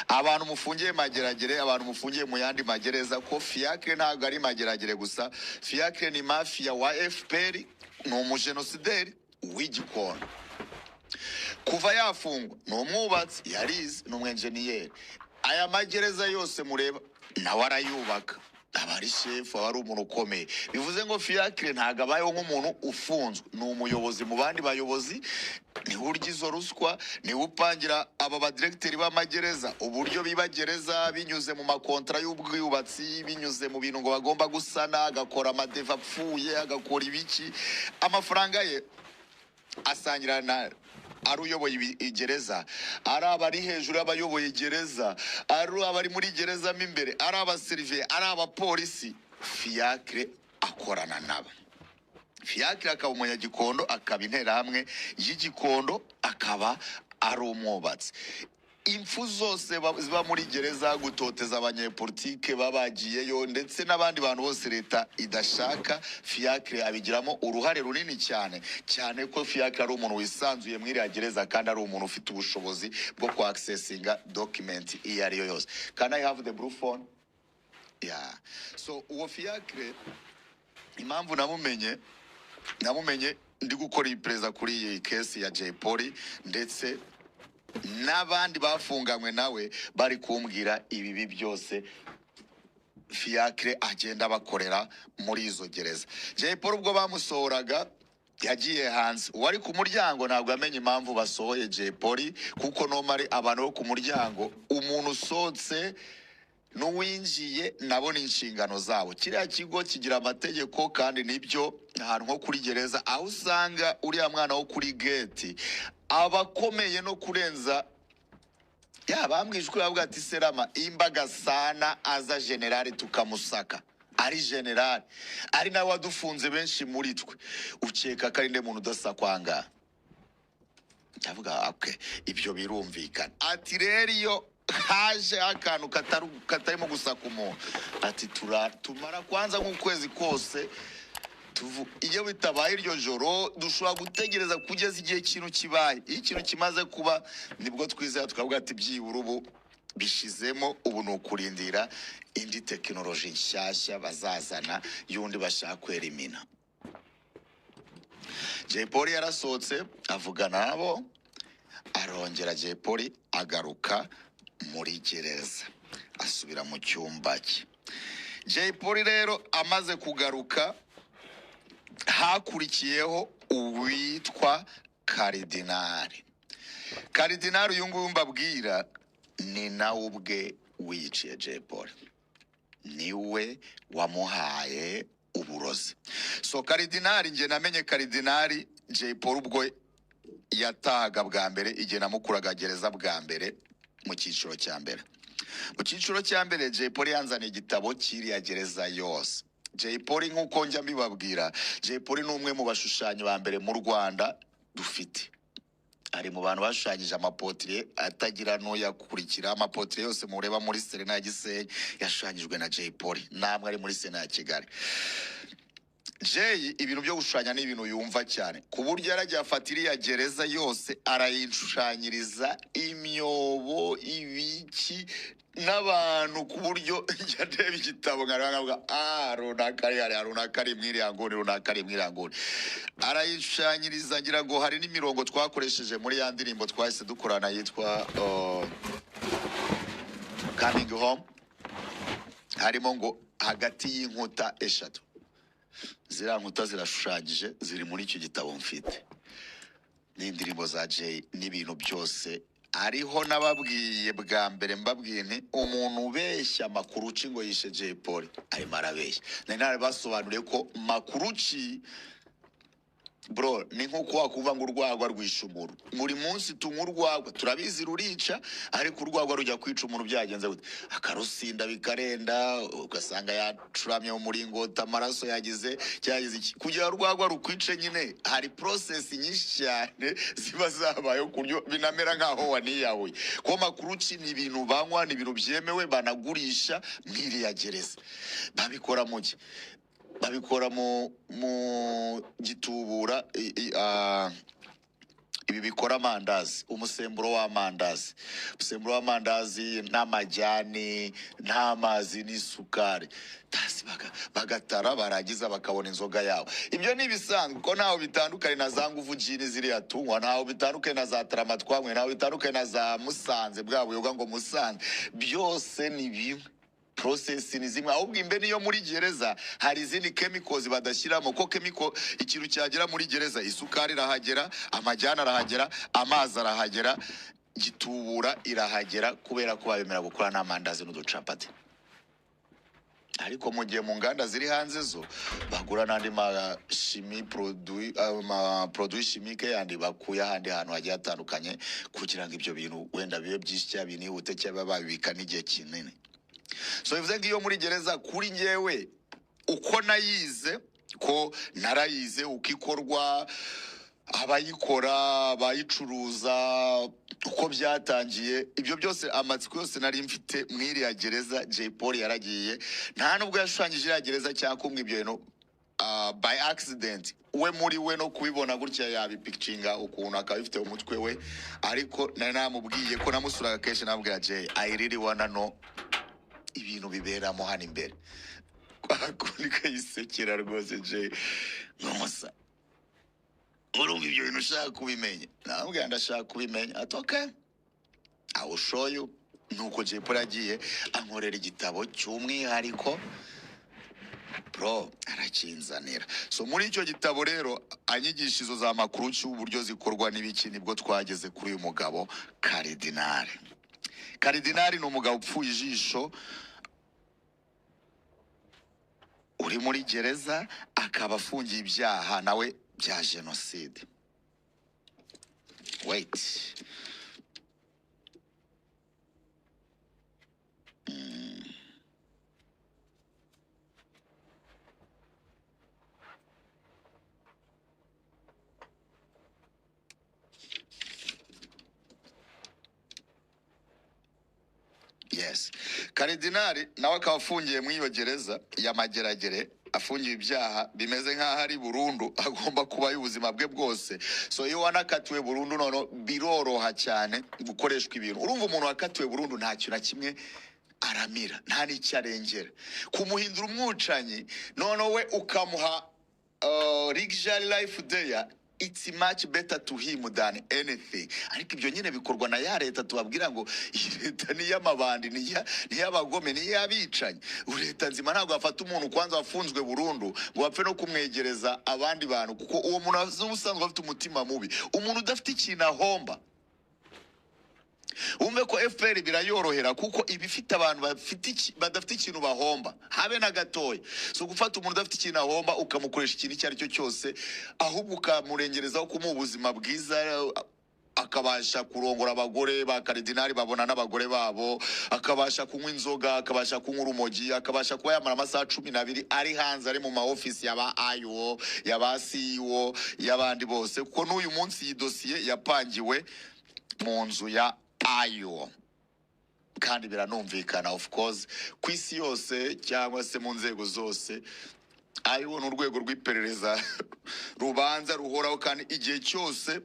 abantu mufungiye mageragere, abantu mufungiye mu yandi magereza, ko Fiacre ntabwo ari mageragere gusa. Fiacre ni mafia wa FPR, ni umujenosideri w'igikona. Kuva yafungwa ni umwubatsi, yarize, ni umwenjeniyeri. Aya magereza yose mureba nawe arayubaka, aba ari shefu, aba ari umuntu ukomeye. Bivuze ngo Fiacre ntabwo abayeho nk'umuntu ufunzwe, ni umuyobozi mu bandi bayobozi. Niwe urya izo ruswa, niwe upangira aba badiregiteri b'amagereza uburyo biba gereza, binyuze mu makontara y'ubwubatsi, binyuze mu bintu ngo bagomba gusana, agakora amadeva apfuye, agakora ibiki. Amafaranga ye asangira na ari uyoboye igereza, ari abari hejuru y'abayoboye gereza, ari abari muri gereza mo imbere, ari abaseriviye, ari abapolisi. Fiacre akorana nabo. Fiacre akaba umunyagikondo, akaba interahamwe y'igikondo, akaba ari umwubatsi. Impfu zose ziba muri gereza, gutoteza abanyepolitike babagiyeyo, ndetse n'abandi bantu bose leta idashaka, Fiacre abigiramo uruhare runini cyane cyane, ko Fiacre ari umuntu wisanzuye muri iriya gereza, kandi ari umuntu ufite ubushobozi bwo ku accessinga document iyo ari yo yose. Can I have the blue phone? Yeah. So uwo Fiacre impamvu namumenye ndi gukora iperereza kuri iyi kesi ya Jay Polly, ndetse n'abandi bafunganywe nawe bari kumbwira ibibi byose Fiacre agenda bakorera muri izo gereza. Jay Polly ubwo bamusohoraga yagiye hanze, uwari ku muryango ntabwo amenye impamvu basohoye Jay Polly, kuko nomari abantu bo ku muryango, umuntu usohotse n'uwinjiye nabo ni inshingano zabo. Kiriya kigo kigira amategeko, kandi nibyo ahantu nko kuri gereza aho usanga uriya mwana wo kuri gate abakomeye no kurenza bamwijwe, bavuga ati Serama imbaga sana aza generali tukamusaka, ari generali, ari nawe wadufunze benshi muri twe, ukeka ko ari nde muntu udasakwanga. Ndavuga okay, ibyo birumvikana. Ati rero iyo haje akantu katarimo gusaka umuntu, ati tumara kwanza nk'ukwezi kose, iyo bitabaye iryo joro dushobora gutegereza kugeza igihe ikintu kibaye. Iyo ikintu kimaze kuba nibwo twizera tukavuga ati byibura ubu bishizemo, ubu ni ukurindira indi tekinoloji nshyashya bazazana y'undi bashaka kwerimina. Jay Polly yarasohotse avugana nabo, arongera Jay Polly agaruka muri gereza, asubira mu cyumba cye. Jay Polly rero amaze kugaruka, hakurikiyeho uwitwa Karidinali. Karidinali uyu nguyu mbabwira ni nawe ubwe wiciye Jay Polly, niwe wamuhaye uburozi. So Karidinali, nge namenye Karidinali Jay Polly ubwo yatahaga bwa mbere, igihe namukuraga gereza bwa mbere mu cyiciro cya mbere. Mu cyiciro cya mbere Jay Polly yanzaniye igitabo kiriya gereza yose. Jay Polly nk'uko njya mbibabwira, Jay Polly ni umwe mu bashushanyi ba mbere mu Rwanda dufite. Ari mu bantu bashushanyije amapotire atagira n'uyakurikira. Amapotire yose mureba muri Serena ya Gisenyi yashushanyijwe na Jay Polly, namwe ari muri Sena ya Kigali. Jay ibintu byo gushushanya ni ibintu yumva cyane, ku buryo yaragiye afata iriya gereza yose arayishushanyiriza imyobo, ibiki n'abantu, ku buryo njya ndeba igitabo nkavuga runaka ari mwiriya nguni, runaka ari mwiriya nguni. Arayishushanyiriza, ngira ngo hari n'imirongo twakoresheje muri ya ndirimbo twahise dukorana yitwa Coming Home, harimo ngo hagati y'inkuta eshatu. Ziriya nkuta zirashushanyije, ziri muri icyo gitabo mfite. N'indirimbo za Jay n'ibintu byose. Ariho nababwiye bwa mbere, mbabwiye nti umuntu ubeshya Makuruci ngo yishe Jay Polly arimo arabeshya. Nari basobanuriye ko Makuruci bro ni nkuko wakuva ngo urwagwa rwisha umuntu. Muri munsi tunywa urwagwa, turabizi rurica, ariko urwagwa rujya kwica umuntu byagenze gute? Akarusinda bikarenda, ugasanga yacuramye mu muringoti, amaraso yagize iki. Kugira urwagwa rukwice nyine hari process nyinshi cyane ziba zabaye, kuryo binamera nkaho waniyahuye. Ko Makuruci ni ibintu banywa, ni ibintu byemewe, banagurisha mwiriya gereza. Babikora muki? Babikora mu Gitubura, ibi bikora amandazi, umusemburo w'amandazi, umusemburo w'amandazi n'amajyani n'amazi n'isukari, tasi bagatara barangiza bakabona inzoga yabo. Ibyo ni ibisanzwe ko ntaho bitandukanye na za nguvu jini ziriya tunywa, ntaho bitandukanye na za tarama twanywe, ntaho bitandukanye na za Musanze bwa buyoga ngo Musanze, byose ni bimwe, process ni zimwe. Ahubwo imbe niyo muri gereza hari izindi chemicals badashyiramo, ko chemical ikintu cyagera muri gereza, isukari irahagera, amajyana arahagera, amazi arahagera, gitubura irahagera, kubera ko babemera gukora n'amandazi n'uducapati. Ariko mu gihe mu nganda ziri hanze zo bagura n'andi ma chimie produit chimique yandi bakuye ahandi hantu hagiye hatandukanye, kugira ngo ibyo bintu wenda bibe byinshi cyangwa binihute cyangwa babibika n'igihe kinini. So bivuze ngo iyo muri gereza kuri njyewe uko nayize, ko narayize uko ikorwa, abayikora, abayicuruza, uko byatangiye, ibyo byose amatsiko yose nari mfite mwiriya gereza Jay Polly yaragiye. Nta nubwo yashushanyije iriya gereza cyangwa kumwe ibyo bintu by accident, we muri we no kubibona gutya yabipikinga ukuntu akaba bifite umutwe we. Ariko nari namubwiye ko namusuraga kenshi, nabwira Jay, I really wanna know ibintu biberamo hano imbere. Kwakundi kayisekera rwose Jay, nk'umusa, urumva ibyo bintu ushaka kubimenya? Nambwira ndashaka kubimenya. Ati okay, I will show you. Nuko Jay Polly agiye ankorera igitabo cy'umwihariko, bro, arakinzanira. So muri icyo gitabo rero anyigisha izo za makuru cy'uburyo zikorwa n'ibiki, nibwo twageze kuri uyu mugabo Karidinali. Karidinali ni umugabo upfuye ijisho, uri muri gereza, akaba afungiye ibyaha nawe bya jenoside. Wait. Yes. Karidinali nawe akaba afungiye mu iyo gereza ya Mageragere, afungiye ibyaha bimeze nk'aho ari burundu, agomba kuba y'ubuzima bwe bwose. So iyo wanakatiwe burundu nono biroroha cyane gukoreshwa ibintu. Urumva umuntu wakatiwe burundu nta kintu na kimwe aramira, nta n'icyo arengera. Kumuhindura umwicanyi nono we ukamuha luxury life there, it's much better to him than anything. Ariko ibyo nyine bikorwa na ya leta tubabwira ngo iyi leta ni y'amabandi, ni y'abagome, ni y'abicanyi. Leta nzima ntabwo afata umuntu kwanza wafunzwe burundu ngo bapfe no kumwegereza abandi bantu, kuko uwo muntu usanzwe afite umutima mubi, umuntu udafite ikintu ahomba. Umve ko FPR birayorohera kuko ibifite abantu badafite ikintu bahomba habe na gatoya. So gufata umuntu udafite ikintu ahomba ukamukoresha ikintu icyo ari cyo cyose, ahubwo ukamurengerezaho kumuha ubuzima bwiza, akabasha kurongora abagore ba Karidinali babona n'abagore babo, akabasha kunywa inzoga, akabasha kunywa urumogi, akabasha kuba yamara amasaha 12 ari hanze, ari mu ma office yaba IO, yaba CEO, y'abandi bose, kuko n'uyu munsi iyi dosiye yapangiwe mu nzu ya IO. Kandi biranumvikana of course ku isi yose cyangwa se mu nzego zose. IO ni urwego rw'iperereza rubanza ruhoraho, kandi igihe cyose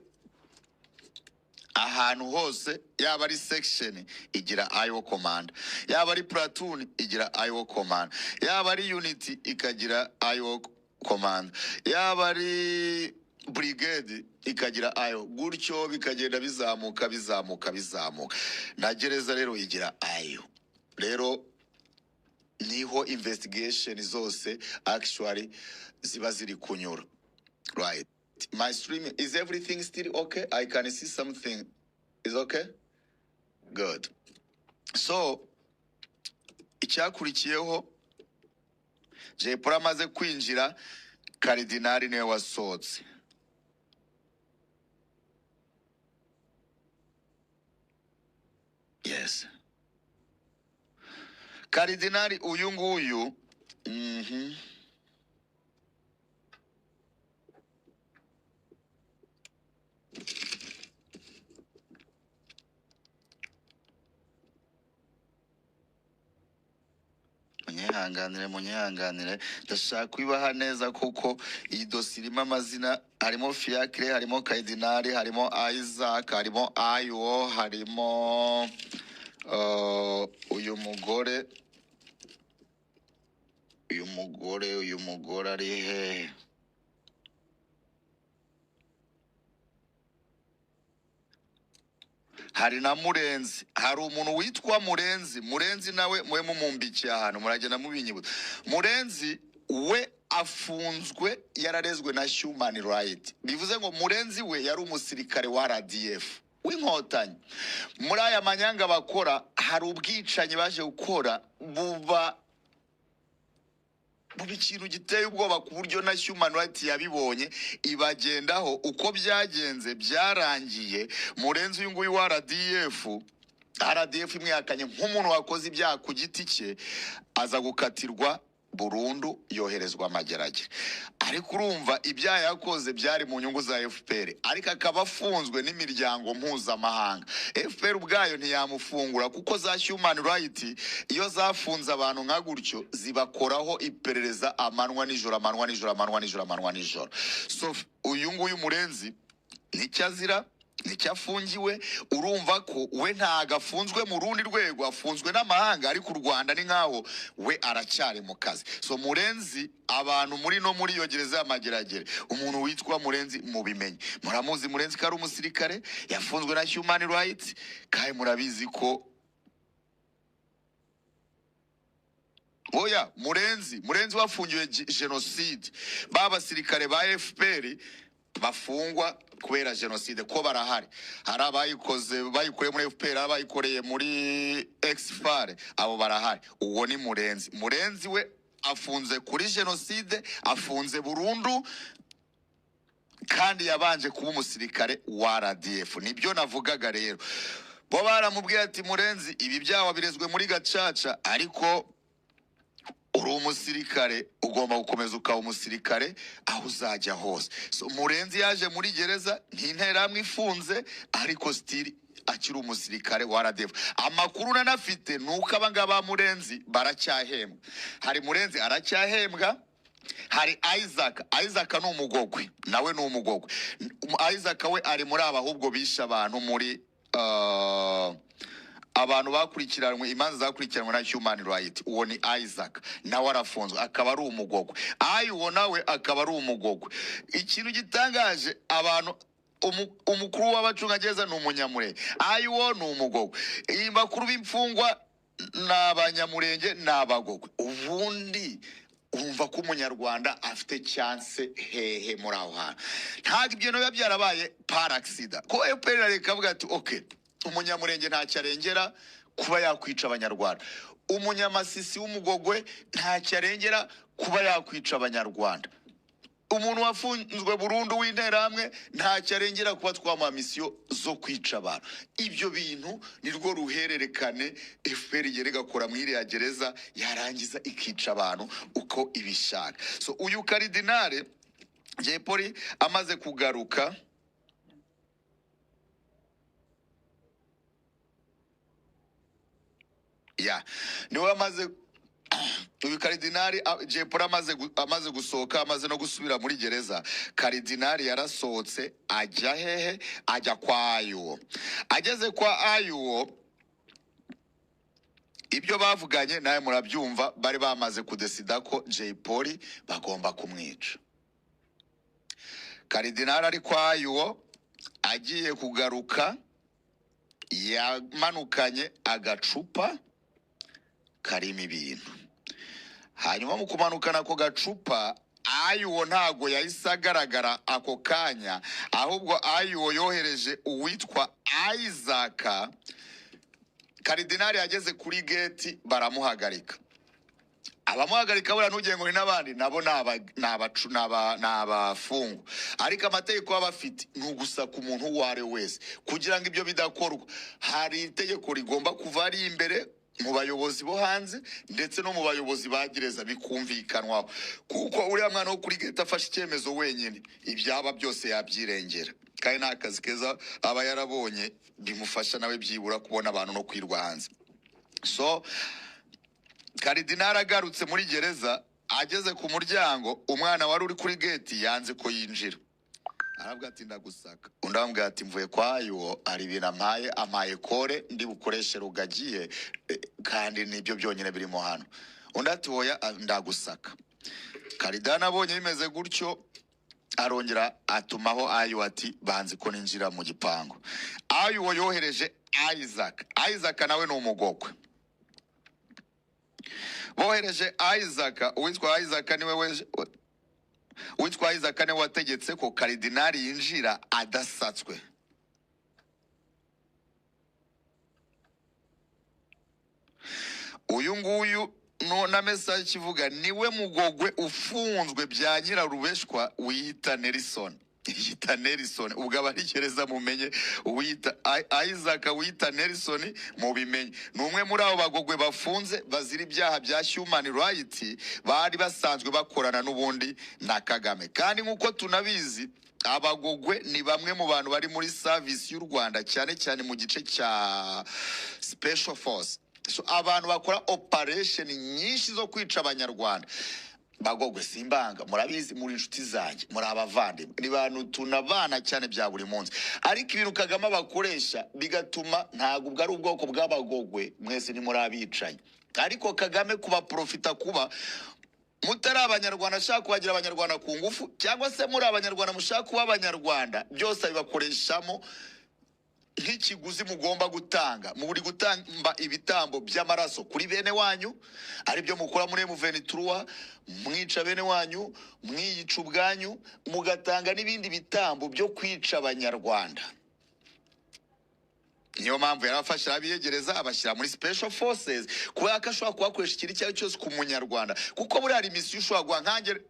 ahantu hose, yaba ari section igira IO command, yaba ari platoon igira IO command, yaba ari unity ikagira IO command, yaba ari brigade ikagira IO, gutyo bikagenda bizamuka. Na gereza rero igira IO. Rero niho investigation zose actually ziba ziri kunyura. Right. My stream, is everything still okay? I can see something. Is okay? Good. So icyakurikiyeho, Jay Polly amaze kwinjira, Karidinali niwe wasohotse. Yes. Karidinali uyu nguyu, munyihanganire ndashaka kubibaha neza kuko iyi dosi irimo amazina harimo Fiacre, harimo Karidinali, harimo Isaac, harimo Ayo, harimo uyu mugore ari he? Hari na Murenzi, hari umuntu witwa Murenzi nawe mwe mumumbikiye ahantu muragenda mubinyibutsa. Murenzi we afunzwe yararezwe na Human Right, bivuze ngo Murenzi we yari umusirikare wa RDF w'inkotanyi. Muri aya manyanga bakora hari ubwicanyi baje gukora buba ikintu giteye ubwoba ku buryo na Human Right yabibonye ibagendaho. Uko byagenze byarangiye Murenzi uyu nguyu wa RDF imwihakanye nk'umuntu wakoze ibyaha ku giti cye, aza gukatirwa burundu, yoherezwa amageragere. Ariko urumva ibyaha yakoze byari mu nyungu za FPR, ariko akaba afunzwe n'imiryango mpuzamahanga. FPR ubwayo ntiyamufungura kuko za Human Right iyo zafunze abantu nka gutyo zibakoraho iperereza amanywa nijoro. So uyu nguyu Murenzi nicyo azira, nicyo afungiwe. Urumva ko we ntago afunzwe mu rundi rwego, afunzwe n'amahanga, ariko u Rwanda ni nkaho we aracyari mu kazi. So Murenzi, abantu muri iyo gereza y'amageragere, umuntu witwa Murenzi mubimenye. Muramuzi Murenzi ko ari umusirikare yafunzwe na Human Rights, kandi murabizi ko Murenzi wafungiwe genocide. Basirikare ba FPR bafungwa kubera genocide ko barahari. Hari bayikoreye muri FPR, abayikoreye muri Exfare, abo barahari. Uwo ni Murenzi we afunze kuri genocide, afunze burundu, kandi yabanje kuba umusirikare wa RDF. Nibyo navugaga rero. Bo baramubwiye ati Murenzi, ibi byaha birezwe muri Gacaca, ariko uri umusirikare, ugomba gukomeza ukaba umusirikare aho uzajya hose. So Murenzi yaje muri gereza nk'interahamwe ifunze, ariko stili akiri umusirikare wa RDF. Amakuru nanafite nuko abangaba Murenzi baracyahembwa. Hari Murenzi aracyahembwa, hari Isaac ni umugogwe, nawe ni umugogwe. Isaac we ari muri ahubwo bishe abantu muri abantu bakurikiranwe, imanza zakurikiranwe na Human Right. Uwo ni Isaac, nawe arafunzwe, akaba ari umugogwe. Uwo nawe akaba ari umugogwe. Ikintu gitangaje, abantu umukuru w'abacungagereza ni umunyamurenge, uwo ni umugogwe. Bakuru b'imfungwa ni abanyamurenge, ni abagogwe. Ubundi urumva ko umunyarwanda afite chance hehe muri aho hantu? Ntabwo ibyo biba byarabaye par accident. Ko FPR reka avuga ati okay, umunyamurenge ntacyo arengera kuba yakwica abanyarwanda, umunyamasisi w'umugogwe ntacyo arengera kuba yakwica abanyarwanda, umuntu wafunzwe burundu w'interahamwe ntacyo arengera kuba twamuha misiyo zo kwica abantu. Ibyo bintu ni rwo ruhererekane FPR igakora muri iriya gereza, yarangiza ikica abantu uko ibishaka. So uyu Karidinali Jay Polly amaze kugaruka, niwe uyu Karidinali Jay Polly amaze gusohoka, amaze no gusubira muri gereza. Karidinali yarasohotse ajya hehe? Ajya kwa Ayo. Ageze kwa Ayo, ibyo bavuganye nawe murabyumva, bari bamaze kudesida ko Jay Polly bagomba kumwica. Karidinali ari kwa Ayo, agiye kugaruka, yamanukanye agacupa karimo ibintu. Hanyuma mu kumanukana ako gacupa, Ayo ntago yahise agaragara ako kanya, ahubwo Ayo yohereje uwitwa Isaac. Karidinali yageze kuri gate baramuhagarika. Abamuhagarika bura nugiye ngo ni n'abandi, nabo n'abafungu, ariko amategeko abafite nugusa ku muntu uwo ari wese. Kugira ngo ibyo bidakorwa, hari itegeko rigomba kuva ari imbere mu bayobozi bo hanze ndetse no mu bayobozi ba gereza, bikumvikanwaho. Kuko uriya mwana wo kuri gate afashe icyemezo wenyine, ibyaba byose yabyirengera, kandi nta kazi keza aba yarabonye bimufasha nawe byibura kubona abantu no kwirwa hanze. So karidinari agarutse muri gereza, ageze ku muryango, umwana wari uri kuri geti yanze ko yinjira. Arabwira ati ndagusaka. Undi aramubwira ati mvuye kwa Ayuwo, hari ibintu amaye kore ndi bukoreshe rugagiye, kandi nibyo byonyine birimo hano. Undi ati oya, ndagusaka. Karidinari abonye bimeze gutyo, arongera atumaho Ayuwo ati banze ko ninjira mu gipangu. Ayuwo yohereje Isaac. Isaac nawe ni umugogwe. Bohereje Isaac, uwitwa Isaac niwe wategetse ko karidinari yinjira adasatswe. Uyu nguyu na message kivuga niwe mugogwe ufunzwe bya nyirarubeshwa wiyita Nelson. Yita Nelson, ubwo abarikereza mumenye wita Isaac wita Nelson mubimenye. Numwe muri abo bagogwe bafunze bazira ibyaha bya human rights, bari basanzwe bakorana n'ubundi na Kagame. Kandi nkuko tunabizi, abagogwe ni bamwe mu bantu bari muri service y'u Rwanda, cyane cyane mu gice cya special force. So abantu bakora operation nyinshi zo kwica abanyarwanda. Bagogwe simbanga, murabizi, muri inshuti zanjye, muri abavandimwe, ni bantu tunabana cyane bya buri munsi. Ariko ibintu Kagame bakoresha bigatuma ntago ubwo ari ubwoko bw'abagogwe, mwese ni muri abicanye. Ariko Kagame kuba profita kuba mutari abanyarwanda ashaka kubagira abanyarwanda ku ngufu, cyangwa se muri abanyarwanda mushaka kuba abanyarwanda, byose bibakoreshamo nk'ikiguzi mugomba gutanga. Muri gutamba ibitambo by'amaraso kuri bene wanyu, ari byo mukora muri M23, mwica bene wanyu, mwiyica ubwanyu, mugatanga n'ibindi bitambo byo kwica abanyarwanda. Niyo mpamvu yarafashe abiyegereza abashyira muri special forces, kubera ko ashobora kubakoresha ikintu icyo ari cyo cyose ku munyarwanda. Kuko buri hari misiyo ushobora guhangira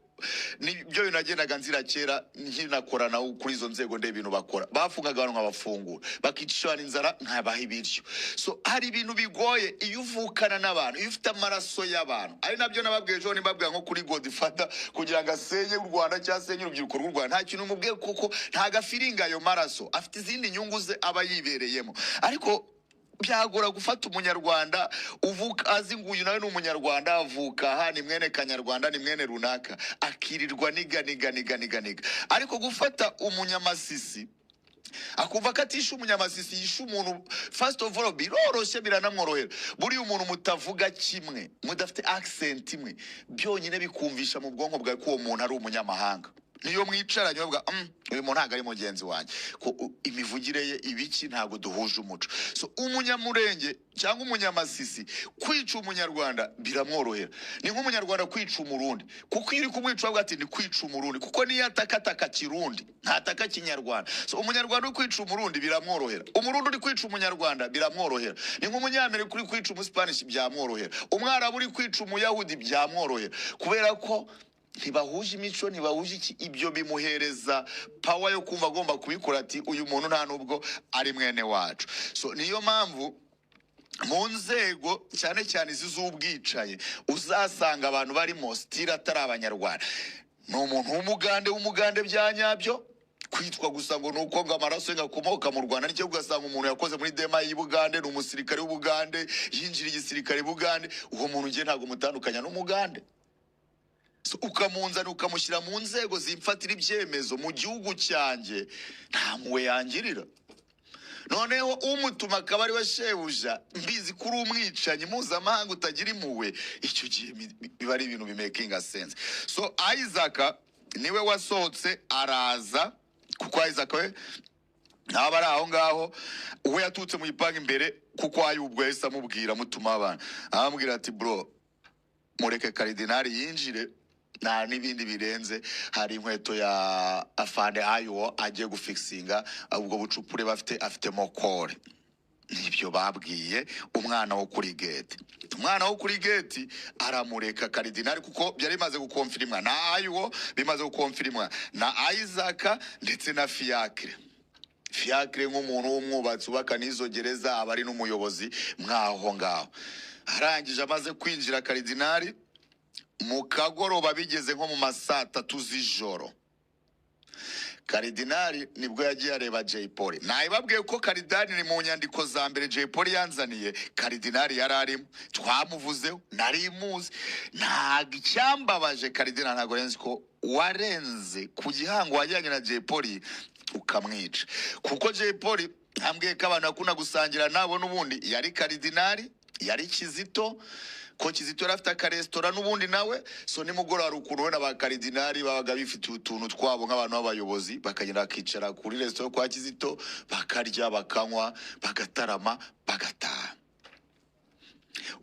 nibyo binagendaga nzira kera nkinakorana kuri izo nzego ndebe ibintu bakora. Bafungaga abantu nk'abafungura, bakicishana inzara nkabaha ibiryo. So hari ibintu bigoye iyo uvukana n'abantu, iyo ufite amaraso y'abantu. Ari nabyo nababwiye ejo, nibabwiye nko kuri Godfather kugira ngo asenye u Rwanda cyangwa asenye urubyiruko rw'u Rwanda, nta kintu umubwiye kuko nta gafiringa ayo maraso, afite izindi nyungu ze aba yibereyemo. Ariko byagora gufata umunyarwanda uvuka azi ngo uyu nawe ni umunyarwanda, avuka aha, ni mwene Kanyarwanda, ni mwene runaka, akirirwa niga. Ariko gufata umunyamasisi akumva ko atisha umunyamasisi, yisha umuntu, first of all biroroshye, biranamworohera. Buriya umuntu mutavuga kimwe, mudafite accent imwe, byonyine bikumvisha mu bwonko bwawe ko uwo muntu ari umunyamahanga. Niyo mwicaranye bavuga uyu muntu ntabwo ari mugenzi wanjye, ko imivugire ye ibiki ntabwo duhuje umuco. So umunyamurenge cyangwa umunyamasisi kwica umunyarwanda biramworohera. Ni nk'umunyarwanda kwica umurundi, kuko iyo uri kumwica bavuga ati ni kwica umurundi, kuko niyo atakataka kirundi ntataka kinyarwanda. So umunyarwanda uri kwica umurundi biramworohera, umurundi uri kwica umunyarwanda biramworohera. Ni nk'umunyamerika uri kwica umuspanish byamworohera, umwarabu uri kwica umuyahudi byamworohera, kubera ko ntibahuje imico, ntibahuje iki. Ibyo bimuhereza power yo kumva agomba kubikora, ati uyu muntu nta nubwo ari mwene wacu. So niyo mpamvu mu nzego cyane cyane izi z'ubwicaye uzasanga abantu barimo style atari abanyarwanda. Ni umuntu w'umugande bya nyabyo, kwitwa gusa ngo nuko ngo amaraso ngakomoka mu Rwanda. Nicyo ugasanga umuntu yakoze muri dema y'Ubugande, ni umusirikare w'Ubugande, yinjira igisirikare Bugande, uwo muntu ngiye ntago mutandukanya n'umugande. So ukamunzana ukamushyira mu nzego zimfatira ibyemezo mu gihugu cyanjye, nta muwe yangirira. Noneho umutuma akaba ari we shebuja, mbizi kuri umwicanyi mpuzamahanga utagira impuhwe, icyo gihe biba ari ibintu bimakinga sense. So Isaac niwe wasohotse araza, kuko Isaac we ntaba ari aho ngaho, uwe yatutse mu gipangu imbere, kuko Ayubwo yahise amubwira, mutuma abantu amubwira ati bro, mureke karidinari yinjire, nta n'ibindi birenze. Hari inkweto ya afande Ayuwo agiye gufikisinga, ubwo bucupure afitemo kore. Nibyo babwiye umwana wo kuri gate. Umwana wo kuri gate aramureka karidinari, kuko byari bimaze gukonfirimwa na Ayuwo, bimaze gukonfirimwa na Isaac ndetse na Fiacre. Fiacre nk'umuntu w'umwubatsi ubaka n'izo gereza, aba ari n'umuyobozi mwaho ngaho. Arangije amaze kwinjira karidinari, mu kagoroba bigeze nko mu ma saa 3 z'ijoro, Karidinali nibwo yagiye areba Jay Polly. Nabibabwiye ko Karidinali ni mu nyandiko za mbere Jay Polly yanzaniye. Karidinali yari arimo, twamuvuzeho, nari muzi. Ntabwo icyambabaje Karidinali ntabwo renze ko warenze ku gihango wajyanye na Jay Polly ukamwica. Kuko Jay Polly ambwiye ko abantu bakunda gusangira nabo n'ubundi yari Karidinali, yari Kizito, ko Kizito rafite akaresitora n'ubundi nawe. So nimugoroba hari ukuntu wenda ba Karidinali babaga bifite utuntu twabo nk'abantu b'abayobozi, bakagenda bakicara kuri resitora kwa Kizito, bakarya, bakanywa, bagatarama, bagataha.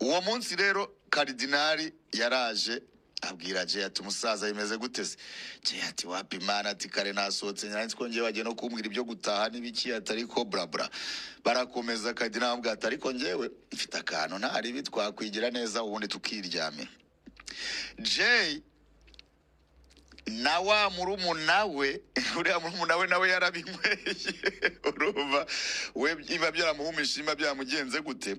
Uwo munsi rero Karidinali yaraje abwira Jay ati umusaza bimeze gute se? Jay ati wapi mana, ati kare nasohotse nyanitse ko ngiye bagiye no kumbwira ibyo gutaha n'ibiki, atari ko bla bla. Barakomeza Karidinali ambwira ati ariko ngewe mfite akantu ntari bitwakwigira neza ubundi tukiryamye. Jay na wa murumuna we, uriya murumuna we nawe yarabinyweye. Urumva we iba byaramuhumisha, iba byamugenze gute?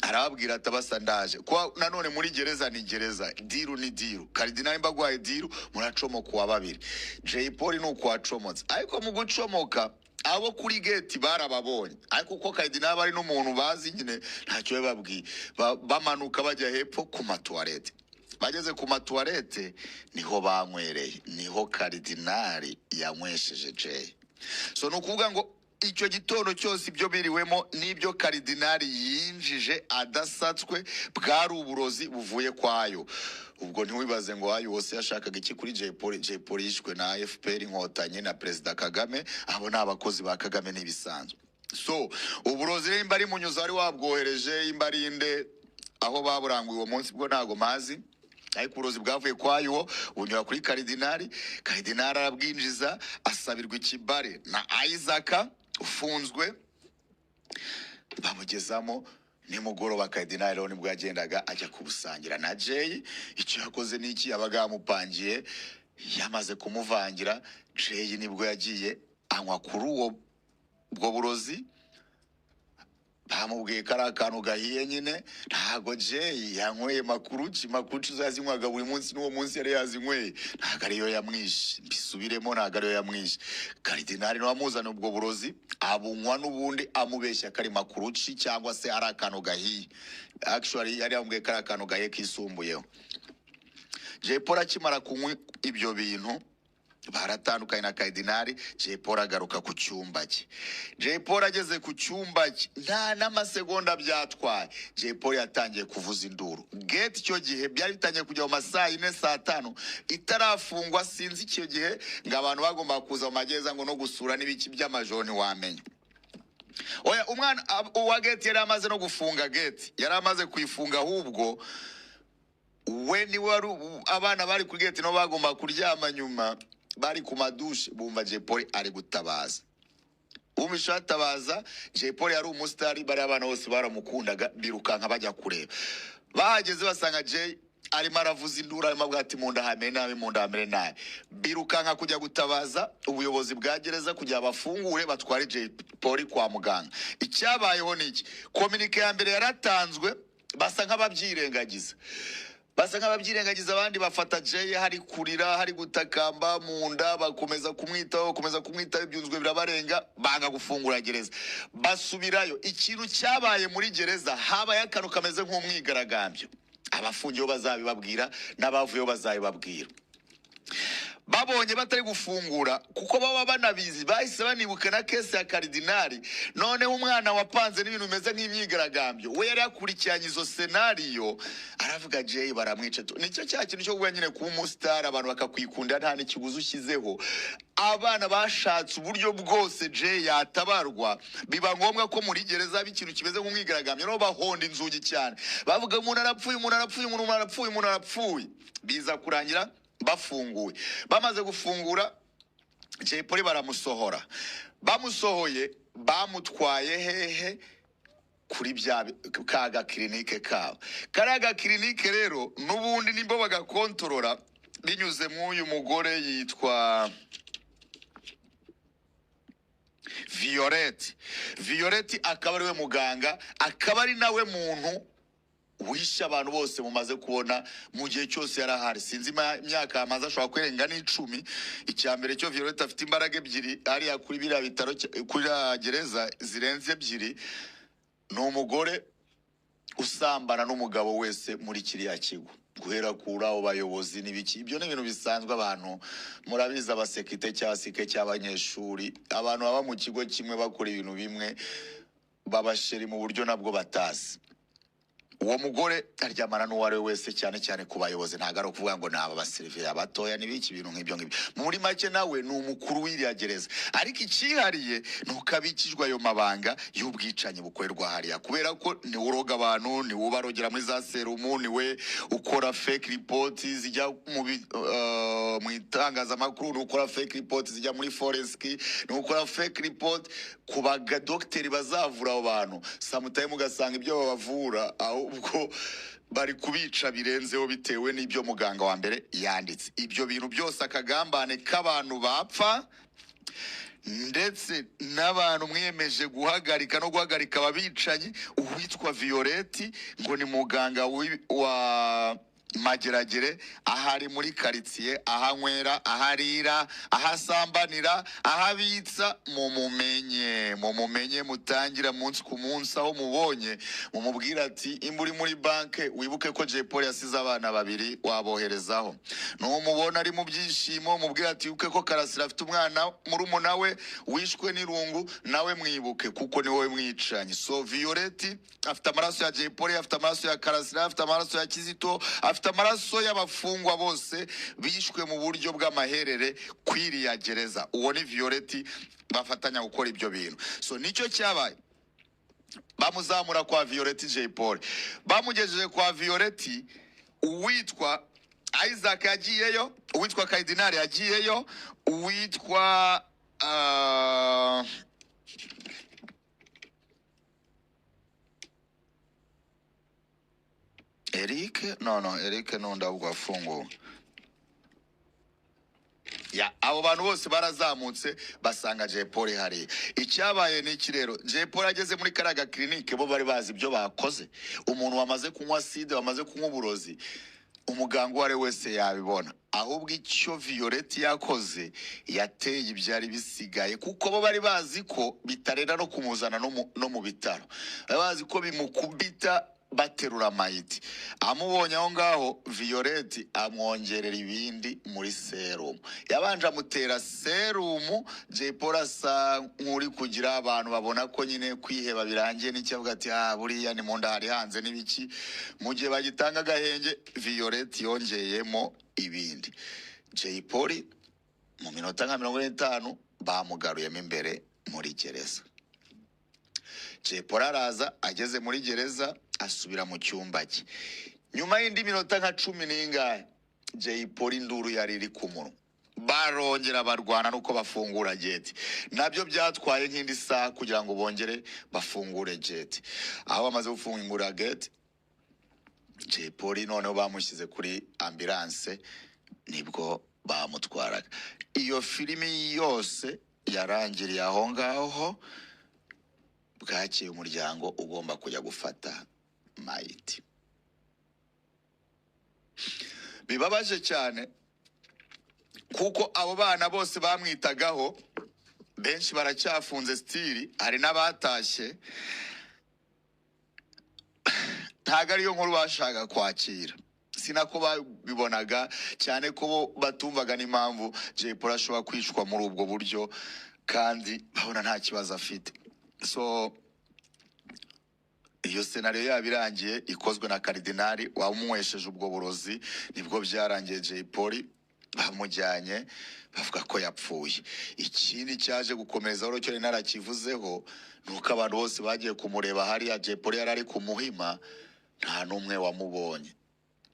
Arababwira ati abasa ndaje. Kwa nanone muri gereza ni gereza, diru ni diru. Karidinali mbagwaye diru, muracomoka wa babiri. Jay Polly nuko wacomotse. Ariko mu gucomoka abo kuri gate barababonye. Ariko uko Karidinali bari n'umuntu bazi nyine ntacyo bababwiye. Bamanuka bajya hepfo ku matuwarete. Bageze ku matuwarete niho banywereye, niho Karidinali yanywesheje Jay. So nukuvuga ngo icyo gitondo cyose ibyo biriwemo n'ibyo Karidinali yinjije adasatswe bwari uburozi buvuye kwayo. Ubwo ntiwibaze ngo ayo wose yashakaga iki kuri Jay Polly. Jay Polly yishwe na FPR inkotanyi na Perezida Kagame, abo ni abakozi ba Kagame n'ibisanzwe. So uburozi nimba ari munyuza wari wabwohereje imbarinde aho baburanguye uwo munsi bwo ntago mazi, ariko uburozi bwavuye kwayo bunyura kuri Karidinali. Karidinali arabwinjiza, asabirwa ikibare na Isaac ufunzwe, bamugezamo. Nimugoroba Karidinali rero nibwo yagendaga ajya kubusangira na Jay. Icyo yakoze niki, yabaga yamupangiye, yamaze kumuvangira. Jay nibwo yagiye anywa kuri ubwo burozi. Bamubwiye ko ari akantu gahiye nyine, ntago Jay yanyweye makuruci zazinywaga buri munsi, n'uwo munsi yari yazinyweye. Ntago ariyo yamwishe, mbisubiremo, ntago ariyo yamwishe. Karidinali nawe amuzana ubwo burozi, abunywa n'ubundi amubeshya ko ari makuruci cyangwa se ari akantu gahiye. Actually yari yamubwiye ko ari akantu gahiye kisumbuyeho. Jay Polly akimara kunywa ibyo bintu baratandukanye na Karidinali. Jay Polly agaruka ku cyumba cye. Jay Polly ageze ku cyumba cye nta n'amasegonda byatwaye, Jay Polly yatangiye kuvuza induru. Gate icyo gihe byari bitangiye kujya mu masaha 4 saa 5 itarafungwa. Sinzi icyo gihe ngo abantu bagomba kuza mu magereza ngo no gusura n'ibiki by'amajoni wamenye. Oya, umwana wa gate yari amaze no gufunga gate, yari amaze kuyifunga. Ahubwo we ni wari abana bari kuri gate no bagomba kuryama nyuma, bari ku madushe, bumva Jay Polly ari gutabaza. Umisha atabaza, Jay Polly yari umusitari, bari abana bose baramukundaga, birukanka bajya kureba. Bahageze basanga Jay arimo aravuza induru, arimo avuga ati munda hamere nabi, munda hamere nabi. Birukanka kujya gutabaza ubuyobozi bwa gereza kugira bafungure batware Jay Polly kwa muganga. Icyabayeho niki, communique ya mbere yaratanzwe, basa nk'ababyirengagiza. Abandi bafata Jay hari kurira, hari gutakamba mu nda, bakomeza kumwitaho, ibyunzwe birabarenga, banga gufungura gereza. Basubirayo. Ikintu cyabaye muri gereza, habaye akantu kameze nk'umwigaragambyo. Abafungiyeho bazabibabwira, n'abavuyeho bazabibabwira. Babonye batari gufungura kuko baba banabizi, bahise banibuka na kese ya Karidinali. Noneho umwana wapanze n'ibintu bimeze nk'imyigaragambyo, we yari yakurikiranye izo scenario, aravuga Jay baramwica. Nicyo cya kintu cyo kuba nyine kuba umustar, abantu bakakwikunda nta n'ikiguzi ushyizeho. Abana bashatse uburyo bwose Jay yatabarwa, biba ngombwa ko muri gereza b'ikintu kimeze nk'umwigaragambyo no bahonda inzugi cyane, bavuga umuntu arapfuye. Biza kurangira bafunguye. Bamaze gufungura Jay Polly baramusohora. Bamusohoye bamutwaye hehe? Kuri bya kaga clinique kabo. Karaga clinique rero nubundi nimbo bagakontorora binyuze mu uyu mugore yitwa Violette akaba ari we muganga, akaba ari nawe muntu wishe abantu bose mumaze kubona mu gihe cyose yarahari. Sinzi imyaka yamaze, ashobora kurenga n'icumi. Icya mbere cyo Violette afite imbaraga ebyiri hariya kuri biriya bitaro, kuri gereza zirenze ebyiri. Ni umugore usambana n'umugabo wese muri kiriya kigo, guhera kuri abo bayobozi n'ibiki. Ibyo ni ibintu bisanzwe, abantu murabizi, abasekite cyangwa sike cy'abanyeshuri, abantu baba mu kigo kimwe bakora ibintu bimwe, babasheri mu buryo nabwo batazi. Uwo mugore aryamana n'uwo ari we wese, cyane cyane ku bayobozi. Ntabwo ari ukuvuga ngo ni aba baseriviya batoya n'ibiki ibintu nk'ibyo ngibyo. Muri make nawe ni umukuru w'iriya gereza, ariko icyihariye ni uko abikijwe ayo mabanga y'ubwicanyi bukorerwa hariya, kubera ko niwe uroga abantu, niwe ubarogera muri za serumu, niwe ukora fake report zijya mu itangazamakuru, niwe ukora fake report zijya muri forensic, niwe ukora fake report ku bagadogiteri bazavura abo bantu. Samutayimu ugasanga ibyo babavura ubwo bari kubica birenzeho bitewe n'ibyo muganga wa mbere yanditse. Ibyo bintu byose, akagambane k'abantu bapfa, ndetse n'abantu mwiyemeje guhagarika no guhagarika ababicanyi. Uwitwa Violette ngo ni muganga wa Mageragere, ahari muri karitsiye, ahanywera, aharira, ahasambanira, ahabitsa. Mumumenye mutangira munsi ku munsi, aho mubonye mumubwira ati imba uri muri banke wibuke ko Jay Polly yasize abana babiri, waboherezaho. Numubona ari mu byishimo, mubwira ati wibuke ko Karasira afite umwana murumuna we wishwe n'irungu, nawe mwibuke kuko ni wowe mwicanyi. So Violette afite amaraso ya Jay Polly, afite amaraso ya Karasira, afite amaraso ya Kizito, afite amaraso y'abafungwa bose bishwe mu buryo bw'amaherere kwiriya gereza. Uwo ni Violette bafatanya gukora ibyo bintu. So nicyo cyabaye, bamuzamura kwa Violette Jay Polly, bamugejeje kwa Violette. Uwitwa Isaac yagiyeyo, uwitwa Kaidinari yagiyeyo, uwitwa Eric nundi ahubwo afunguwe. Abo bantu bose barazamutse basanga Jay Polly hari. Icyabaye ni iki rero? Jay Polly ageze muri karaga clinique, bo bari bazi ibyo bakoze. Umuntu wamaze kunywa acide, wamaze kunywa uburozi, umuganga uwo ari wese yabibona. Ahubwo icyo Violette yakoze, yateye ibyari bisigaye, kuko bo bari bazi ko bitarera no kumuzana no mu bitaro. Bari bazi ko bimukubita baterura mayiti. Amubonye aho ngaho, Violette amwongerera ibindi muri serumu. Yabanje amutera serumu. Jay Polly asa nk'uri kugira abantu babona ko nyine kwiheba birangiye, n'icyo avuga ati buriya ni mu nda hari hanze n'ibiki. Mu gihe bagitanga agahenge, Violette yongeyemo ibindi. Jay Polly mu minota nka 50 bamugaruyemo imbere muri gereza. Jay Polly araza, ageze muri gereza asubira mu cyumba cye. Nyuma y'indi minota nka 10 n'ingahe, Jay Polly induru yari iri ku munwa. Barongera barwana nuko bafungura gate. Nabyo byatwaye nk'indi saha kugira ngo bongere bafungure gate. Aho bamaze gufungura gate, Jay Polly noneho bamushyize kuri ambulance, nibwo bamutwaraga. Iyo filimi yose yarangiriye aho ngaho. Bwakeye umuryango ugomba kujya gufata mayiti. Bibabaje cyane kuko abo bana bose bamwitagaho, benshi baracyafunze stili, hari n'abatashye. Ntago ariyo nkuru bashaka kwakira, sinako babibonaga, cyane ko batumvaga n'impamvu Jay Polly ashobora kwicwa muri ubwo buryo kandi babona nta kibazo afite. So iyo scenario yabirangiye, ikozwe na Karidinari wamumwesheje ubwo burozi. Nibwo byarangiye Jay Polly bamujyanye, bavuga ko yapfuye. Ikindi cyaje gukomeza aho cyo narakivuzeho, nuko abantu bose bagiye kumureba hariya Jay Polly yari ari ku Muhima, nta n'umwe wamubonye.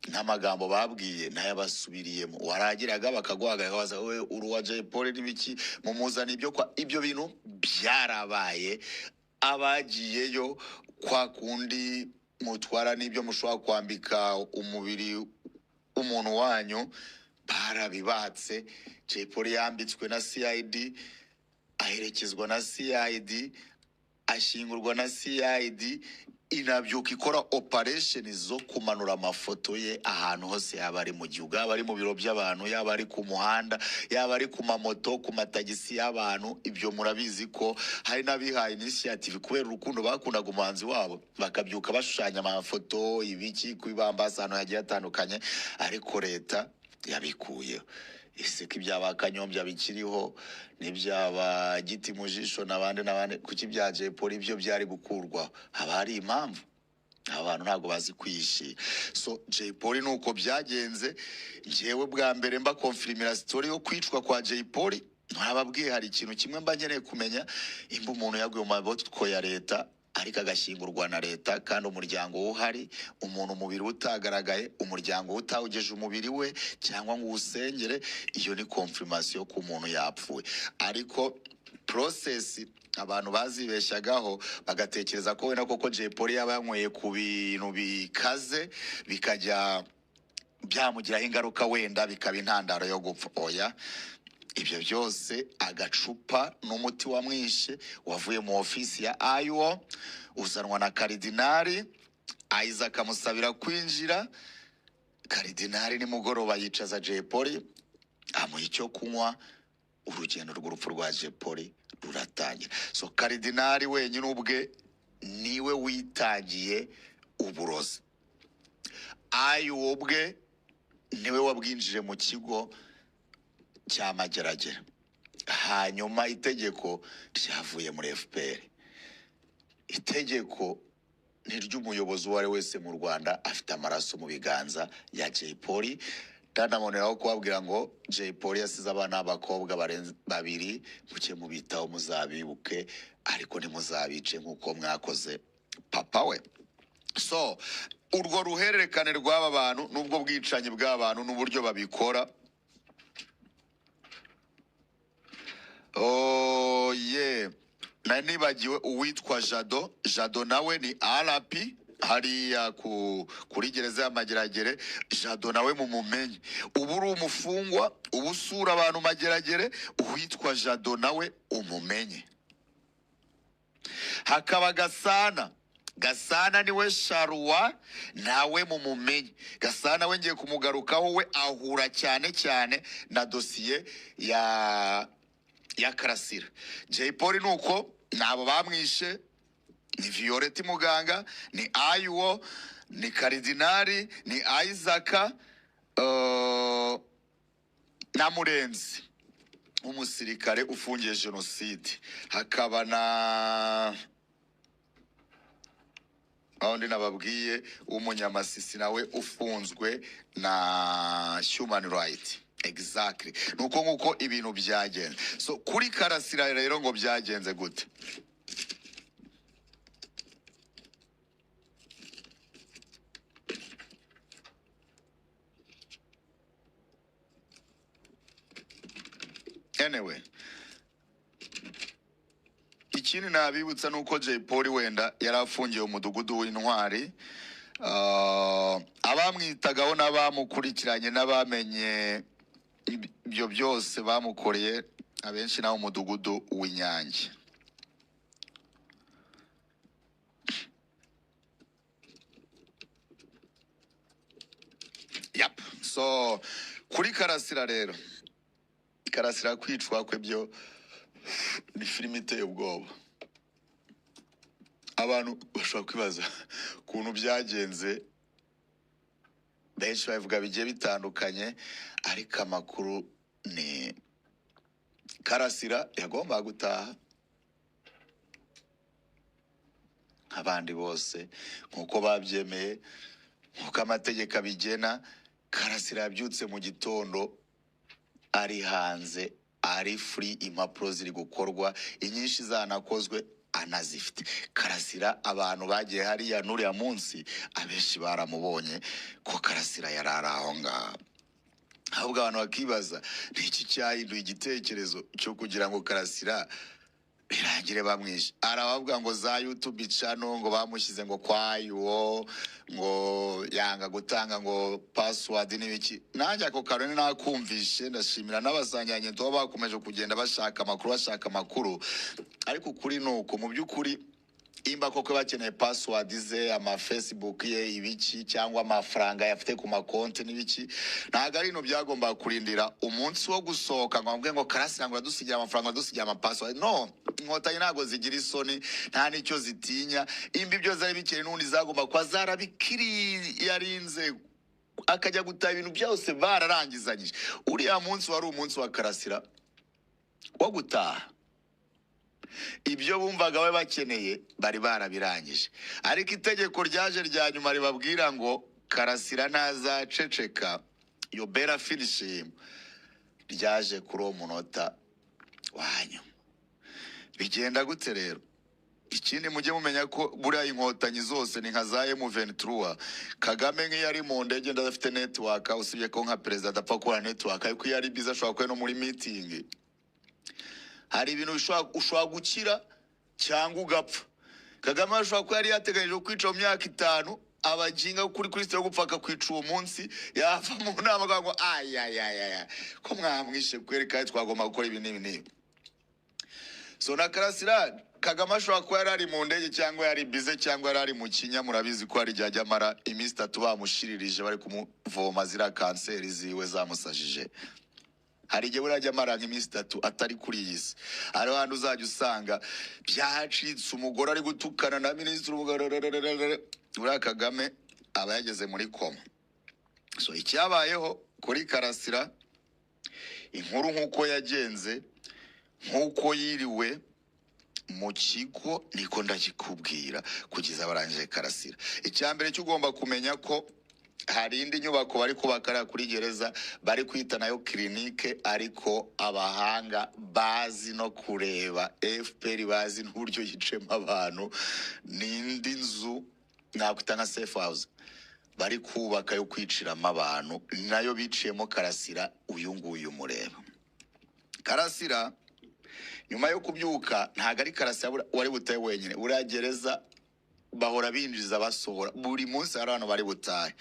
N'amagambo babwiye ntayabasubiriyemo. Waragiraga bakaguhagarika baza, wowe uruwa Jay Polly n'ibiki, mumuzana ibyo kwa. Ibyo bintu byarabaye. Abagiyeyo kwa kundi mutwara n'ibyo mushobora kwambika umubiri umuntu wanyu, barabibatse. Jay Polly yambitswe na CID, aherekezwa na CID, ashingurwa na CID. inabyuka ikora operation zo kumanura amafoto ye ahantu hose, yaba ari mu gihugu, yaba ari mu biro by'abantu, yaba ari ku muhanda, yaba ari ku mamoto, ku matagisi y'abantu. Ibyo murabizi ko hari n'abihaye initiative kubera urukundo bakundaga umuhanzi wabo, bakabyuka bashushanya amafoto ibiki kubibambasa ahantu hagiye hatandukanye, ariko leta yabikuyeho. Ese ko ibyaba Kanyombya bikiriho, n'ibyaba Giti mu jisho n'abandi, kuki bya Jay Polly byo byari gukurwaho? Haba hari impamvu. Abantu ntabwo bazi kwishira. So Jay Polly nuko byagenze. Njyewe bwa mbere mba confirmira story yo kwicwa kwa Jay Polly, nababwiye hari ikintu kimwe mba nkeneye kumenya, imba umuntu yaguye mu maboko ya leta ariko agashyingurwa na leta, kandi umuryango uhari, umuntu umubiri utagaragaye, umuryango utawugeje umubiri we cyangwa ngo usengere, iyo ni confirmation ko umuntu yapfuye. Ariko process abantu bazibeshyagaho bagatekereza ko wenda koko Jay Polly yaba yanyweye ku bintu bikaze bikajya byamugiraho ingaruka, wenda bikaba intandaro yo gupfa. Oya, ibyo byose agacupa n'umuti wamwishe wavuye mu ofisi ya IO, uzanwa na Karidinali. Isaac amusabira kwinjira. Karidinali nimugoroba yicaza Jay Polly, amuha icyo kunywa. Urugendo rw'urupfu rwa Jay Polly ruratangira. So Karidinali wenyine ubwe niwe witangiye uburozi. IO ubwe niwe wabwinjije mu kigo cy'amageragere. Hanyuma itegeko ryavuye muri FPR. Itegeko ni ry'umuyobozi uwo ari wese mu Rwanda afite amaraso mu biganza ya Jay Polly. Ndanamoneraho kubabwira ngo Jay Polly yasize abana b'abakobwa babiri, muke mubitaho muzabibuke, ariko ntimuzabice nk'uko mwakoze papa we. So urwo ruhererekane rw'aba bantu n'ubwo bwicanyi bw'abantu n'uburyo babikora, oh yeah, nibagiwe uwitwa Jado nawe ni RP hariya kuri gereza y'amageragere. Jado nawe mumumenye, ubu uri umufungwa, ubu usura abantu mageragere, uwitwa Jado nawe umumenye. Hakaba Gasana niwe Sharwa, nawe mumumenye. Gasana we ngiye kumugarukaho, we ahura cyane na dosiye ya Karasira. Jay Polly nuko nabo bamwishe, ni Violette Muganga, ni IO, ni Karidinali, ni Isaac na Murenzi umusirikare ufungiye jenoside. Hakaba na undi nababwiye umunyamasisi nawe ufunzwe na human right. Exactly. Nuko nguko ibintu byagenze. So kuri Karasira rero ngo byagenze gute? Anyway, ikindi nabibutsa nuko Jay Polly wenda yarafungiye umudugudu w'Intwari. Abamwitagaho n'abamukurikiranye n'abamenye ibyo byose bamukoreye abenshi nawo umudugudu w'Inyange. Yep. So kuri Karasira rero, Karasira kwicwa kwe byo ni filime iteye ubwoba. Abantu bashobora kwibaza kuntu byagenze, benshi bavuga bigiye bitandukanye, ariko amakuru ni Karasira yagomba gutaha abandi bose nkuko babyemeye, nkuko amategeko abigena. Karasira yabyutse mu gitondo ari hanze, ari free, impapuro ziri gukorwa, inyinshi zanakozwe anazifite. Karasira abantu bagiye hariya n'uriya munsi abenshi baramubonye ko Karasira yarari aho ngaho. Ahubwo abantu bakibaza ni iki cyahinduye igitekerezo cyo kugira ngo Karasira birangire bamwishe. Arabavuga ngo za YouTube channel ngo bamushyize ngo kwa IO, ngo yanga gutanga ngo password n'ibiki. Nanjye ako karone nakumvishe, ndashimira n'abasanganye to bakomeje kugenda bashaka amakuru. Ariko kuri nuko mu byukuri imba koko bakeneye password ze ama Facebook ye ibiki cyangwa amafaranga yafite ku makonti n'ibiki, ntago ari no byagomba kurindira umunsi wo gusohoka ngo ambwe ngo Karasira ngo yadusigira amafaranga yadusigira ama password. No, inkotanyi ntago zigira isoni nta nicyo zitinya. Imbi byo zari bikiri n'undi zagomba kwa zarabikiri yarinze akajya gutaha ibintu byose bararangizanyije. Uriya munsi wari umunsi wa Karasira wo gutaha. Ibyo bumvaga we bakeneye bari barabirangije, ariko itegeko ryaje rya nyuma ribabwira ngo Karasira ntazaceceka, you better finish him, ryaje kuri uwo munota wanyu. Bigenda gute rero? Ikindi mujye mumenya ko buriya inkotanyi zose ni nka za M23. Kagame nk'iyo ari mu ndege ndafite network, usibye ko nka perezida adapfa kubona network, ariko iyo ari biza ashobora kuba no muri meeting. Hari ibintu ushobora gukira cyangwa ugapfa. Kagame ashobora kuba yari yateganyije kwica mu myaka 5, abajinga kuri Kristo yo gupfa akakwica uwo munsi, yava mu nama ngo ayayaya ko mwamwishe kwereka twagomba gukora ibi n'ibi. So na Karasira Kagame ashobora kuba yari mu ndege cyangwa yari bize cyangwa yari mu kinya. Murabizi ko hari jya amara iminsi 3 bamushiririje bari kumuvoma zira kanseri ziwe zamusajije. Hari igihe burajya amara nk'iminsi 3 atari kuri iyi si. Hari handi uzajya usanga byacitse umugore ari gutukana na minisitiri uriya Kagame aba yageze muri koma. So icyabayeho kuri Karasira, inkuru nk'uko yagenze, nk'uko yiriwe mu kigo, niko ndakikubwira kugeza barangije Karasira. Icyambere cyo ugomba kumenya ko hari indi nyubako bari kubakara kuri gereza bari kwita nayo clinique, ariko abahanga bazi no kureba FPR bazi n'uburyo yicema abantu, n'indi nzu nakwita nka safe house bari kubaka yo kwiciramo abantu, nayo biciyemo Karasira uyu nguyu mureba. Karasira nyuma yo kubyuka ntago ari Karasira wari butaye wenyine, uriya gereza bahora binjiza basohora buri munsi, hari abantu bari butahe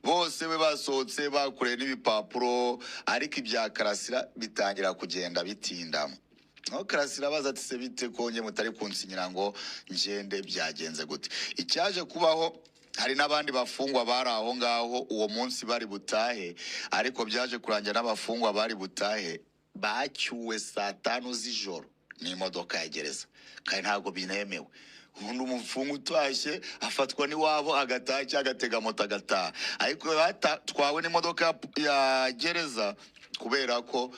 bose we basohotse bakoreye n'ibipapuro, ariko ibya Karasira bitangira kugenda bitindamo. No Karasira baza ati se bite konye mutari kunsinyira ngo ngende byagenze gute? Icyaje kubaho, hari n'abandi bafungwa bari aho ngaho uwo munsi bari butahe, ariko byaje kurangira n'abafungwa bari butahe bacyuwe saa 5 z'ijoro n'imodoka ya gereza, kandi ntago binemewe. Undi umufungu utashye afatwa n'iwabo agataha cyangwa agatega moto agataha, ariko batwawe n'imodoka ya gereza kubera ko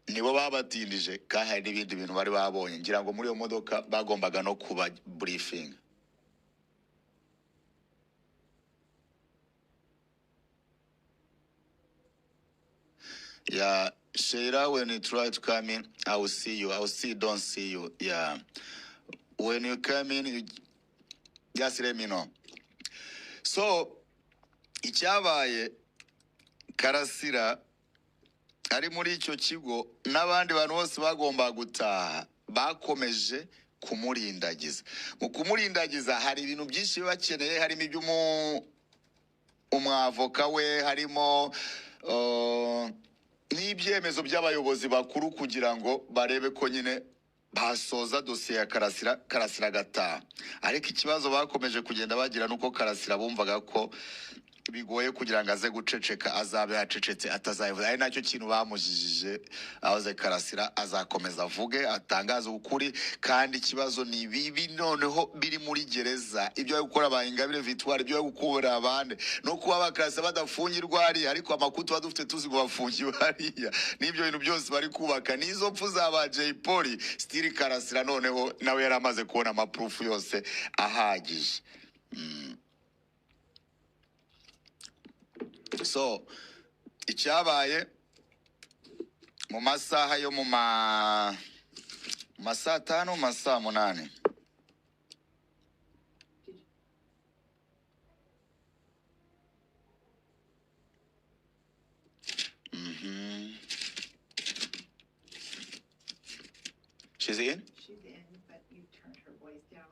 nibo babatindije, kandi hari n'ibindi bintu bari babonye. Ngira ngo muri iyo modoka bagombaga no kuba briefing. Yeah, Sheila, when you try to come in, I will see you. I will see, don't see you. Yeah. When you come in, you just let me know. So, icyabaye Karasira ari muri icyo kigo n'abandi bantu bose bagomba gutaha bakomeje kumurindagiza. Mu kumurindagiza hari ibintu byinshi bakeneye, harimo iby'umwavoka we, harimo n'ibyemezo by'abayobozi bakuru kugira ngo barebe ko nyine basoza dosiye ya Karasira gataha. Ariko ikibazo bakomeje kugenda bagira nuko Karasira bumvaga ko bigoye kugira ngo aze guceceka, azabe yacecetse atazayivuga. Ari nacyo kintu bamujijije, aho Karasira azakomeza avuge atangaza ukuri, kandi ikibazo ni bibi noneho biri muri gereza, ibyo gukora ba Ingabire Victoire, ibyo gukubura abandi no kuba bakarasa badafungirwa hari, ariko amakuru tuba dufite tuzi ngo bafungiwe hariya, n'ibyo bintu byose bari kubaka n'izo mpfu zaba Jay Polly still Karasira noneho nawe yaramaze kubona amaproof yose ahagije. So icyabaye mu masaha yo mu masaa 5 masaa 8, she's in? She's in, but you turned her voice down.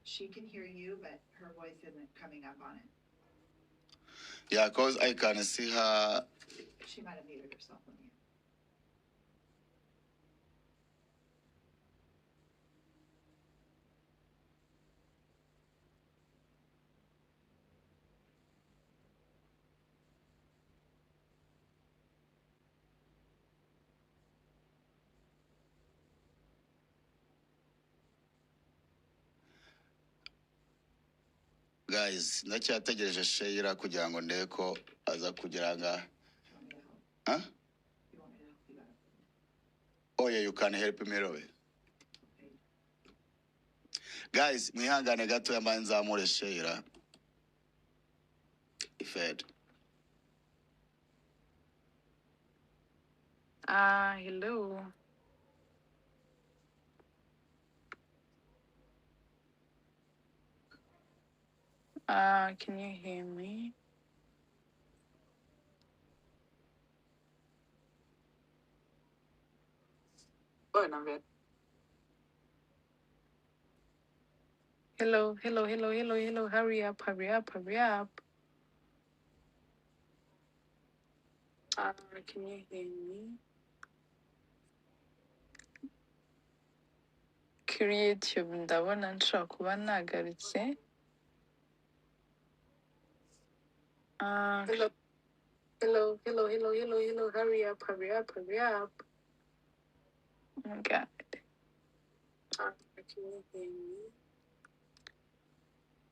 She can hear you, but her voice isn't coming up on it. Yeah, cause I can see her. She might have muted herself on you. Guys, ndacyategereje Sheila kugira ngo ndebe ko aza kugira nga. Do Huh? you want me to help? You want me to help you out? Oh yeah, you can help me Rowe. Okay. Guys, mwihangane gato yambaye nzamure Sheila. Ifed. Hello. Can you hear me? Bueno, a ver. Hello, hello, hello, hello, hello. Hurry up, hurry up, hurry up. Can you hear me? Kuri YouTube ndabona nshobora kuba nagarutse. Hello, hello, hello, hello, hello, hello. Hurry up, hurry up, hurry up. Oh my God. Can you hear me?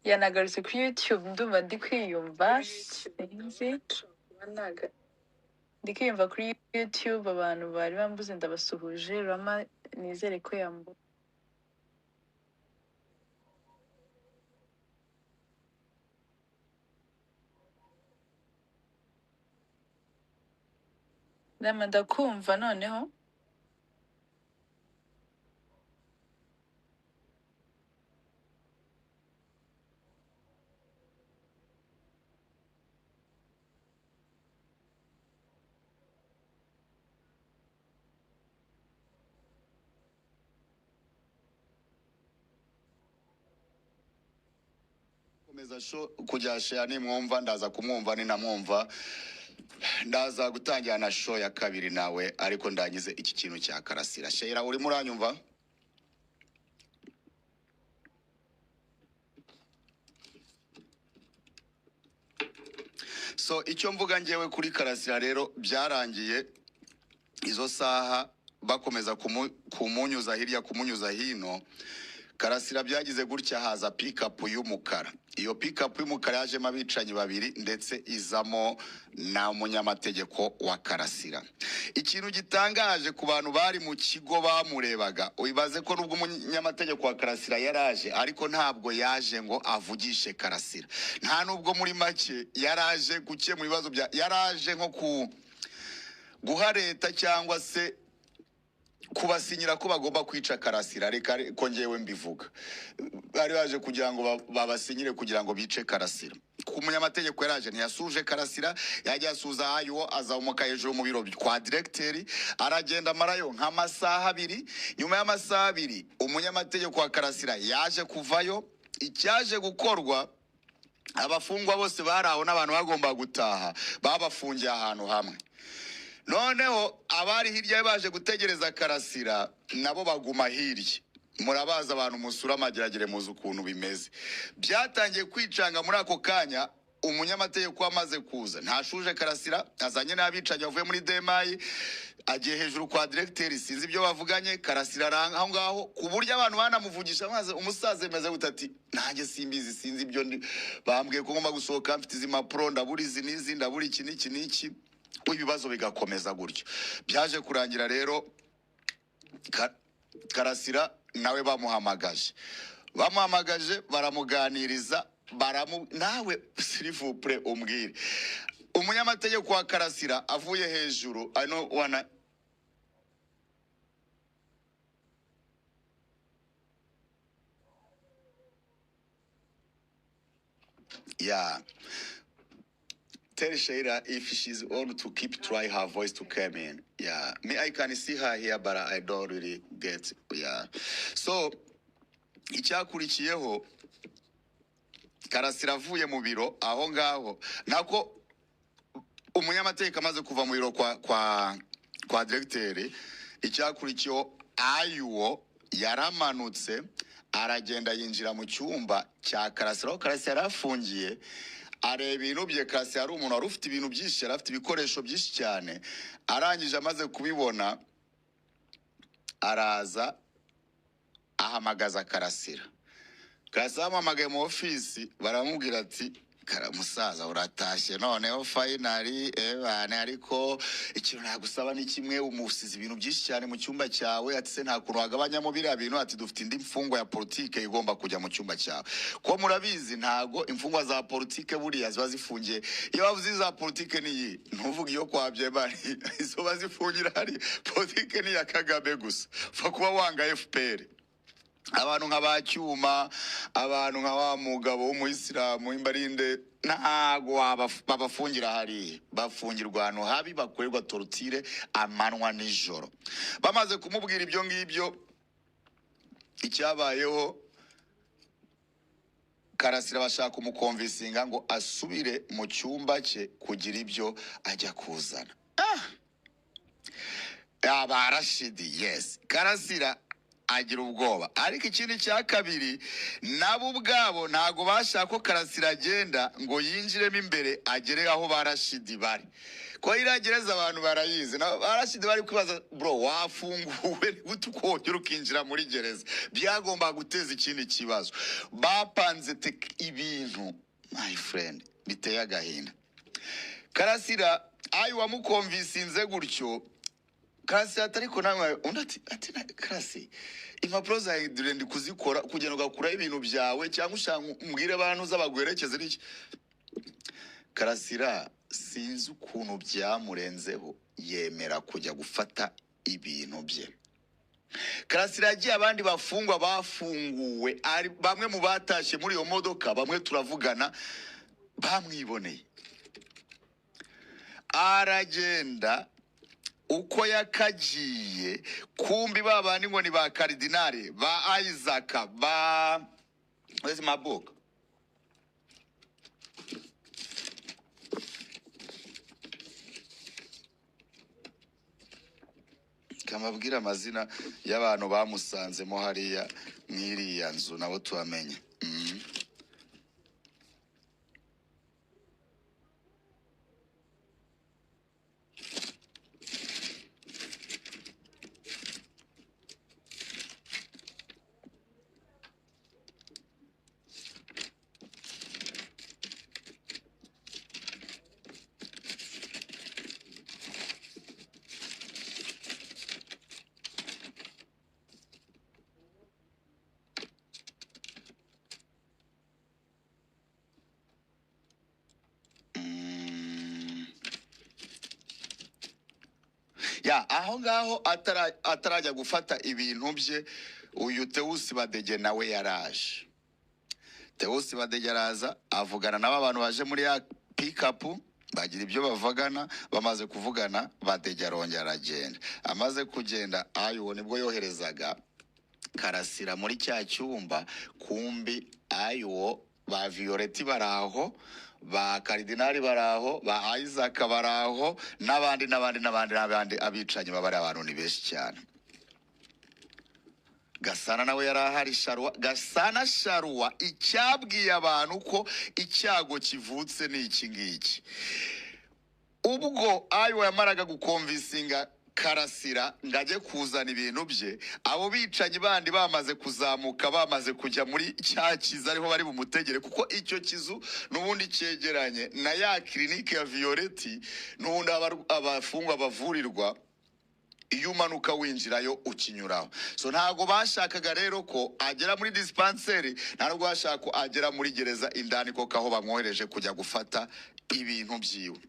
Yanagarutse kuri YouTube ndumva ndi kwiyumva sinzi ndi kwiyumva kuri YouTube abantu bari bambuze ndabasuhuje Rama nizere ko yambu Rama ndakumva noneho Komeza sho kujya Sheila nimwumva ndaza kumwumva ninamwumva. Ndaza gutangira na show ya kabiri nawe ariko ndangize iki kintu cya Karasira. Sheila uri muranyumva? So icyo mvuga ngewe kuri Karasira rero byarangiye izo saha bakomeza kumunyuza hirya kumunyuza hino. Karasira byagize gutya haza pick-up y'umukara. Iyo pick-up y'umukara yajemo abicanyi babiri ndetse izamo na umunyamategeko wa Karasira. Ikintu gitangaje ku bantu bari mu kigo bamurebaga, ubibaze ko nubwo umunyamategeko wa Karasira yaraje ariko ntabwo yaje ngo avugishe Karasira. Nta nubwo muri make yaraje gukemura ibibazo bya yaraje nko guha leta cyangwa se kubasinyira ko bagomba kwica Karasira. Reka ko ngewe mbivuga bari baje kugira ngo babasinyire kugira ngo bice Karasira. Ku munyamategeko yaraje ntiyasuje Karasira, yajya asuza ayo azamuka hejuru mu biro kwa directeur aragenda amarayo nk'amasaha abiri. Nyuma y'amasaha abiri umunyamategeko wa Karasira yaje kuvayo. Icyaje gukorwa, abafungwa bose bari aho n'abantu bagomba gutaha babafungiye ahantu hamwe. Noneho abari hirya baje gutegereza Karasira nabo baguma hirya. Murabaza abantu musura amageragere muzi ukuntu bimeze. Byatangiye kwicanga muri ako kanya. Umunyamategeko amaze kuza ntashuje Karasira, azanye n'abicanye bavuye muri Demayi, agiye hejuru kwa directeur sinzi ibyo bavuganye. Karasira aranga aho ngaho ku buryo abantu banamuvugisha maze umusaza emeze gutati nanjye simbizi sinzi ibyo bambwiye ko ngomba gusohoka mfite izi mapro ndaburi izi n'izi ndaburi iki n'iki n'iki. Ibibazo bigakomeza gutyo. Byaje kurangira rero Karasira nawe bamuhamagaje baramuganiriza nawe s'il umbwire umunyamategeko wa Karasira avuye hejuru ano wana yeah. Tell Sheila if she's on to keep try her voice to come in. Yeah. Me, I can see her here, but I don't really get. Yeah. So, icyakurikiyeho Karasira avuye mu biro aho ngaho nako umunyamategeko amaze kuva mu biro kwa diregiteri, icyakurikiyeho ayuwo yaramanutse aragenda yinjira mu cyumba cya Karasira, aho Karasira yari afungiye, areba ibintu bye. Karasira yari umuntu wari ufite ibintu byinshi, yari afite ibikoresho byinshi cyane. Arangije amaze kubibona, araza ahamagaza Karasira. Karasira amuhamagaye mu ofisi, baramubwira ati musaza uratashye noneho finally bane, ariko ikintu nagusaba ni kimwe, umusize ibintu byinshi cyane mu cyumba cyawe. Ati se nta kuntu wagabanyamo biriya bintu? Ati dufite indi mfungwa ya politike igomba kujya mu cyumba cyawe. Ko murabizi ntago imfungwa za politike buriya ziba zifungiye. Iyo bavuze iza politike niyi, ntuvuge iyo kwa Byebari, izo bazifungira hari politike ni ya Kagame gusa. Fa kuba wanga FPR. Abantu nk'abacyuma, abantu nka wa mugabo w'umuyisilamu imbarinde, ntago babafungira hari, bafungirwa ahantu habi, bakorerwa torutire amanwa nijoro. Bamaze kumubwira ibyo ngibyo, icyabayeho Karasira bashaka umukonvisinga ngo asubire mu cyumba cye kugira ibyo ajya kuzana. Barashidi, yes. Karasira agira ubwoba. Ariko ikindi cya kabiri, nabo ubwabo ntago bashaka ko Karasira agenda ngo yinjiremo imbere agere aho barashidi bari. Ko iragereza abantu barayizi. Barashidi bari kwibaza, bro wafunguwe gute ukongera ukinjira muri gereza? Byagomba guteza ikindi kibazo. Bapanze ibintu, my friend, biteye agahinda. Karasira ayo wamukonvisinze gutyo, Karasira ariko namwe undi ati Karasi, impapuro za ndi kuzikora kugenda ugakura ibintu byawe, cyangwa ushaka mbwire abantu z'abagwerekeze n'iki. Karasira sinzi ukuntu byamurenzeho, yemera kujya gufata ibintu bye. Karasira yagiye abandi bafungwa bafunguwe, ari bamwe mu batashye muri iyo modoka, bamwe turavugana, bamwiboneye. Aragenda uko yakagiye, kumbi babandi ngo ni ba Karidinari, ba Isaac, ba where's my book? Kamabwira amazina y'abantu bamusanzemo hariya mwiriya nzu nabo tubamenye. Ya aho ngaho atarajya gufata ibintu bye, uyu Tewusi Badege nawe yaraje. Tewusi Badege araza avugana n'aba bantu baje muri ya pick-up, bagira ibyo bavugana. Bamaze kuvugana, Badege arongera aragenda. Amaze kugenda, ayo nibwo yoherezaga Karasira muri cya cyumba. Kumbi ayo ba Violeti baraho, ba Karidinari baraho, ba Isaac baraho, n'abandi abicanyi babari abantu ni benshi cyane. Gasana nawe yarahari. Sharwa icyabwiye abantu ko icyago kivutse ni iki ngiki. Ubwo ayo yamaraga gukonvisinga Karasira ngajye kuzana ibintu bye, abo bicanyi bandi bamaze kuzamuka, bamaze kujya muri cya kiza ariho bari bumutegere, kuko icyo kizu n'ubundi cyegeranye na ya clinique ya Violeti, n'ubundi abafungwa bavurirwa. Iyo umanuka winjirayo ukinyuraho. So ntago bashakaga rero ko agera muri dispensary, ntago bashaka ko agera muri gereza indani ko kaho bamwohereje kujya gufata ibintu byiwe.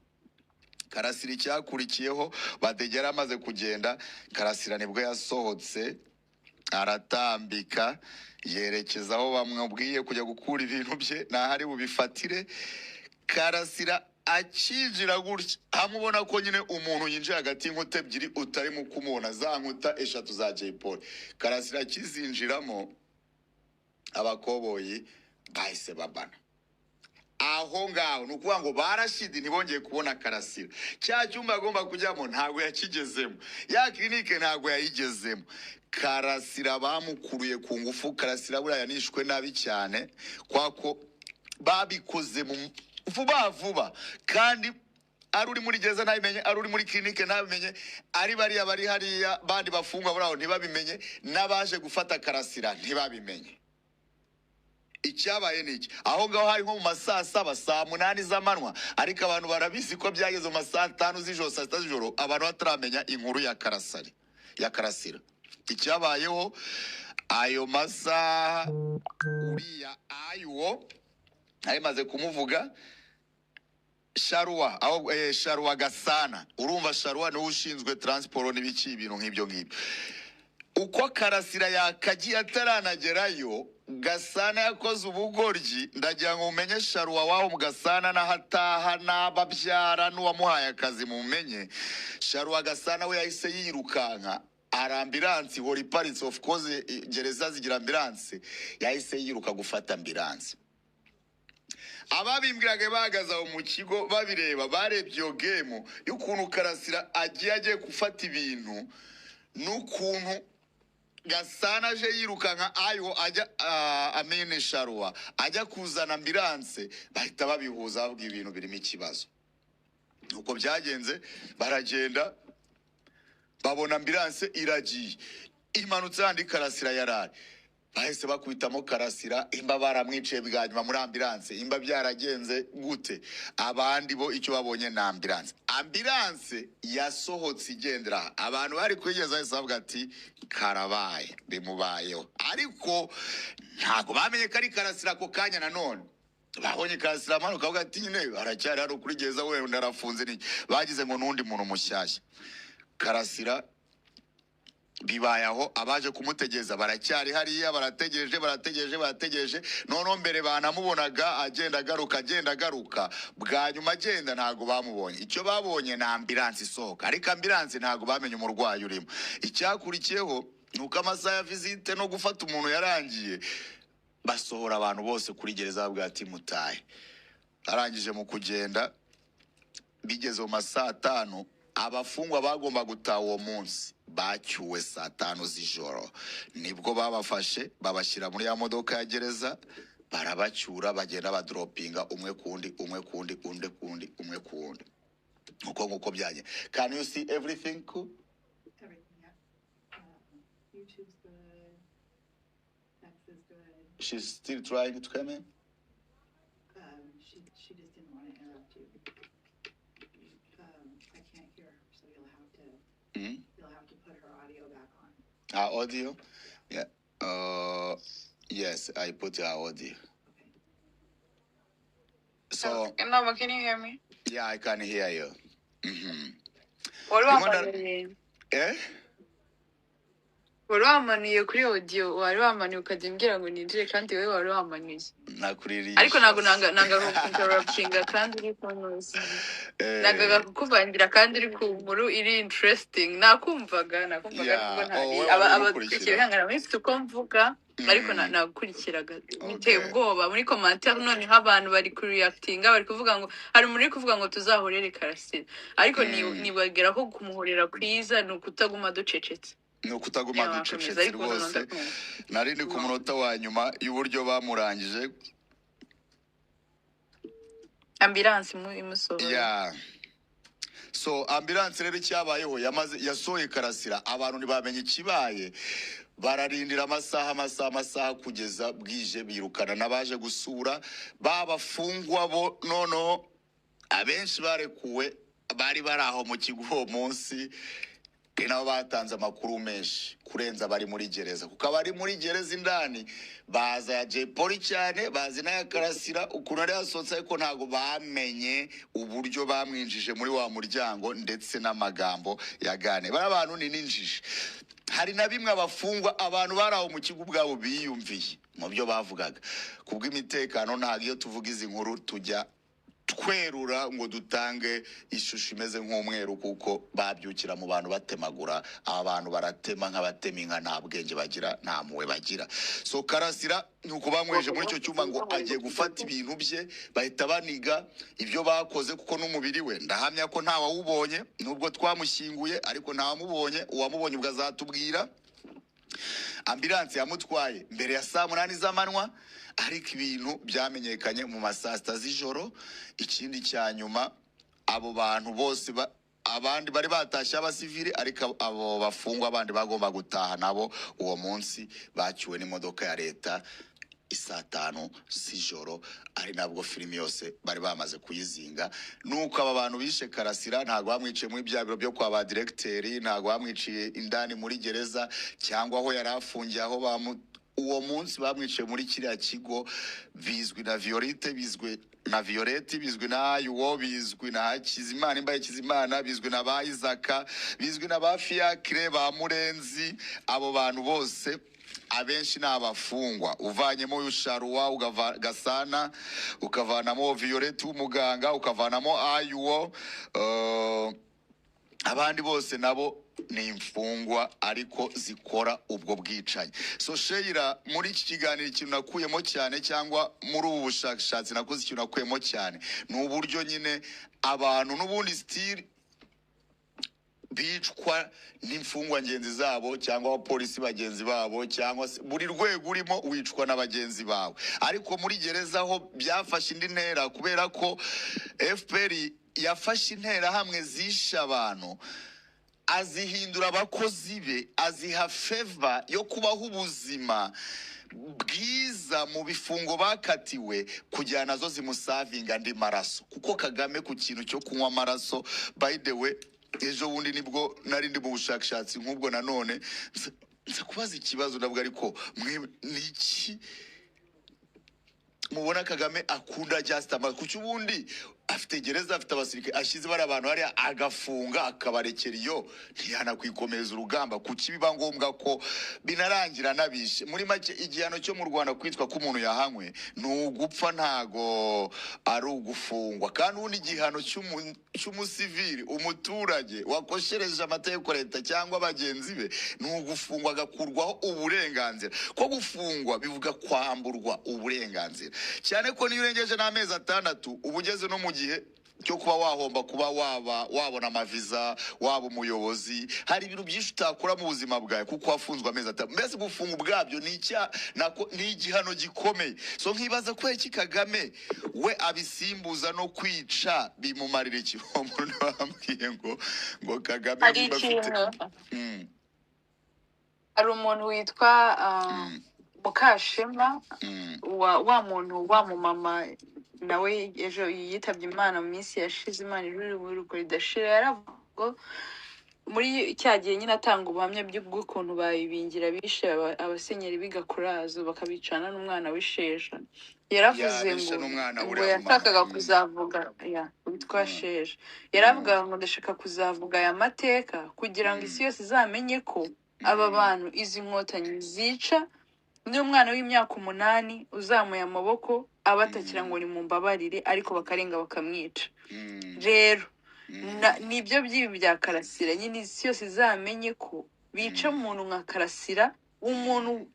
Karasira icyakurikiyeho, Badegera amaze kugenda, Karasira nibwo yasohotse aratambika yerekeza aho bamwabwiye kujya gukura ibintu bye, nahari bubifatire. Karasira akinjira gutya, hamubona ko nyine umuntu yinjira hagati y'inkuta ebyiri utarimo kumubona, za nkuta eshatu za Jay Polly. Karasira akizinjiramo, abakoboyi bahise babana. aho ngaho ni ukuvuga ngo barashidi ntibongeye kubona Karasira. Cya cyumba agomba kujyamo ntabwo yakigezemo, ya kirinike ntabwo yayigezemo. Karasira bamukuruye ku ngufu. Karasira buriya yanishwe nabi cyane kwako babikoze mu vuba kandi ari uri muri gereza ntabimenye, ari uri muri kirinike ntabimenye, ari bariya bari hariya bandi bafungwa buraho ntibabimenye, n'abaje gufata Karasira ntibabimenye. Icyabaye niki? Aho ngaho hari nko mu masaa 7 saa 8 z'amanywa, ariko abantu barabizi ko byageze mu masaa 5 z'ijoro, saa 6 z'ijoro, abantu bataramenya inkuru ya Karasira. Icyabayeho ayo masaha uriya ayo maze kumuvuga Sharwa, aho Sharwa Gasana. Urumva Sharwa niwe ushinzwe transport n'ibiki ibintu nk'ibyo ngibyo. Uko Karasira yakagiye ataranagerayo, Gasana yakoze ubugoryi. Ndagira ngo umenye Sharwa waho mu Gasana n'ahataha n'ababyara n'uwamuhaye akazi mumenye. Sharwa Gasana we yahise yirukanka arambiransi hori paritse, of course gereza zigira ambiransi, yahise yiruka gufata ambiransi. Ababimbwiraga bahagaze aho mu kigo babireba, barebye iyo game y'ukuntu Karasira agiye gufata ibintu n'ukuntu Gasana aje yirukanka ayo ajya amene Sharwa ajya kuzana ambiranse, bahita babihuza bavuga ibintu birimo ikibazo. Uko byagenze baragenda babona ambiranse iragiye imanutse handi Karasira yarari. Bahise bakubitamo Karasira, imba baramwiciye bwanyuma muri ambiranse. Imba byaragenze gute? Abandi bo icyo babonye na ambiranse yasohotse igendera. Abantu bari kwigeza bavuga ati karabaye bimubayeho, ariko ntago bamenye ko ari Karasira ako kanya. Nanone babonye Karasira amanuka bavuga ati nyine aracyari hano kuri gereza, we ndarafunze niki. Bagize ngo n'undi muntu mushyashya. Karasira bibaye aho, abaje kumutegeza baracyari hariya, barategereje. Noneho mbere banamubonaga agenda agaruka, bwa nyuma agenda ntago bamubonye. Icyo babonye na ambiranse isohoka, ariko ambiranse ntago bamenye umurwayi urimo. Icyakurikiyeho nuko amasaha ya visite no gufata umuntu yarangiye, basohora abantu bose kuri gereza bavuga ati mutahe. Arangije mu kugenda bigeze mu masaa 5, abafungwa bagomba gutaha uwo munsi bacyuwe saa 5 z'ijoro. Nibwo babafashe babashyira muri ya modoka ya gereza, barabacyura bagenda badropinga umwe kundi. Uko byanye. Can you see everything cool? Everything, yeah. YouTube's good. X is good. She's still trying to come in? She just didn't want to interrupt you. I can't hear her, so you'll have to put her audio back on. Our audio? Yeah. Yes, I put our audio. Okay. So, Mama, can you hear me? yeah, I can hear you. Wari You wonder- wamanuye Eh? wari wamanuye kuri audio, wari wamanuye ukajya umbwira ngo ninjire kandi wowe wari wamanuye. Nakuririye. Ariko ntabwo nanga kuinterruptinga kandi uri kunoza. Nagaga kukuvangira kandi uri ku nkuru iri interesting. Nakumvaga Yeah. kuko Oh, ntari wowe abakurikira urabikurikira. nkangana mfite uko mvuga, ariko nagukurikiraga biteye ubwoba muri commentaire. None abantu bari kureactinga, bari kuvuga ngo hari umuntu uri kuvuga ngo tuzahorere Karasira, ariko nibagera ko kumuhorera kwiza ni ukutaguma ducecetse. Ni ukutaguma ducecetse Ariko rwose. Nari ni ku munota wa nyuma y'uburyo bamurangije. Ambulance imusohora. Yeah. So ambulance rero icyabayeho yasohoye Karasira, abantu ntibamenye ikibaye, bararindira amasaha kugeza bwije, birukana n'abaje gusura babafungwa bo. Nono abenshi barekuwe bari baraho mu kigo uwo munsi, nabo batanze amakuru menshi kurenza bari muri gereza, kuko abari muri gereza indani baza ya Jay Polly cyane, bazi n'aya Karasira ukuntu ari yasohotse, ariko ntago bamenye uburyo bamwinjije muri wa muryango ndetse n'amagambo yagane. Bari abantu ni ninjije. Hari na bimwe abafungwa abantu baraho mu kigo ubwabo biyumviye mu byo bavugaga. Kubw'imitekano ntago iyo tuvuga izi nkuru tujya twerura ngo dutange ishusho imeze nk'umweru kuko babyukira mu bantu batemagura abantu baratema nk'abatema inka nta bwenge bagira nta mpuhwe bagira so Karasira nuko bamweje muri icyo cyuma ngo agiye gufata ibintu bye bahita baniga ibyo bakoze kuko n'umubiri we ndahamya ko nta wawubonye nubwo twamushyinguye ariko nta wamubonye uwamubonye ubwo azatubwira ambulance yamutwaye mbere ya saa 8 z'amanywa ariko ibintu byamenyekanye mu masaa 6 z'ijoro ikindi cya nyuma abo bantu bose abandi bari batashye abasivili ariko abo bafungwa abandi bagomba gutaha nabo uwo munsi bacyuwe n'imodoka ya leta isaa 5 z'ijoro ari nabwo filimi yose bari bamaze kuyizinga nuko aba bantu bishe Karasira ntago bamwiciye muri bya biro byo kwa ba directeur ntago bamwiciye indani muri gereza cyangwa aho yari afungiye aho uwo munsi bamwiciye muri kiriya kigo bizwi na Violette bizwi na Violette bizwi na Yuwo bizwi na Kizimana imbaye Kizimana bizwi na Bayizaka bizwi na ba Fiacre ba Murenzi abo bantu bose abenshi n'abafungwa uvanyemo Usharuwa Gasana ukavanamo Violette umuganga ukavanamo Ayuwo abandi bose nabo ni imfungwa ariko zikora ubwo bwicanyi so Sheila muri iki kiganiro ikintu nakuyemo cyane cyangwa muri ubu bushakashatsi nakoze ikintu nakuyemo cyane ni uburyo nyine abantu n'ubundi still bicwa n'imfungwa ngenzi zabo cyangwa abapolisi bagenzi babo cyangwa buri rwego urimo wicwa n'abagenzi bawe ariko muri gereza aho byafashe indi ntera kubera ko FPR yafashe intera hamwe zisha abantu azihindura abakozi be aziha favor yo kubaho ubuzima bwiza mu bifungo bakatiwe kugira nazo zimusavinga andi maraso kuko Kagame ku kintu cyo kunywa amaraso by the way ejo bundi nibwo nari ndi mu bushakashatsi nk'ubwo nanone nza kubaza ikibazo nabwo ariko niki mubona Kagame akunda just amaraso kuki ubundi afite gereza afite abasirikare ashize bari abantu hari agafunga akabarekera iyo ntiyanakwikomeza urugamba kuki biba ngombwa ko binarangira nabishe muri make igihano cyo mu Rwanda kwitwa ko umuntu yahanywe n'ugupfa ntago ari ugufungwa kandi ubundi igihano cy'umusivili umuturage wakoshereje amategeko leta cyangwa abagenzi be n'ugufungwa agakurwaho uburenganzira ko gufungwa bivuga kwamburwa uburenganzira cyane ko niyo urengeje n'amezi 6 ubugeze no mu gihe cyo kuba wahomba kuba wabona amaviza waba umuyobozi hari ibintu byinshi utakora mu buzima bwawe kuko wafunzwe amezi 6 mbese gufunga ubwabyo ni igihano gikomeye so nkibaza ko iki Kagame we abisimbuza no kwica bimumarira iki umuntu bambwiye ngo Kagame niba afite ari umuntu witwa Mukashema wa muntu wa mu mama nawe ejo yitabye Imana mu minsi yashize Imana iruruko ridashira yaravuga muri cyagiye nyine atanga ubuhamya bw'ukuntu bayibingira bishe abasenyeri bigakurazo bakabicana n'umwana w'isheja yaravuze ngo yashakaga kuzavuga witwa Sheja yaravuga ngo ndashaka kuzavuga aya mateka kugira ngo isi yose izamenye ko aba bantu izi nkotanyi zica n'umwana w'imyaka 8 uzamuye amaboko abatakira ngo ni mumbabarire ariko bakarenga bakamwica rero nibyo byibi bya Karasira nyine isi yose izamenye ko bica umuntu nka Karasira umuntu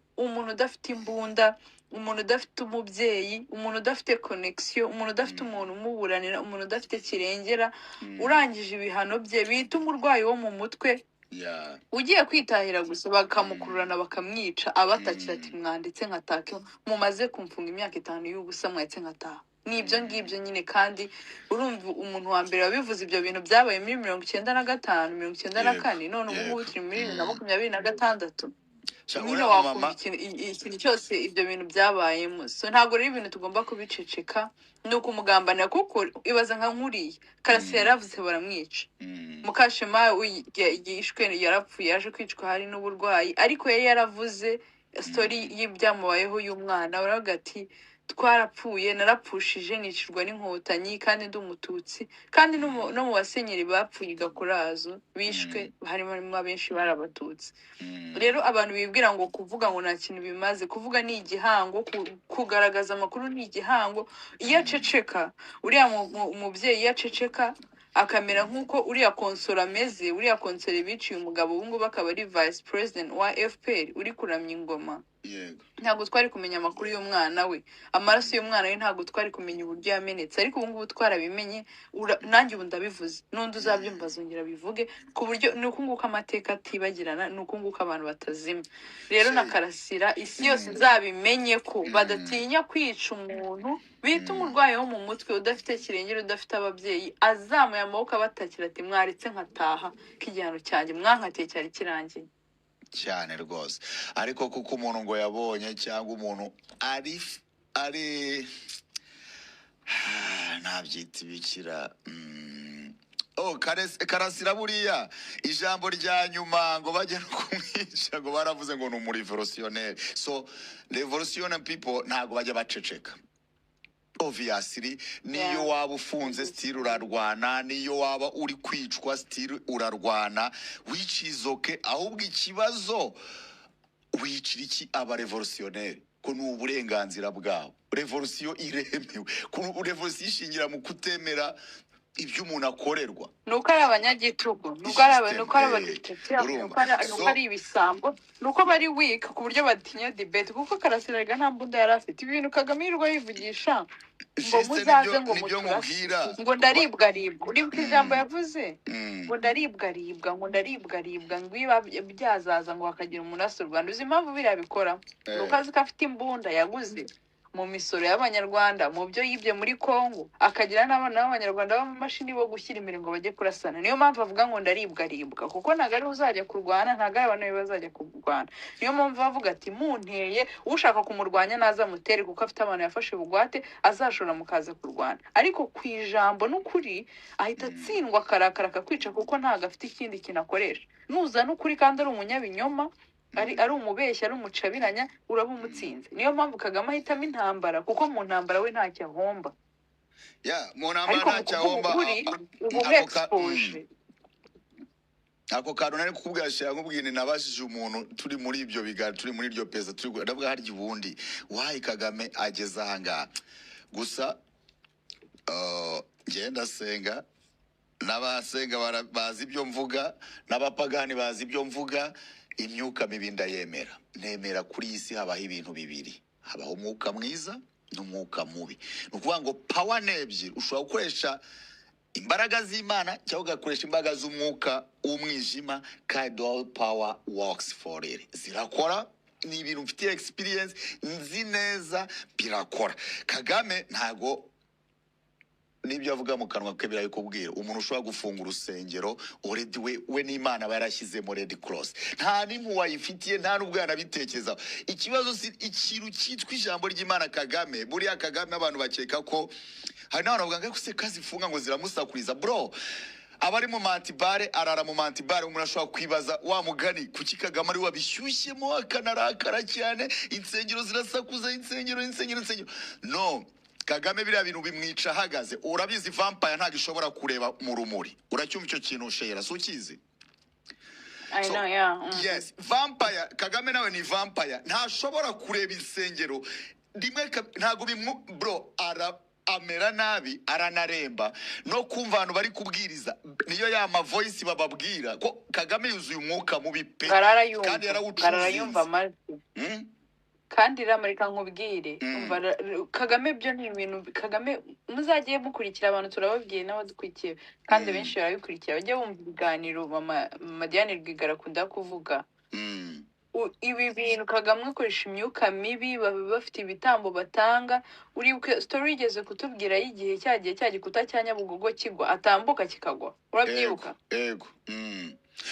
udafite imbunda umuntu udafite umubyeyi umuntu udafite connection umuntu udafite umuntu umuburanira umuntu udafite kirengera urangije ibihano bye bita umurwayi wo mu mutwe ugiye kwitahira gusa bakamukururana bakamwica abatakira ati mwanditse nkatake mumaze kumfunga imyaka 5 y'ubusa mwetse nkataha nibyo ngibyo nyine kandi urumva umuntu wa mbere wabivuze ibyo bintu byabaye muri 95 94 none ubu turi muri 2026 nyine wakumva ikintu cyose ibyo bintu byabayemo so ntabwo rero ibintu tugomba kubiceceka nuko umugambanira kuko ibaza nka nkuriye Karasira yaravuze baramwica Mukashema yishwe yarapfuye yaje kwicwa hari n'uburwayi ariko yari yaravuze story y'ibyamubayeho y'umwana uravuga ati twarapfuye, narapfushije nicirwa n'inkotanyi kandi ndi umututsi, kandi no mu basenyeri bapfuye i Gakurazo bishwe harimo abenshi bari abatutsi. Rero abantu bibwira ngo kuvuga ngo nta kintu bimaze, kuvuga ni igihango, kugaragaza amakuru ni igihango. Iyo aceceka, uriya umubyeyi iyo aceceka akamera nk'uko uriya konsora ameze, uriya konsora biciye umugabo ubu ngubu akaba ari vice president wa FPR uri kuramya ingoma, ntabwo twari kumenya amakuru y'umwana we, amaraso y'umwana we ntabwo twari kumenya uburyo yamenetse. Ariko ubu ngubu twarabimenye, nanjye ubu ndabivuze, n'undi uzabyumva azongera bivuge, ku buryo ni uko nguko amateka atibagirana, ni uko nguko abantu batazima. Rero na Karasira isi yose izabimenye ko badatinya kwica umuntu bita umurwayi wo mu mutwe udafite kirengera, udafite ababyeyi, azamuye amaboko abatakira ati mwaretse nkataha, k'igihano cyanjye mwankatiye cyari kirangiye cyane rwose. Ariko kuko umuntu ngo yabonye cyangwa umuntu ari ntabyita ibikira. Karasira buriya ijambo rya nyuma ngo bajye no kumwica ngo baravuze ngo ni umurevolutionnel. So revolutionary people ntabwo bajya baceceka. Obviously niyo waba ufunze still urarwana, niyo waba uri kwicwa still urarwana, which is okay. Ahubwo ikibazo wicira iki aba revolutionnaire? Ko ni uburenganzira bwabo. Revolution iremewe. Ko revolution ishingira mu kutemera ibyo umuntu akorerwa. Nuko ari abanyagitugu, nuko ari abadictateur, nuko ari ibisambo, nuko bari weak ku buryo batinya debate. Kuko Karasira nta mbunda yari afite. Ibintu Kagame yirwa yivugisha ngo muzaze ngo muturasira ngo ndaribwa. Uribuka ijambo yavuze ngo ndaribwa ngo iba byazaza ngo hakagira umuraso Rwanda. Uzi impamvu biriya bikora? Nuko azi ko afite imbunda yaguze mu misoro y'abanyarwanda, mu byo yibye muri Kongo, akagira n'abana b'abanyarwanda b'amamashini bo gushyira imbere ngo bajye kurasana. Niyo mpamvu avuga ngo ndaribwa, kuko ntabwo ari uzajya kurwana, ntabwo ari abantu bazajya kurwana. Niyo mpamvu avuga ati munteye, ushaka kumurwanya nazamutere, kuko afite abantu yafashe bugwate, azashora mukaza kurwana. Ariko ku ijambo n'ukuri ahita atsindwa, akarakara akakwica, kuko ntabwo afite ikindi kintu akoresha. Nuza n'ukuri kandi ari umunyabinyoma, ari umubeshya, ari umucabiranya, uraba umutsinze. Niyo mpamvu Kagame ahitamo intambara, kuko mu ntambara we ntacyo ahomba. Mu ntambara ntacyo ahomba. Ako kantu nari kukubwira shaka nkubwire, nabashije umuntu turi muri ibyo bigari, turi muri iryo pesa, turi ndavuga harya ubundi wayi Kagame ageze ahangaha. Gusa ngenda senga, n'abasenga bazi ibyo mvuga, n'abapagani bazi ibyo mvuga. Imyuka mibi ndayemera. Nemera kuri isi habaho ibintu bibiri, habaho umwuka mwiza n'umwuka mubi. Nukuvuga ngo power nebyiri, ushobora gukoresha imbaraga z'Imana cyangwa ugakoresha imbaraga z'umwuka w'umwijima, kandi all power works for it. Zirakora, ni ibintu mfitiye experience, nzi neza birakora. Kagame ntago nibyo avuga mu kanwa ke birayikubwira. Umuntu ushobora gufunga urusengero already we n'Imana barashyizemo red cross, nta nimwe wayifitiye, nta nubwo yanabitekerezaho. Ikibazo si ikintu cyitwa ijambo ry'Imana. Kagame buriya Kagame abantu bakeka ko hari n'abantu bavuga ngo se kazifunga ngo ziramusakuriza. Bro, abari mu mantibare arara mu mantibare. Umuntu ashobora kwibaza wa mugani kuki Kagame ari wabishyushyemo akanarakara cyane, insengero zirasakuza, insengero. No, Kagame biriya bintu bimwica ahagaze. Urabizi vampire ntabwo ishobora kureba mu rumuri. Uracyumva icyo kintu shera, si ukizi? I know, yeah. Yes, vampire. Kagame nawe ni vampire, ntashobora kureba insengero rimwe. Ntabwo bro, amera nabi, aranaremba no kumva abantu bari kubwiriza. Niyo ya ma voice bababwira ko Kagame yuzuye umwuka mubi pe, kandi yarawucuza amajwi. Kandi Amerika nkubwire, Kagame byo ni ibintu. Kagame muzagiye mukurikira, abantu turababwiye n'abadukurikiye kandi benshi barabikurikira, bajye bumva ibiganiro mama Diane Rwigara akunda kuvuga. Ibi bintu Kagame akoresha imyuka mibi, bafite ibitambo batanga. Uribuke story igeze kutubwira y'igihe cyagiye cya gikuta cya Nyabugogo kigwa, atambuka kikagwa, urabyibuka? Yego.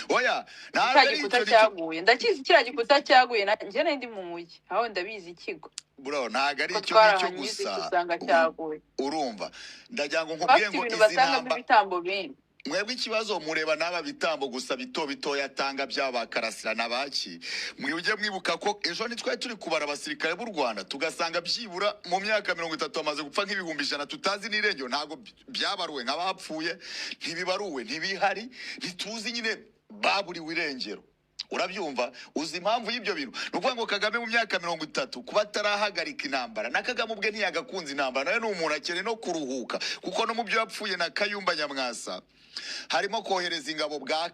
Oya, nta gikuta cyaguye, ndakizi kiriya gikuta cyaguye, njye nari ndi mu mujyi aho ndabizi ikigo. Bro, ntago ari icyo ngicyo gusa. Urumva, ndagira ngo nkubwire ngo izi ntambara, ibitambo bindi. mwebwe ikibazo mureba n'aba bitambo gusa bito bito yatanga byaba Karasira nabaki mwibye mwibuka ko ejo nitwaye turi kubara abasirikare b'u Rwanda tugasanga byibura mu myaka 30 amaze gupfa nk'ibihumbi 100 tutazi n'irengero ntago byabaruwe nk'abapfuye ntibibaruwe ntibihari ntituzi nyine baburiwe irengero. Urabyumva uzi impamvu y'ibyo bintu nuvuga ngo Kagame mu myaka 30 kuba tarahagarika intambara na Kagame ubwe ntiyagakunze intambara nawe n'umuntu akene no kuruhuka kuko no mu byo yapfuye na Kayumba Nyamwasa harimo kohereza ingabo bwa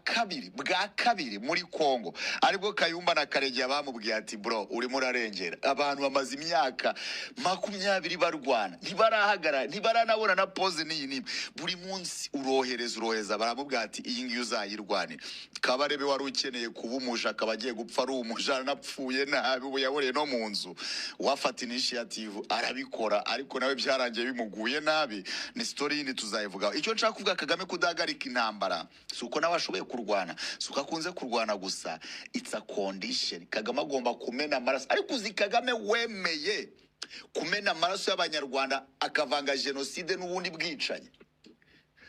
kabiri muri Kongo aribwo Kayumba na Karegeya bamubwiye ati bro urimo urarengera abantu bamaze imyaka 20 barwana ntibarahagara ntibaranabona na pose n'iyi buri munsi urohereza baramubwira ati iyi ngiyo uzayirwane Kabarebe wari ukeneye kuba umuja akaba agiye gupfa ari umuja napfuye nabi ubu yaboreye no mu nzu wafata initiative arabikora ariko nawe byarangiye bimuguye nabi ni story yindi tuzayivuga. Icyo nshaka kuvuga Kagame kudahagarika intambara suko nawe ashoboye kurwana suko akunze kurwana gusa it's a condition. Kagame agomba kumena amaraso ariko uzi Kagame wemeye kumena amaraso y'abanyarwanda akavanga genocide n'ubundi bwicanye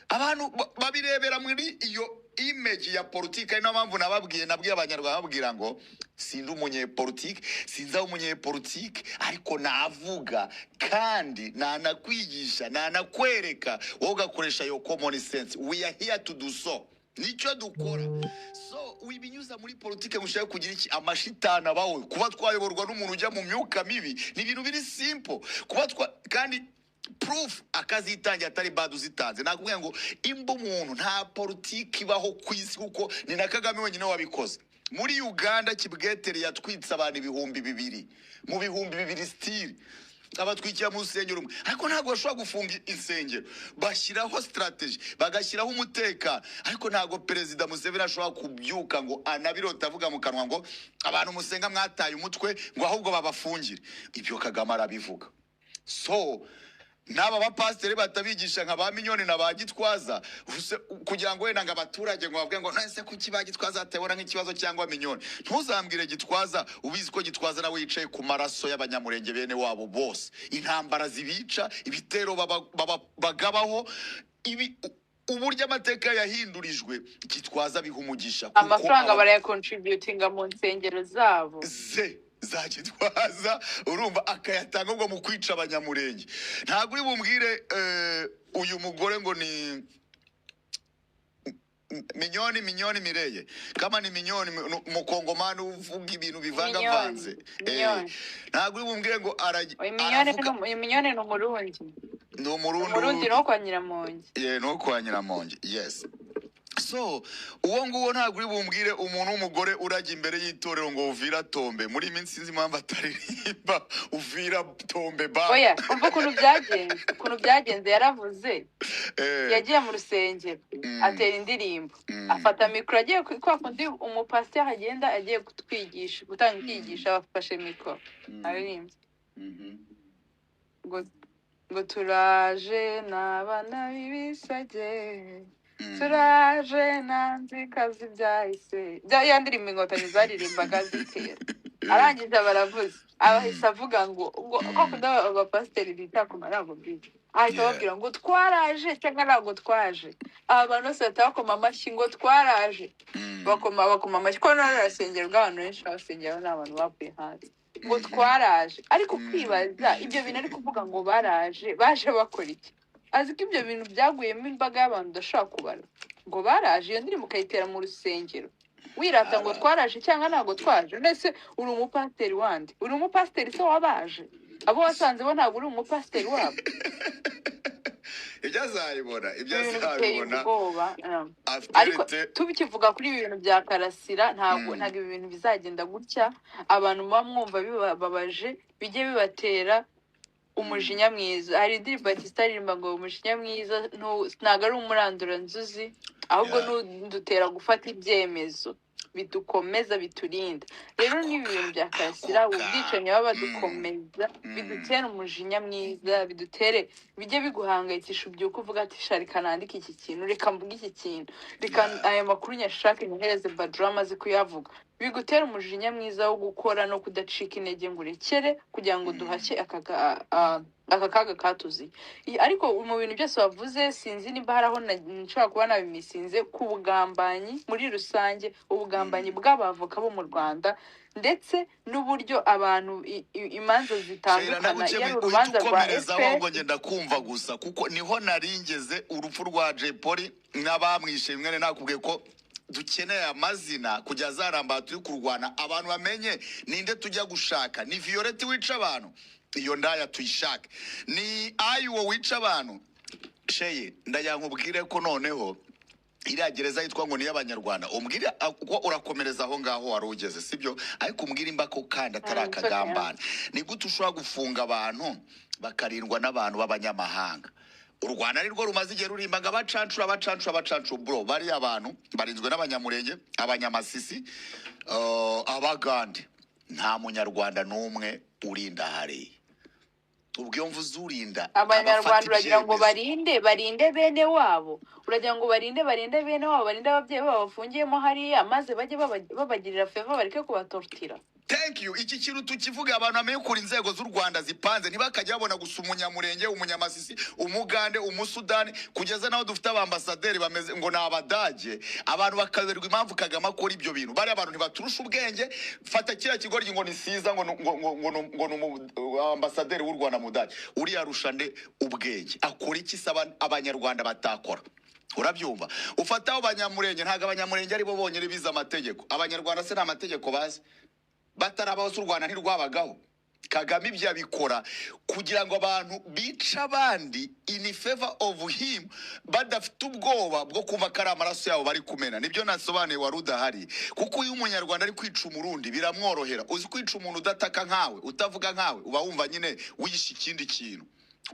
abantu babirebera muri iyo image ya politike ino mpamvu nabwiye abanyarwanda babwira ngo sindi umunyepolitike sinza umunyepolitike ariko navuga kandi nanakwigisha nanakwereka wowe ugakoresha yo common sense. We are here to do so nicyo dukora. So wibinyuza muri politike mushaka kugira iki amashitana bawe kuba twayoborwa n'umuntu ujya mu myuka mibi ni ibintu biri simple kuba kandi proof akazitangira atari bad uzitanze nakubwiye ngo imba umuntu nta politiki ibaho kwisi kuko ni na Kagame wenyine wabikoze. Muri Uganda Kibwetere yatwitse abantu 2,000 mu 2,000 still abatwikira mu rusengero rumwe ariko ntabwo bashobora gufunga insengero bashyiraho strategy bagashyiraho umutekano ariko ntabwo Perezida Museveni ashobora kubyuka ngo anabirota avuga mu kanwa ngo abantu musenga mwataye umutwe ngo ahubwo babafungire. Ibyo Kagame arabivuga. So naba bapasiteri batabigisha nka ba Minyoni na ba Gitwaza kugira ngo wenda ngo abaturage ngo bavuge ngo nase kuki ba Gitwaza atebona nk'ikibazo cyangwa Minyoni ntuzambwire Gitwaza ubizi ko Gitwaza nawe yicaye ku maraso y'abanyamurenge bene wabo bose intambara zibica ibitero bagabaho uburyo amateka yahindurijwe Gitwaza bihumugisha amafaranga barayacontributinga mu nsengero zabo za Gitwaza urumva akayatanga ngo mu kwica abanyamurenge. Ntabwo uri bumbwire uyu mugore ngo ni Minyoni Mireye kama ni Minyoni mukongomani uvuga ibintu bivangavanze ntabwo uri bumbwire ngo Minyoni no murundi no kwa Nyiramongi no kwa Nyiramongi yes. So uwo nguwo ntabwo uri bumbwire umuntu w'umugore urajya imbere y'itorero ngo uvira tombe muri minsi sinzi impamvu ataririmba uvira tombe ba oya umva ukuntu byagenze yaravuze yagiye mu rusengero atera indirimbo afata mikoro agiye kwa kundi umupasiteri agenda agiye kutwigisha gutanga inyigisho bafashe mikoro aririmbye ngo turaje n'abana b'ibisage turaje nanzi kazi byahise ya ndirimbo inkotanyi zaririmbaga zitera arangiza baravuze abahise avuga ngo kuko abapasiteri bita ku marango bwite ahita babwira ngo twaraje cyangwa ntabwo twaje abantu bose batakoma amashyi ngo twaraje bakoma amashyi ko n'arasengero bw'abantu benshi abasengero n'abantu bavuye hanze ngo twaraje ariko kwibaza ibyo bintu ari kuvuga ngo baraje baje bakora iki azi ko ibyo bintu byaguyemo imbaga y'abantu udashobora kubara ngo baraje iyo ndirimbo ukayitera mu rusengero wirata ngo twaraje cyangwa ntabwo twaje ndetse uri umupasiteri wandi uri umupasiteri se wabaje abo wasanze bo ntabwo uri umupasiteri wabo ibyo azayibona ariko tubikivuga kuri ibi bintu bya Karasira ntabwo ibi bintu bizagenda gutya abantu muba mwumva bibabaje bijye bibatera umujinya mwiza. Hari indirimbo Batista aririmba ngo umujinya mwiza ntabwo ari umurandura nzuzi ahubwo n'udutera gufata ibyemezo bidukomeza biturinda. Rero n'ibi bintu bya Karasira ubwicanyi baba badukomeza bidutera umujinya mwiza bidutere bijye biguhangayikisha ubyuka uvuga ati sharika nandika iki kintu reka mvuga iki kintu reka aya makuru nyashake nyohereze Badru amaze kuyavuga bigutera umujinya mwiza wo gukora no kudacika intege ngo urekere kugira ngo duhashye aka kaga katuzi. Ariko mu bintu byose wavuze sinzi nimba hari aho nshobora kuba nabimisinze ku bugambanyi muri rusange, ubugambanyi bw'abavoka bo mu Rwanda ndetse n'uburyo abantu imanza zitandukana iyo ari urubanza rwa FPR. ngo ngenda kumva gusa kuko niho naringeze urupfu rwa Jay Polly n'abamwishe mwene nakubwiye ko dukeneye amazina kujya zaramba turi kurwana abantu bamenye ninde tujya gushaka. Ni Violette wica abantu, iyo ndaya tuyishake. Ni Ayo wica abantu. Sheye ndayankubwire ko noneho iriya gereza yitwa ngo ni y'Abanyarwanda, umbwire ko urakomereza aho ngaho wari ugeze sibyo, ariko umbwire imba ko kandi atari akagambane. Ni gute ushobora gufunga abantu bakarindwa n'abantu b'abanyamahanga? U Rwanda ari rwo rumaze igihe rurimba ngo abacancu bro, bari abantu barinzwe n'abanyamurenge, abanyamasisi, abagande. Nta munyarwanda n'umwe urinda hariya. Ubwo iyo mvuze urinda Abanyarwanda uragira ngo barinde bene wabo, uragira ngo barinde bene wabo, barinde ababyeyi babo bafungiyemo hariya, maze bajye babagirira favor bareke kubatortira. Thank you. Iki kintu tukivuga abantu bamenye kuri inzego z'u Rwanda zipanze, ntibakajya babona gusa umunyamurenge, umunyamasisi, umugande, umusudani, kugeza naho dufite abambasaderi bameze ngo ni Abadage. Abantu bakaberwa impamvu Kagame akora ibyo bintu. Bari abantu ntibaturusha ubwenge. Fata kiriya kigoryi ngo ni Siza ngo ambasaderi w'u Rwanda mu Budage, uriya rushande ubwenge. Akora iki saba Abanyarwanda batakora? Urabyumva? Ufataho abanyamurenge, ntago abanyamurenge ari bo bonyine biza amategeko. Abanyarwanda se nta mategeko bazi. Batarabaho s'u Rwanda ntirwabagaho. Kagame ibyo abikora kugira ngo abantu bica abandi in favor of him, badafite ubwoba bwo kumva ko ari amaraso yabo bari kumena. Nibyo nasobanuye wari udahari, kuko uyu umunyarwanda ari kwica umurundi biramworohera. Uzi kwica umuntu udataka nkawe, utavuga nkawe, uba wumva nyine wishe ikindi kintu.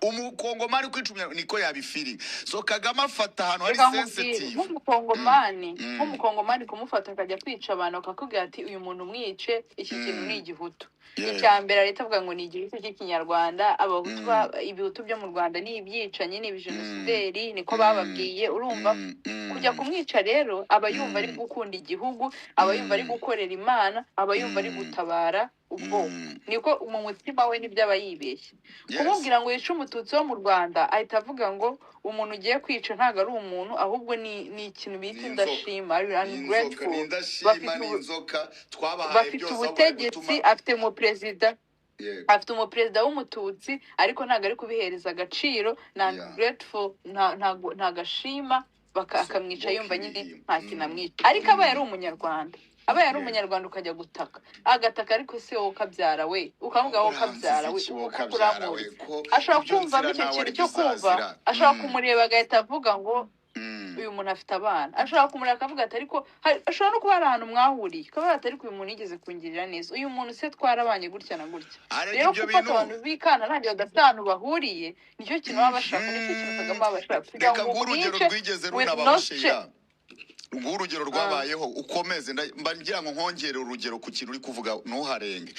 Umukongomani kwica umunyarwanda niko yabifiri. So Kagame afata ahantu hari sensitive. Nk'umukongomani kumufata akajya kwica abantu akakubwira ati uyu muntu mwice, iki kintu ni igihutu. Icyambere leta avuga ngo ni igihutu cy'ikinyarwanda, abahutu ibihutu byo mu Rwanda ni ibyicanyi, ni ibijenosideri, niko bababwiye. Urumva kujya kumwica rero aba yumva ari gukunda igihugu, aba yumva ari gukorera Imana, aba yumva ari gutabara ubwoko. Niko mu mutima we nibyo aba yibeshye. Kumubwira ngo yice umututsi wo mu Rwanda ahita avuga ngo umuntu ugiye kwica ntago ari umuntu, ahubwo ni ikintu bita indashima, ari ungrateful. Bafite ubutegetsi, afite umuperezida w'umututsi, ariko ntago ari kubihereza agaciro, na ungrateful, nta gashima, akamwica yumva nyine nta kintu amwica. Ariko aba yari umunyarwanda, ukajya gutaka agataka, ariko se wowe ukabyara we ukavuga wowe ukabyara we ukuramuzi. Ashobora kumva icyo kintu cyo kumva, ashobora kumureba agahita avuga ngo uyu muntu afite abana. Ashobora kumureba akavuga ati ariko ashobora no kuba ari ahantu mwahuriye, akavuga ati ariko uyu muntu yigeze kungirira neza, uyu muntu se twarabanye gutya na gutya. Rero gufata abantu bikana ntabwo badafite ahantu bahuriye, nicyo kintu baba bashaka, nicyo kintu Kagame baba bashaka kugira ngo umwice with no shame. Urugero rwabayeho ukomeze mba ngira ngo nkongere urugero ku kintu uri kuvuga ntuharenge.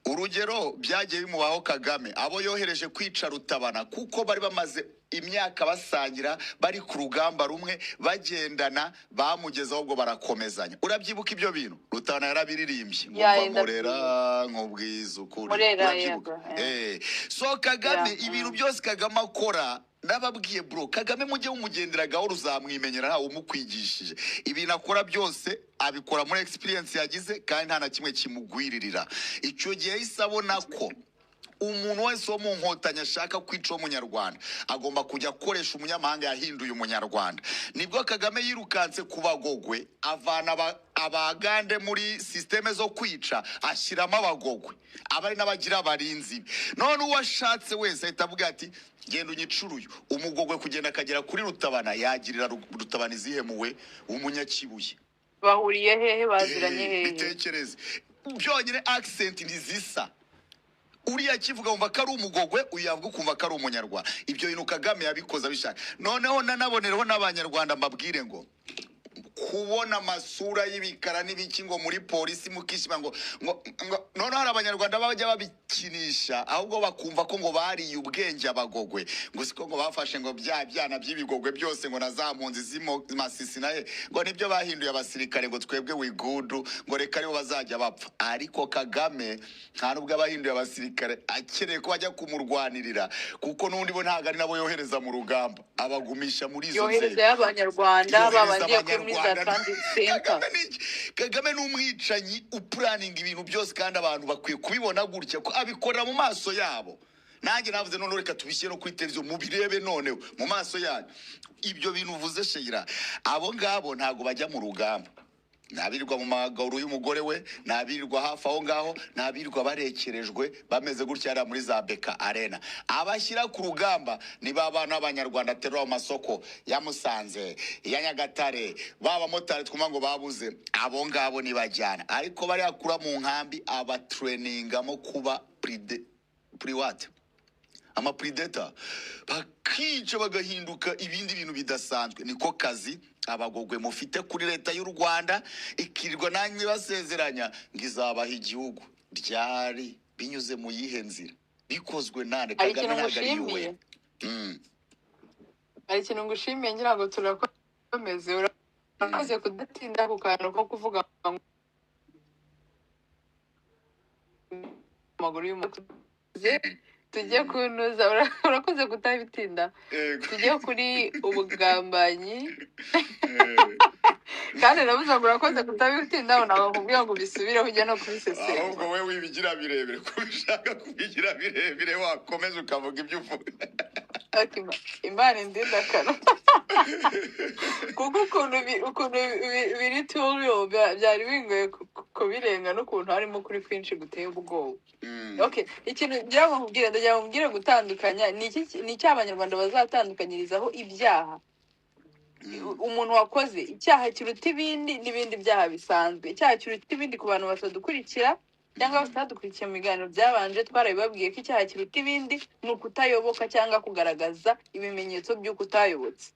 Urugero byagiye bimubaho Kagame abo yohereje kwica Rutabana, kuko bari bamaze imyaka basangira, bari ku rugamba rumwe bagendana, bamugezaho ubwo barakomezanya. Urabyibuka ibyo bintu? Rutabana yarabiririmbye ngo Murera nk'ubwiza ukuri. So Kagame ibintu byose Kagame akora, nababwiye bro, Kagame mujye umugenderagaho ruzamwimenyera ntawe umukwigishije. Ibintu akora byose abikora muri experience yagize, kandi nta na kimwe kimugwiririra. Icyo gihe isabona ko umuntu wese wo mu nkotanyi ashaka kwica umunyarwanda agomba kujya akoresha umunyamahanga yahinduye umunyarwanda. Nibwo Kagame yirukanse ku Bagogwe, avana abagande muri systeme zo kwica, ashyiramo Abagogwe, abari n'abagira abarinzi. None uwashatse wese ahita avuga ati genda unyicuruye. Umugogwe kugenda akagera kuri Rutabana, yagirira Rutabana izihemuwe umunyakibuye. Bahuriye hehe? Baziranye hehe? Bitekereze byonyine accent ntizisa. Uriya kivuga umva ko ari umugogwe, uyavuga ukumva ko ari umunyarwanda. Ibyo bintu Kagame yabikoza bishaka. Noneho nanabonereho n'Abanyarwanda mbabwire ngo kubona amasura y'ibikara n'ibiki ngo muri polisi mukishima ngo noneho hari abanyarwanda bajya babikinisha ahubwo bakumva ko ngo bariye ubwenge abagogwe ngo siko ngo bafashe ngo bya byana by'ibigogwe byose ngo nazampunzi z'Masisi naye ngo nibyo bahinduye abasirikare ngo twebwe wigudu ngo reka aribo bazajya bapfa. Ariko Kagame nta nubwo abahinduye abasirikare akeneye ko bajya kumurwanirira kuko n'undi bo ntago ari nabo yohereza mu rugamba, abagumisha muri izo yohereza y'abanyarwanda babangiye kuri za transit center. Kagame n'umwicanyi upuraninga ibintu byose kandi abantu bakwiye kubibona gutya ko abikorera mu maso yabo. Nanjye navuze none reka tubishyire no kuri televiziyo mubirebe noneho mu maso yanyu. Ibyo bintu uvuze Sheila, abo ngabo ntago bajya mu rugamba, nabirirwa mu maguru y'umugore we, nabirirwa hafi aho ngaho, nabirirwa barekerejwe bameze gutya ari muri za Beka Arena. Abashyira ku rugamba ni babana b'Abanyarwanda aterura mu masoko ya Musanze, ya Nyagatare, baba motari twuma ngo babuze, abo ngabo ni bajyana. Ariko bari akura mu nkambi aba trainingamo kuba priwate ama predator, bakica bagahinduka ibindi bintu bidasanzwe. Niko kazi abagogwe mufite kuri leta y'u Rwanda, ikirirwa namwe basezeranya ngizabaha igihugu. Ryari binyuze mu yihe nzira, bikozwe nande? Kagame nagariwe. Ari ikintu ngushimiye ngira ngo turakomeze. Urakoze kudatinda ku kantu ko kuvuga amaguru y'umutuze. Tujye kunuza, urakoze kutabitinda. Tujye kuri ubugambanyi. Kandi nabuze ngo urakoze kutabitinda, nabakubwira ngo bisubireho ujya no kubisesera. Ahubwo we wibigira birebire, kubishaka kubigira birebire wakomeza ukavuga ibyo uvuga. Imana indinda kano. Kuko ukuntu biri tuyo byari bingoye kubirenga n'ukuntu harimo kuri kwinshi guteye ubwoba. Okay, ikintu ngira ngo nkubwire, ndagira ngo nkubwire gutandukanya ni iki Abanyarwanda bazatandukanyirizaho ibyaha. Umuntu wakoze icyaha kiruta ibindi n'ibindi byaha bisanzwe. Icyaha kiruta ibindi ku bantu batadukurikira cyangwa batadukurikiye mu biganiro byabanje, twarabibabwiye ko icyaha kiruta ibindi ni ukutayoboka cyangwa kugaragaza ibimenyetso by'uko utayobotse.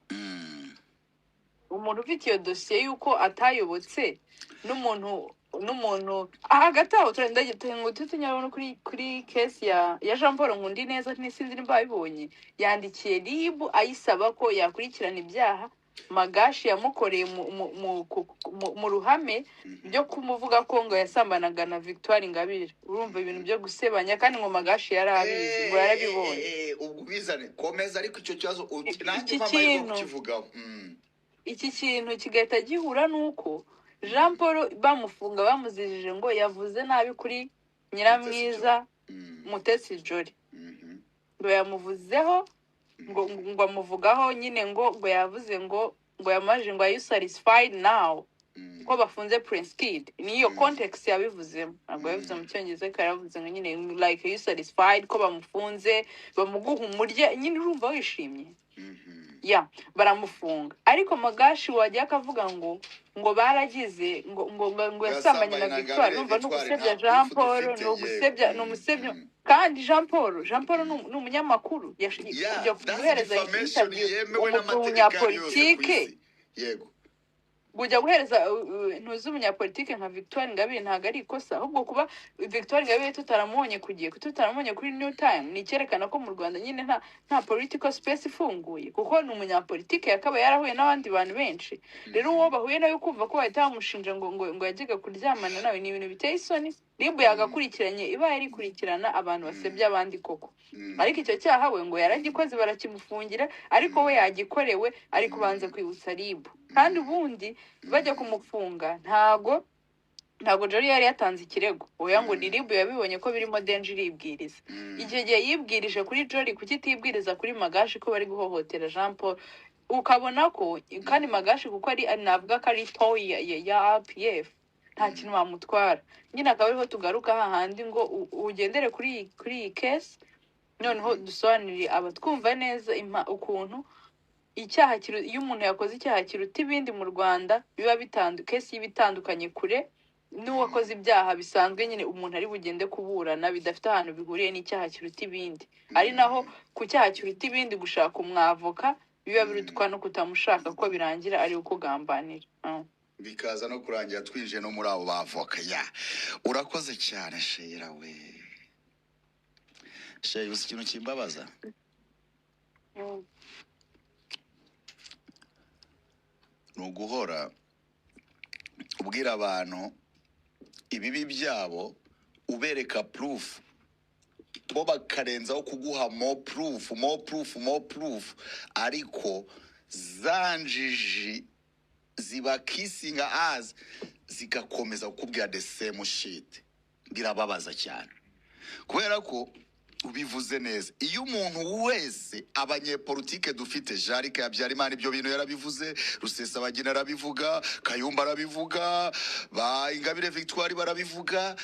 Umuntu ufite iyo dosiye y'uko atayobotse n'umuntu hagati aho tunyarabona kuri kesi ya Jean Paul Nkundineza, n'isinzi nimba babibonye, yandikiye RIB ayisaba ko yakurikirana ibyaha Magashi yamukoreye mu ruhame byo kumuvuga ko ngo yasambanaga na Victoire Ingabire. Urumva ibintu byo gusebanya, kandi ngo Magashi yarabizi, ngo yarabibonye. Ubwo bizane komeza, ariko icyo cyazo nanjye mpamye kukivugaho. Iki kintu kigahita gihura nuko Jean Paul bamufunga bamuzijije ngo yavuze nabi kuri Nyiramwiza Mutesi Jolly. Ngo yamuvuzeho ngo amuvugaho nyine ngo yavuze ngo yamaje ngo are you satisfied now ko bafunze Prince Kid. Niyo context yabivuzemo, ntabwo yavuze mu Cyongereza, ko yaravuze ngo nyine like are you satisfied ko bamufunze, bamuguha umurye nyine urumva wishimye. Baramufunga. Ariko Magashi wajya akavuga ngo baragize ngo yasambanye na Victoire. Numva no gusebya Jean Paul, no gusebya kandi Jean Paul ni umunyamakuru kujya guhereza umunyapolitike. Yego, kujya guhereza ntuzi umunyapolitike nka Victoire Ingabire ntabwo ari ikosa, ahubwo kuba Victoire Ingabire tutaramubonye kuri New Time ni icyerekana ko mu Rwanda nyine nta political space ifunguye, kuko ni umunyapolitike yakaba yarahuye n'abandi bantu benshi. Rero uwo bahuye nawe kumva ko bahita bamushinja ngo yajyaga kuryamana nawe, ni ibintu biteye isoni. RIB yagakurikiranye, iba yarikurikirana abantu basebya abandi koko. Ariko icyo cyaha we ngo yaragikoze barakimufungira, ariko we yagikorewe ari kubanza kwibutsa RIB. Kandi ubundi bajya kumufunga ntago Jolly yari yatanze ikirego, oya ngo ni RIB yabibonye ko birimo danger iribwiriza. Igihe gihe yibwirije kuri Jolly, kuki tibwiriza kuri Magashi ko bari guhohotera Jean Paul? Ukabona ko kandi Magashi kuko ari navuga ko ari toy ya RPF, nta kintu bamutwara. Nyine akaba ariho tugaruka hahandi ngo ugendere kuri iyi case, noneho dusobanurire abatwumva neza ukuntu icyaha iyo umuntu yakoze icyaha kiruta ibindi mu Rwanda biba case y'ibitandukanye kure n'uwakoze ibyaha bisanzwe nyine umuntu ari bugende kuburana bidafite ahantu bihuriye n'icyaha kiruta ibindi. Ari naho ku cyaha kiruta ibindi gushaka umwavoka biba birutwa no kutamushaka ko birangira ari ukugambanira. bikaza no kurangira twinjiye no muri abo bavoka ya urakoze cyane Sheila we Sheila uzi ikintu kimbabaza ni uguhora ubwira abantu ibibi byabo ubereka proof bo bakarenzaho kuguha more proof ariko zanjiji ziba kissing us zigakomeza kukubwira the same shit birababaza cyane kubera ko ubivuze neza iyo umuntu wese abanyepolitike dufite Jarike Habyarimana ibyo bintu yarabivuze Rusesabagina arabivuga Kayumba arabivuga ba Ingabire Victoire barabivuga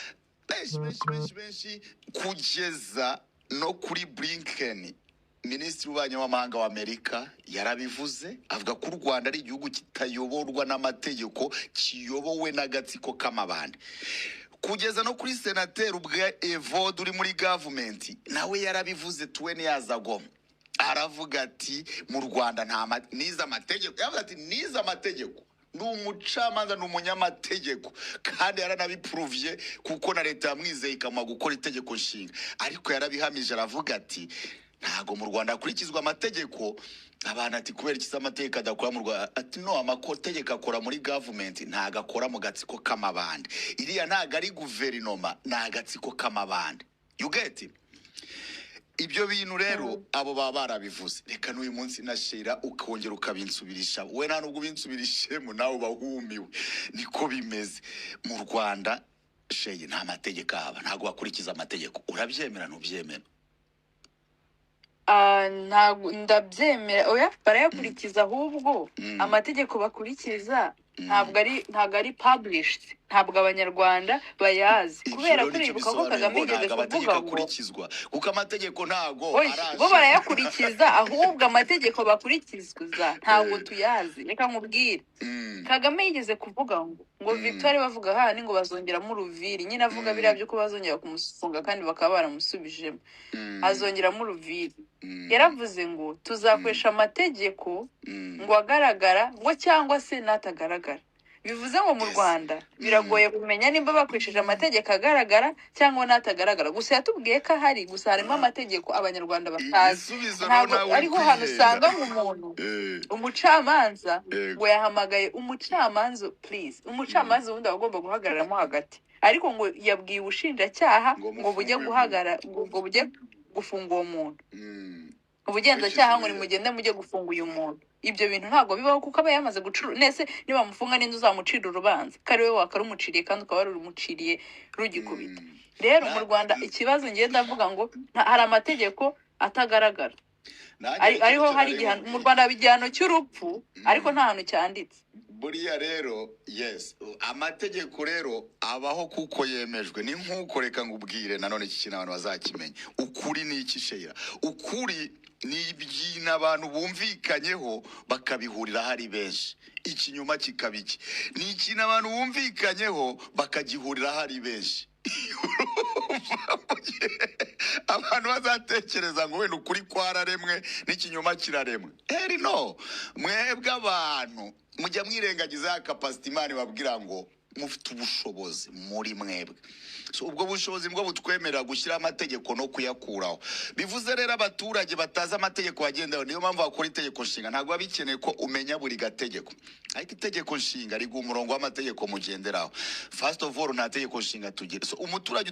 benshi kugeza no kuri Blinken Minisitiri w'Ububanyi n'Amahanga wa Amerika yarabivuze avuga ko u Rwanda ari igihugu kitayoborwa n'amategeko kiyobowe n'agatsiko k'amabandi kugeza no kuri senateri ubwe Evode uri muri government nawe yarabivuze 20 years ago aravuga ati mu Rwanda nta niza amategeko yavuze ati niza amategeko ni umucamanza ni umunyamategeko kandi yaranabiprovye kuko na leta yamwizeye ikamwa gukora itegeko nshinga ariko yarabihamije aravuga ati ntago mu Rwanda akurikizwa amategeko abantu ati kubera iki amategeko adakora mu Rwanda ati no amategeko akora muri government ntago akora mu gatsiko k'amabandi iriya ntago ari guverinoma n'agatsiko k'amabandi you get it ibyo bintu rero abo baba barabivuze reka n'uyu munsi nashira ukongera ukabinsubirisha we nta nubwo binsubirishemo nawe bahumiwe niko bimeze mu Rwanda Sheye nta mategeko aba ntago bakurikiza amategeko urabyemera ntubyemera ntabwo ndabyemera oya barayakurikiza ahubwo amategeko bakurikiza ntabwo ari published ntabwo abanyarwanda bayazi kubera kuribuka ko Kagame yigeze kuvuga ngo kuko amategeko ntago bo barayakurikiza ahubwo amategeko bakurikizwa ntabwo tuyazi reka nkubwire Kagame yigeze kuvuga ngo Victoire bavuga hani ngo bazongeramo uruviri nyine avuga biriya byo ko bazongera kumufunga kandi bakaba baramusubijemo azongeramo uruviri yaravuze ngo tuzakoresha amategeko ngo agaragara ngo cyangwa se natagaragara bivuze ngo mu Rwanda biragoye kumenya nimba bakoresheje amategeko agaragara cyangwa natagaragara gusa yatubwiye ko ahari gusa harimo amategeko abanyarwanda batazi ntabwo ariho hano usanga nk'umuntu umucamanza ngo yahamagaye umucamanza please umucamanza wundi agomba guhagararamo hagati ariko ngo yabwiye ubushinjacyaha ngo bujye guhagarara ngo bujye gufunga uwo muntu ubugenzacyaha ngo nimugende mujye gufunga uyu muntu ibyo bintu ntago bibaho kuko aba yamaze gucuru nese niba mufunga n'inzu uzamucira urubanza kari we wakarumuciriye kandi ukaba rurumuciriye rugikubita rero mu Rwanda ikibazo ngenda ndavuga ngo hari amategeko atagaragara ariho hari igihano mu Rwanda bijyano cy'urupfu ariko nta hantu cyanditse buriya rero yes amategeko rero abaho kuko yemejwe ni nkuko reka ngubwire nanone iki kintu abantu bazakimenya ukuri ni iki Sheila ukuri ni ibyina abantu bumvikanyeho bakabihurira hari benshi ikinyuma kikabiki ni ikintu abantu bumvikanyeho bakagihurira hari benshi abantu bazatekereza ngo wenda ukuri kwararemwe n'ikinyoma kiraremwe heri no mwebwe abantu mujya mwirengagiza capacity Imana babwira ngo mufite ubushobozi muri mwebwe so ubwo bushobozi bwo butwemerera gushyira amategeko no kuyakuraho bivuze rero abaturage bataza amategeko bagendaho niyo mpamvu bakora itegeko nshinga ntabwo babikeneye ko umenya buri gategeko ariko itegeko nshinga rigu umurongo w'amategeko mugenderaho first of all nta tegeko nshinga tugira so umuturage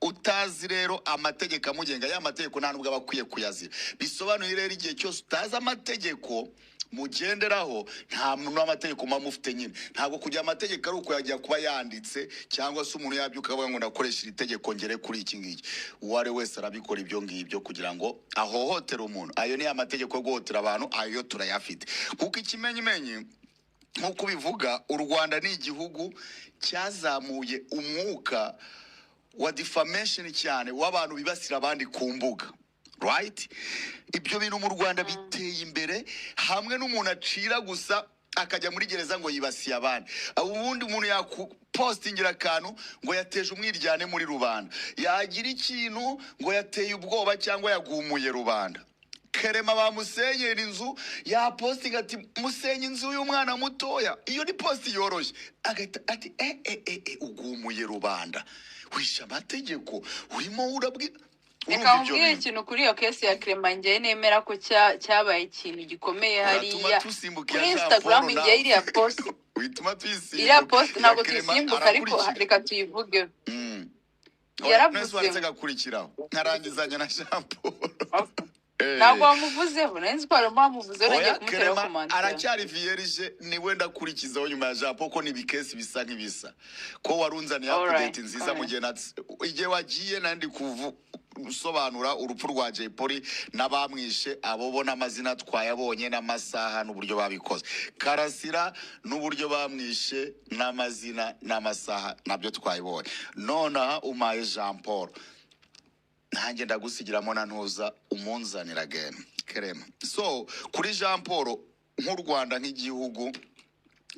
utazi rero amategeko amugenga ya mategeko nta nubwo abakwiye kuyazira bisobanuye rero igihe cyose utazi amategeko mugenderaho nta muntu w'amategeko mufite nyine ntabwo kujya amategeko ari uko yajya kuba yanditse cyangwa se umuntu yabyuka avuga ngo ndakoresha iri tegeko ngere kuri iki ngiki uwari wese arabikora ibyo ngibyo kugira ngo ahohotere umuntu ayo ni amategeko yo guhotera abantu ayo turayafite kuko ikimenyimenyi nk'uko bivuga u Rwanda ni igihugu cyazamuye umwuka wa defamation cyane w'abantu bibasira abandi ku mbuga right ibyo bintu mu Rwanda biteye imbere hamwe n'umuntu acira gusa akajya muri gereza ngo yibasiye abandi ubundi umuntu yakupostingira akantu ngo yateje umwiryane muri rubanda yagira ikintu ngo yateye ubwoba cyangwa yagumuye rubanda Kerema bamusenyera inzu ya posting ati musenye inzu y'umwana mutoya, iyo ni post yoroshye, agahita ati ugumuye rubanda, wisha amategeko, urimo urabwira. Reka nkubwire ikintu kuri iyo kesi ya Clement, njye nemera ko cyabaye ikintu gikomeye hariya kuri Instagram. Njye iriya post ntabwo tuyisimbuka, ariko reka tuyivugeho. Yaravuze gakurikiraho nkarangizanya na Jean Paul. Ntabwo wamuvuzeho, nari ko wamuvuzeho, nagiye kumuteraho komanda. Aracyari vierge, ni wenda kurikizaho nyuma ya Jean Paul, ko ni bikesi bisa nk'ibisa, ko warunzaniye update nziza mu gihe igihe wagiye nandi gusobanura urupfu rwa Jay Polly n'abamwishe, abo bona amazina twayabonye n'amasaha n'uburyo babikoze. Karasira n'uburyo bamwishe n'amazina n'amasaha nabyo twayibonye. Nonaha umaye Jean Paul, nanjye ndagusigiramo na ntuza umunzanira again Clement. So kuri Jean Paul, nk'u Rwanda nk'igihugu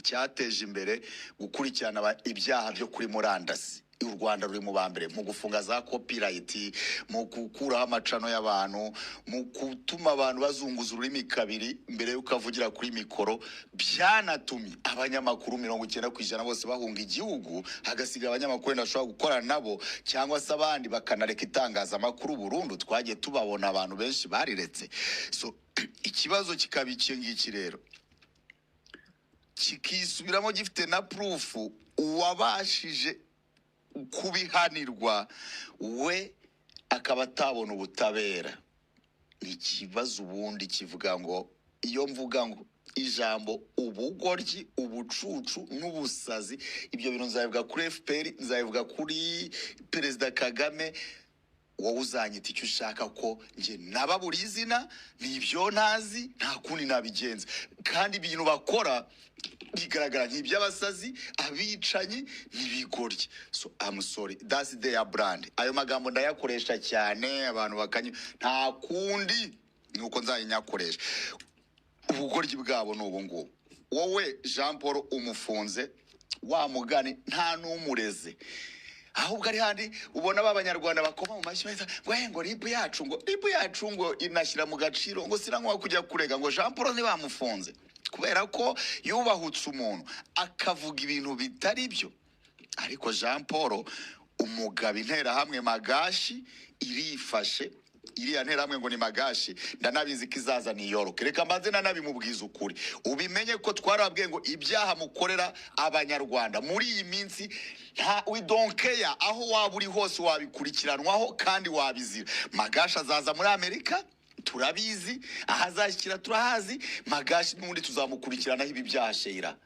cyateje imbere gukurikirana ibyaha byo kuri murandasi, u Rwanda ruri mu bambere mu gufunga za copyright, mu gukuraho amacano y'abantu, mu gutuma abantu bazunguza ururimi kabiri mbere y'uko avugira kuri mikoro. Byanatumye abanyamakuru 90% bose bahunga igihugu, hagasiga abanyamakuru ndashobora gukorana nabo, cyangwa se abandi bakanareka itangazamakuru burundu. Twagiye tubabona abantu benshi bariretse. So ikibazo kikaba iki ngiki rero, kikisubiramo gifite na proof uwabashije kubihanirwa we akaba atabona ubutabera. Ni ikibazo ubundi kivuga ngo, iyo mvuga ngo ijambo ubugoryi, ubucucu n'ubusazi, ibyo bintu nzabivuga kuri FPR, nzabivuga kuri Perezida Kagame, wowe uzanyita icyo ushaka, ko nge nababura izina, nibyo ntazi, nta kundi nabigenza. Kandi ibintu bakora bigaragara nk'iby'abasazi, abicanyi n'ibigoryi. So I'm sorry, that's their brand. Ayo magambo ndayakoresha cyane, abantu bakanye, nta kundi nuko nzayinyakoresha. Ubugoryi bwabo n'ubu ngubu. Wowe Jean Paul umufunze, wa mugani nta n'umureze, ahubwo ari handi ubona b'abanyarwanda bakoma mu mashyi beza ngo ribu yacu ngo inashyira mu gaciro, ngo sirangwa kujya kurega ngo Jean Paul ntibamufunze kubera ko yubahutse umuntu akavuga ibintu bitari byo. Ariko Jean Paul umugabo interahamwe Magashi irifashe, iriya nterahamwe ngo ni Magashi, ndanabizi ko izaza New York. Reka mbanze nanabimubwiza ukuri, ubimenye ko twarabwiye ngo ibyaha mukorera abanyarwanda muri iyi minsi we don't care, aho waba uri hose wabikurikiranwaho kandi wabizira. Magashi azaza muri Amerika, turabizi, ahazashyikira turahazi. Magashi n'undi tuzamukurikiranaho ibi byashera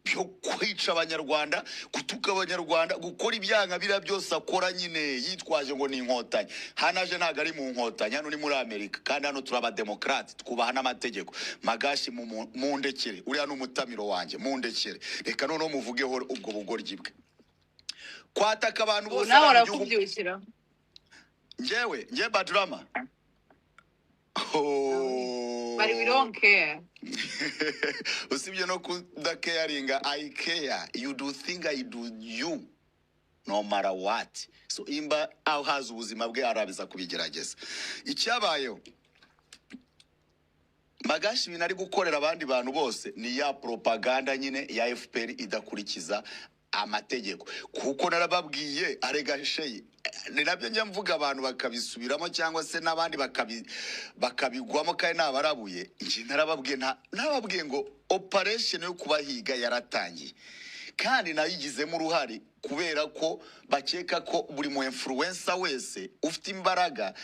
byo kwica abanyarwanda, gutuka abanyarwanda, gukora ibyaha bira byose akora nyine yitwaje ngo ni inkotanyi. Hanaje ntago ari mu nkotanyi, hano ni muri Amerika, kandi hano turaba demokrate, twubaha n'amategeko. Magashi mundekere, uriya n'umutamiro wanjye, mundekere. Reka noneho muvugeho ubwo bugoryi bwe, kwataka abantu bose nawe arakubyukira. Njye Badrama, but we don't care. usibye no kudacaringa, I care. You do think I do you, no matter what. So imba aho haza ubuzima bwe arabiza kubigerageza. Icyabayeho Magashi binari gukorera abandi bantu bose ni ya propaganda nyine ya FPR idakurikiza amategeko. Kuko narababwiye arega sheye, ni nabyo njya mvuga abantu bakabisubiramo cyangwa se n'abandi bakabigwamo kandi nabarabuye. Nje narababwiye ngo operation yo kubahiga yaratangiye, kandi nayigizemo uruhari kubera ko bakeka ko buri mu influencer wese ufite imbaraga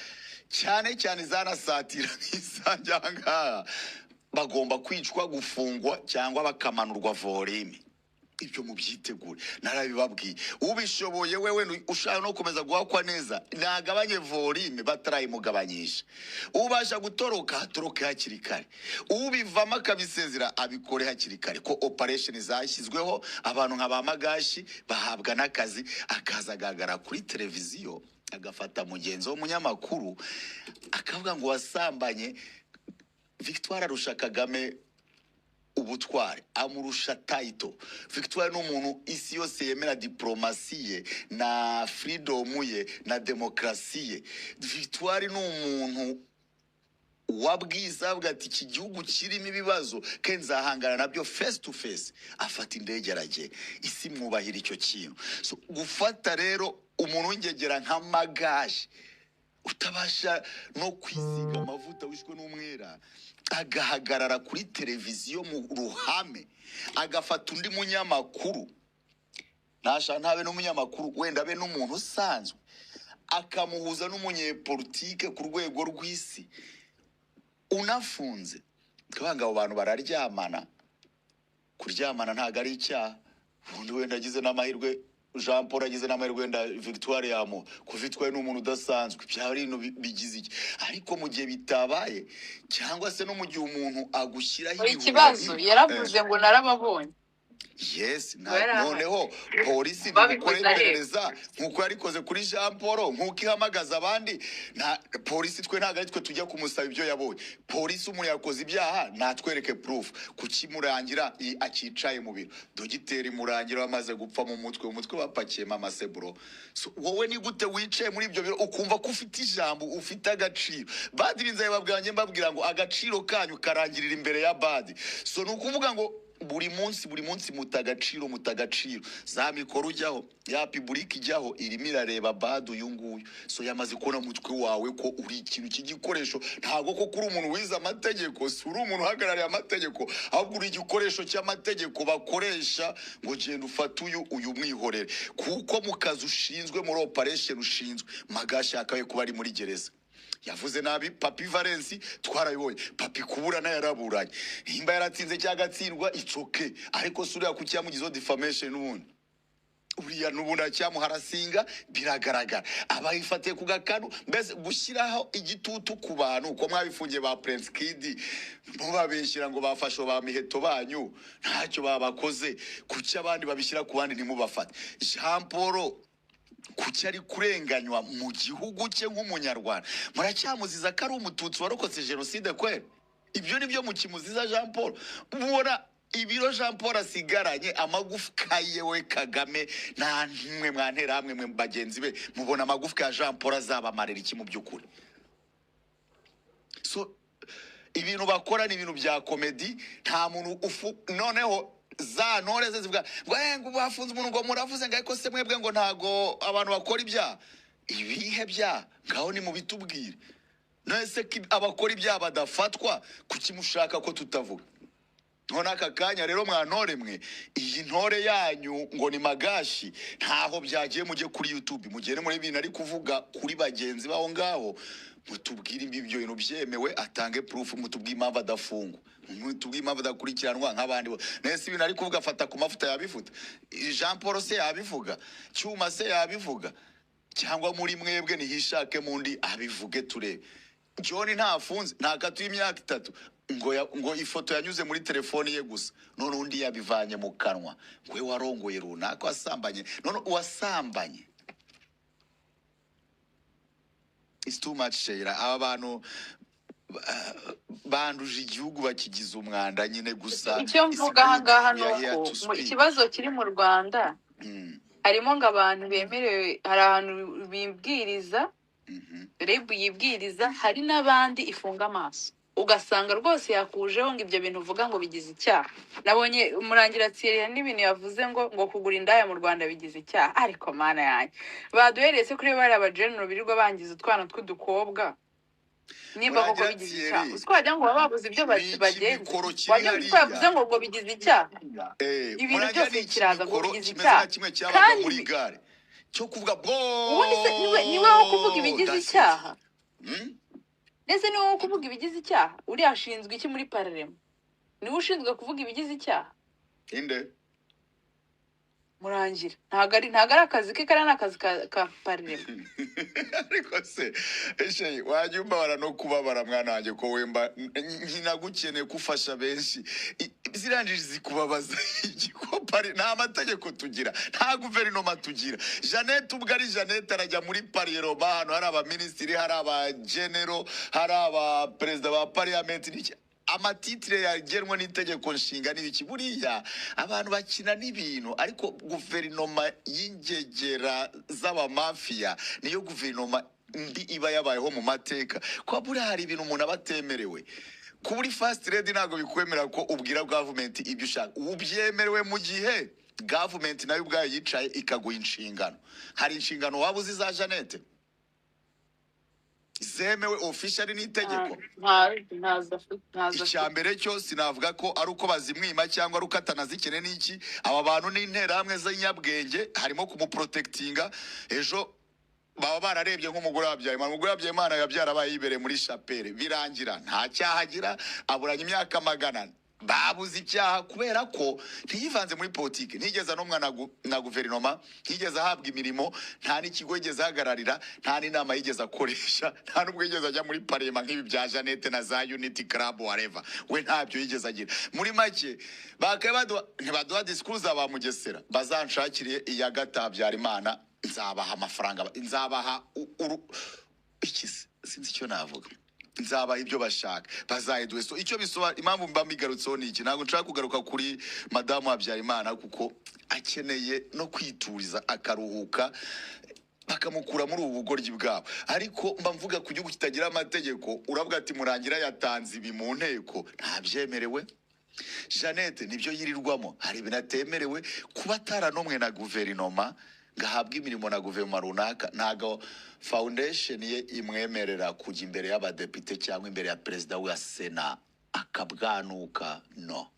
cyane cyane zanasatira nk'isajyanga bagomba kwicwa, gufungwa cyangwa bakamanurwa volume. Ibyo mubyitegure, narabibabwiye. Ubishoboye wewe ushaka no komeza guhakwa neza, nagabanye volume batarayimugabanyisha. Ubasha gutoroka hatoroke hakiri kare, ubivamo akabisezera abikore hakiri kare. Ko operation zashyizweho, abantu nk'aba Magashi bahabwa n'akazi, akazagagara kuri televiziyo agafata mugenzi w'umunyamakuru akavuga ngo wasambanye. Victoire arusha Kagame ubutware, amurusha title. Victoire n'umuntu isi yose yemera diplomasi ye na freedom ye na demokrasi ye. Victoire n'umuntu wabwiza avuga ati iki gihugu kirimo ibibazo ke nzahangana nabyo face to face, afata indege aragenda. Isi mwubahira icyo kintu. So gufata rero umuntu w'ingegera nka Magashi utabasha no kwisiga amavuta wishwe n'umwera, agahagarara kuri televiziyo mu ruhame, agafata undi munyamakuru, nasha ntabe n'umunyamakuru, wenda abe n'umuntu usanzwe, akamuhuza n'umunyepolitike ku rwego rw'isi unafunze. Twanga abo bantu bararyamana, kuryamana ntago ari icyaha. Ubundi wenda agize n'amahirwe, Jean Paul agize n'amahirwe wenda Victoire yamo kuvitwaye n'umuntu udasanzwe, byari ibintu bigize iki. Ariko mu gihe bitabaye, cyangwa se no mu gihe umuntu agushyiraho ikibazo yaravuze ngo narababonye. Yes, noneho polisi gukora iperereza nkuko yarikoze kuri Jean Paul, nkuko ihamagaza abandi. Na polisi twe ntago ari twe tujya kumusaba ibyo yabonye. Polisi umuntu yakoze ibyaha natwereke proof, kukimurangira akicaye mu biro. Dogiteri Murangira wamaze gupfa mu mutwe bapakiye mama Sebro. So wowe ni gute wicaye muri ibyo biro ukumva ko ufite ijambo, ufite agaciro? Badirinze babwanye mbabwira ngo agaciro kanyu karangirira imbere ya badi. So nukuvuga ngo buri munsi mutagaciro za mikoro ujyaho, ya public ijyaho, irimo irareba bad uyu nguyu. So yamaze kubona mutwe wawe ko uri ikintu cy'igikoresho, ntago ko kuri umuntu wize amategeko, si uri umuntu uhagarariye amategeko, ahubwo uri igikoresho cy'amategeko bakoresha ngo genda ufate uyu mwihorere, kuko mu kazi ushinzwe, muri operation ushinzwe. Magashi akaye kuba ari muri gereza. Yavuze nabi Papi Valence, twarabibonye. Papi kuburana yaraburanye, himba yaratsinze cyagatsindwa, icoke. Ariko suriya ku cyamugizo defamation n'ubundi, uriya n'ubundi cyamuharasinga, biragaragara. Abayifatiye ku gakanu, mbese gushyiraho igitutu ku bantu uko mwabifungiye ba Prince Kid, mubabeshyira ngo bafashe ba miheto banyu, ntacyo babakoze. Kuki abandi babishyira ku bandi ntimubafate? Jean Paul kuki ari kurenganywa mu gihugu cye nk'umunyarwanda? Muracyamuziza ko ari umututsi warokotse jenoside kweli? Ibyo nibyo mukimuziza Jean Paul? Mubona ibiro Jean Paul asigaranye, amagufwa yewe Kagame nta mwe mwantera hamwe mwe bagenzi be, mubona amagufwa ya Jean Paul azabamarira iki mu by'ukuri? So ibintu bakora ni ibintu bya komedi, nta muntu noneho za ntore ze zivuga ngo bafunze umuntu ngo muravuze ngo ariko se mwebwe ngo ntago abantu bakora ibyaha. Ibihe byaha ngaho ni mu bitubwire. Nese abakora ibyaha badafatwa, kuki mushaka ko tutavuga? None aka kanya rero mwantore mwe, iyi ntore yanyu ngo ni Magashi, ntaho byagiye mujye kuri YouTube, mugere muri ibintu ari kuvuga kuri bagenzi baho ngaho, mutubwire ibyo bintu byemewe, atange proof, mutubwire impamvu adafungwa, mutubwire impamvu adakurikiranwa nk'abandi bo. Nese ibintu ari kuvuga afata ku mafuta yabifuta, Jean Paul se yabivuga, Cyuma se yabivuga, cyangwa muri mwebwe nihishake mundi abivuge turebe. John ntafunze, ntakatuye imyaka 3 ngo ifoto yanyuze muri telefoni ye gusa, none undi yabivanye mu kanwa, ngwe warongoye runaka wasambanye, none wasambanye. It's too much share. Aba bantu banduje igihugu bakigize umwanda nyine gusa. Icyo mvuga ahangaha nuko ikibazo kiri mu Rwanda, harimo ngo abantu bemerewe, hari ahantu bibwiriza, rebu yibwiriza, hari n'abandi ifunga amaso, ugasanga rwose yakujeho ngo ibyo bintu uvuga ngo bigize icyaha. Nabonye Murangira Thierry n'ibintu yavuze ngo kugura indaya mu Rwanda bigize icyaha. Ariko mana yanjye, baduheretse kuri bari abagenero birirwa bangiza utwana tw'udukobwa, nimba koko bigize icyaha. Uswajya ngo babuze ibyo bagenzi, wajya twavuze ngo bigize icyaha. Ibintu byose kiraza ngo bigize icyaha, kandi muri gare cyo kuvuga bo niwe wo kuvuga ibigize icyaha. Nese niwe wo kuvuga ibigize icyaha? Uri ashinzwe iki muri parlema? Niwe ushinzwe kuvuga ibigize icyaha? Inde Murangira ntago ari akazi ke, kana akazi ka parlema. Ariko se eshe wajyumba bara no kubabara mwana wanjye ko wemba nkinagukeneye kufasha benshi, ziranjije zikubabaza igiko pari nta mategeko tugira, nta guverinoma tugira. Jeannette ubwo ari Jeannette arajya muri parlema, hano hari aba ministeri, hari aba general, hari aba president ba parliament, n'iki amatitire yagenwe n'itegeko nshinga n'ibiki. Buriya abantu bakina n'ibintu, ariko guverinoma y'ingegera z'abamafia niyo guverinoma mbi iba yabayeho mu mateka ko buri hari ibintu umuntu aba atemerewe kuba uri fast lady ntabwo bikwemera ko ubwira government ibyo ushaka ubyemerewe mu gihe government nayo ubwayo yicaye ikaguha inshingano hari inshingano waba uzi za Jeannette zemewe officially n'itegeko icya mbere cyo sinavuga ko ari uko bazimwima cyangwa ari uko atanazikene n'iki aba bantu n'interahamwe z'inyabwenge harimo kumuprotectinga ejo baba bararebye nk'umugore wabyaye umugore wabyaye Imana yabyara abaye yibereye muri chapelle birangira nta cyaha agira aburanye imyaka magana babuze icyaha kubera ko ntiyivanze muri politiki ntigeze n'umwana na guverinoma ntigeze ahabwa imirimo nta n'ikigo yigeze ahagararira nta n'inama yigeze akoresha nta n'ubwo yigeze ajya muri parema nk'ibi bya Jeannette na za Unity Club whatever we ntabyo yigeze agira muri make ntibaduha discours za ba Mugesera bazanshakiriye iya Habyarimana nzabaha amafaranga nzabaha ikisi sinzi icyo navuga nzabaha ibyo bashaka bazayiduwe so icyo bisoba impamvu mba migarutseho ni iki ntabwo nshaka kugaruka kuri madamu Habyarimana kuko akeneye no kwituriza akaruhuka bakamukura muri ubu bugoryi bwabo ariko mba mvuga ku gihugu kitagira amategeko uravuga ati Murangira yatanze ibi mu nteko ntabyemerewe Jeannette nibyo yirirwamo hari ibintu atemerewe kuba ataranomwe na guverinoma ngahabwa imirimo na guverinoma runaka ntago foundation ye imwemerera kujya imbere y'abadepite cyangwa imbere ya perezida wa Sena akabwanuka no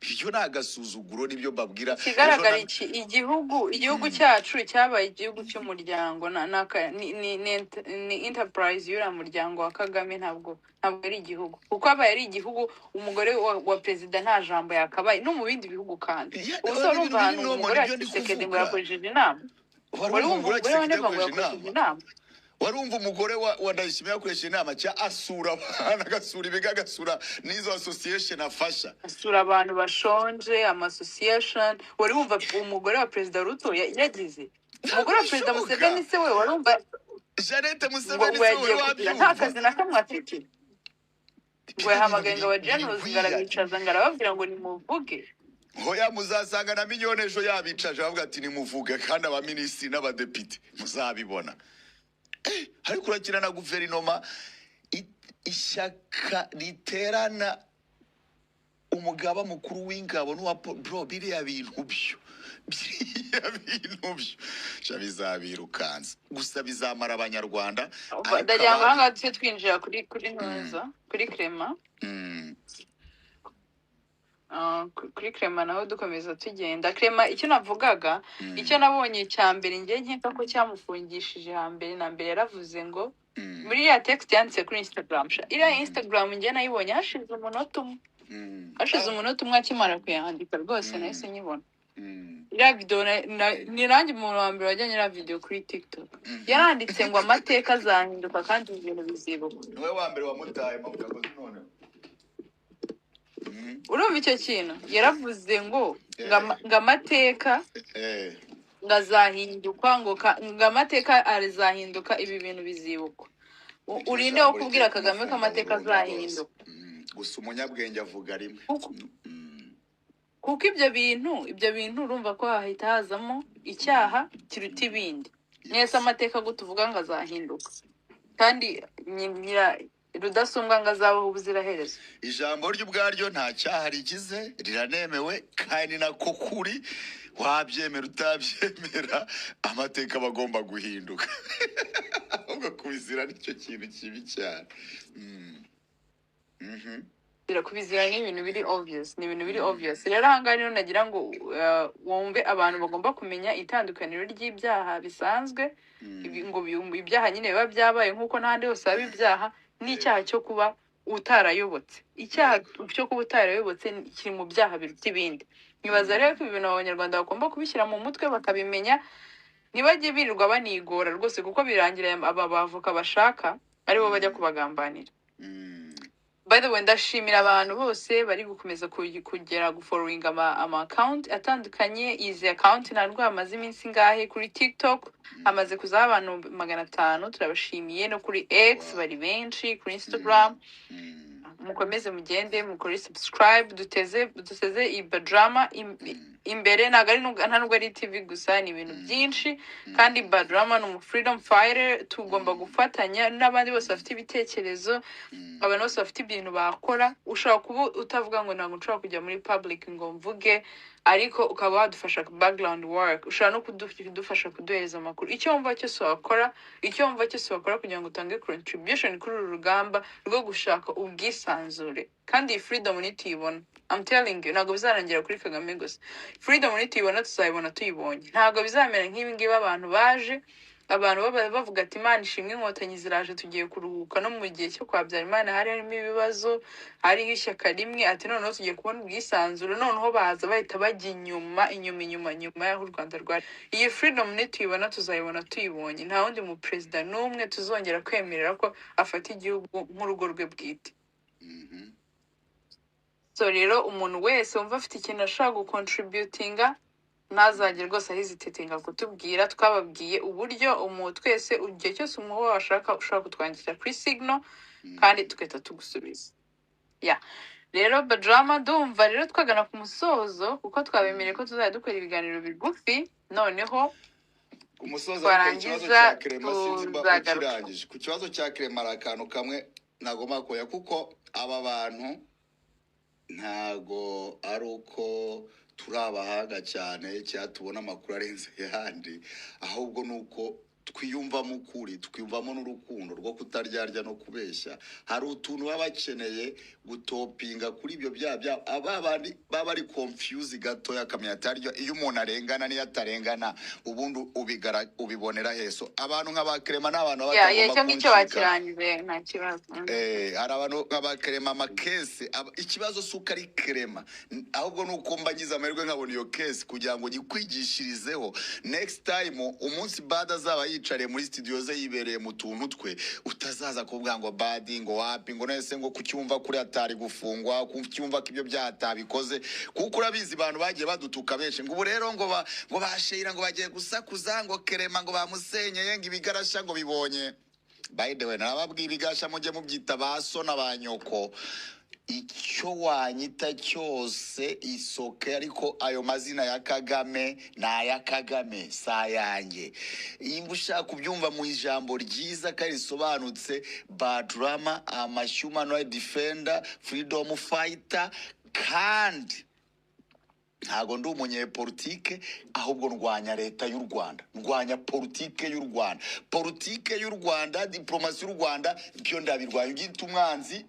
ibyo nagasuzuguro nibyo babwira kigaragara iki igihugu cyacu cyabaye igihugu cy'umuryango ni enterprise y'ura muryango wa Kagame ntabwo ari igihugu kuko abaye ari igihugu umugore wa perezida nta jambo yakabaye no mu bindi bihugu kandi ubuso urumva ahantu umugore Tshisekedi ngo yakoresheje inama warumva umugore wa Ndayishimiye yakoresheje inama cya asura abantu agasura ibiga agasura n'izo association afasha asura abantu bashonje association warumva umugore wa perezida Ruto yagize umugore wa perezida Museveni se we warumva Jeannette Museveni se we wabyumva nta kazi na kamwe afite ngo yahamagaye ngo abajenerals ngarabicaza ngarababwira ngo nimuvuge hoya muzasanga na miliyoni ejo yabicaje bavuga ati nimuvuge kandi abaminisitiri n'abadepite muzabibona ariko urakira na guverinoma ishyaka riterana umugaba mukuru w'ingabo n'uwa bro biriya bintu byo bizabirukanza gusa bizamara abanyarwanda ndagira ngo hanga tujye twinjira kuri ntuza kuri Clement kuri Clement naho dukomeza tugenda Clement icyo navugaga icyo nabonye cya mbere ngiye nkeka ko cyamufungishije hambere na mbere yaravuze ngo muri ya text yanditse kuri Instagram iriya Instagram ngiye nayibonye hashize umunota umwe akimara kuyandika rwose nahise nyibona iriya video ni nanjye umuntu wa mbere wajyanye iriya video kuri TikTok yaranditse ngo amateka azahinduka kandi ibintu bizibuka niwe wa mbere wamutaye mabukagozi none urumva icyo kintu yaravuze ngo amateka ngazahindukwa ngo amateka azahinduka ibi bintu bizibukwa urinde wo kubwira Kagame ko amateka azahinduka gusa umunyabwenge avuga rimwe kuko ibyo bintu urumva ko hahita hazamo icyaha kiruta ibindi neza amateka gutuvuga ngo azahinduka kandi Rudasumbwa ngo azabaho ubuziraherezo ijambo ry'ubwaryo nta cyaha rigize riranemewe kandi nako kuri wabyemera utabyemera amateka bagomba guhinduka ahubwo kubizira nicyo kintu kibi cyane kubizira ni ibintu biri obvious rero ahangaha rero nagira ngo wumve abantu bagomba kumenya itandukaniro ry'ibyaha bisanzwe ngo ibyaha nyine biba byabaye nk'uko n'ahandi hose haba ibyaha n'icyaha cyo kuba utarayobotse icyaha cyo kuba utarayobotse kiri mu byaha biruta ibindi nibaza rero ko ibintu abanyarwanda bagomba kubishyira mu mutwe bakabimenya ntibajye birirwa banigora rwose kuko birangira aba bavoka bashaka aribo bajya kubagambanira by the way ndashimira abantu bose bari gukomeza kugera gufollowing ama account atandukanye izi account ntabwo amaze iminsi ngahe kuri TikTok amaze kuzaho abantu 500 turabashimiye no kuri X bari benshi kuri Instagram mukomeze mugende mukore subscribe duteze ibadrama imbere ntabwo ari nta nubwo ari TV gusa ni ibintu byinshi kandi Badrama ni umu freedom fighter tugomba gufatanya n'abandi bose bafite ibitekerezo abantu bose bafite ibintu bakora ushobora kuba utavuga ngo ntabwo nshobora kujya muri public ngo mvuge ariko ukaba wadufasha background work ushobora no kudufasha kuduhereza amakuru icyo wumva cyose wakora kugira ngo utange contribution kuri uru rugamba rwo gushaka ubwisanzure kandi iyi freedom nituyibona I'm telling you ntabwo bizarangira kuri Kagame gusa freedom nituyibona tuzayibona tuyibonye ntabwo bizamera nk'ibi ngibi abantu baje abantu bavuga ati Imana ishimwe inkotanyi ziraje tugiye kuruhuka no mu gihe cyo kwa Habyarimana harimo ibibazo hariho ishyaka rimwe ati noneho tugiye kubona ubwisanzure noneho baza bahita bajya inyuma y'aho u Rwanda rwari iyi freedom nituyibona tuzayibona tuyibonye nta wundi mu president n'umwe tuzongera kwemerera ko afata igihugu nk'urugo rwe bwite so rero umuntu wese wumva afite ikintu ashaka gucontributinga ntazajye rwose ahizitetinga kutubwira twababwiye uburyo twese igihe cyose umuho washaka ushaka kutwandikira kuri Signal kandi tugahita tugusubiza rero Badrama ndumva rero twagana ku musozo kuko twabemereye ko tuzajya dukora ibiganiro bigufi noneho umusozo twarangiza tuzagaruka ku kibazo cya Clement ari akantu kamwe nagomba koya kuko aba bantu ntago ari uko turi abahanga cyane cyangwa tubona amakuru arenze yandi ahubwo nuko twiyumvamo ukuri twiyumvamo n'urukundo rwo kutaryarya no kubeshya hari utuntu baba bakeneye gutopinga kuri ibyo bya aba bandi baba ari confuse gatoya akamenya ataryo iyo umuntu arengana niyo atarengana ubundi ubibonera heso abantu nk'aba Clement n'abantu batagomba kunshika bakirangije nta kibazo hari abantu nk'aba Clement amakese ikibazo suko ari Clement ahubwo nuko mbagize amahirwe nkabona iyo case kugira ngo nyikwigishirizeho next time umunsi bada zaba yicare muri studio ze yibereye mu tuntu twe utazaza kuvuga ngo badi ngo wapi ngo nese ngo kucyumva kuri atari gufungwa kucyumva ko ibyo byatabikoze kuko urabizi abantu bagiye badutuka benshi ngo ubu rero ngo bashira ngo bagiye gusakuza ngo Clement ngo bamusenyeye ngo ibigarasha ngo bibonye by the way nababwiye ibigasha mujye mubyita baso n'abanyoko icyo wanyita cyose isoke ariko ayo mazina ya Kagame na ya Kagame sayange imba ushaka kubyumva mu ijambo ryiza kandi risobanutse Badrama human rights defender freedom fighter kandi ntago ndi umunyepolitike ahubwo ndwanya leta y'u Rwanda ndwanya politike y'u Rwanda diplomasi y'u Rwanda byo ndabirwanya ngita umwanzi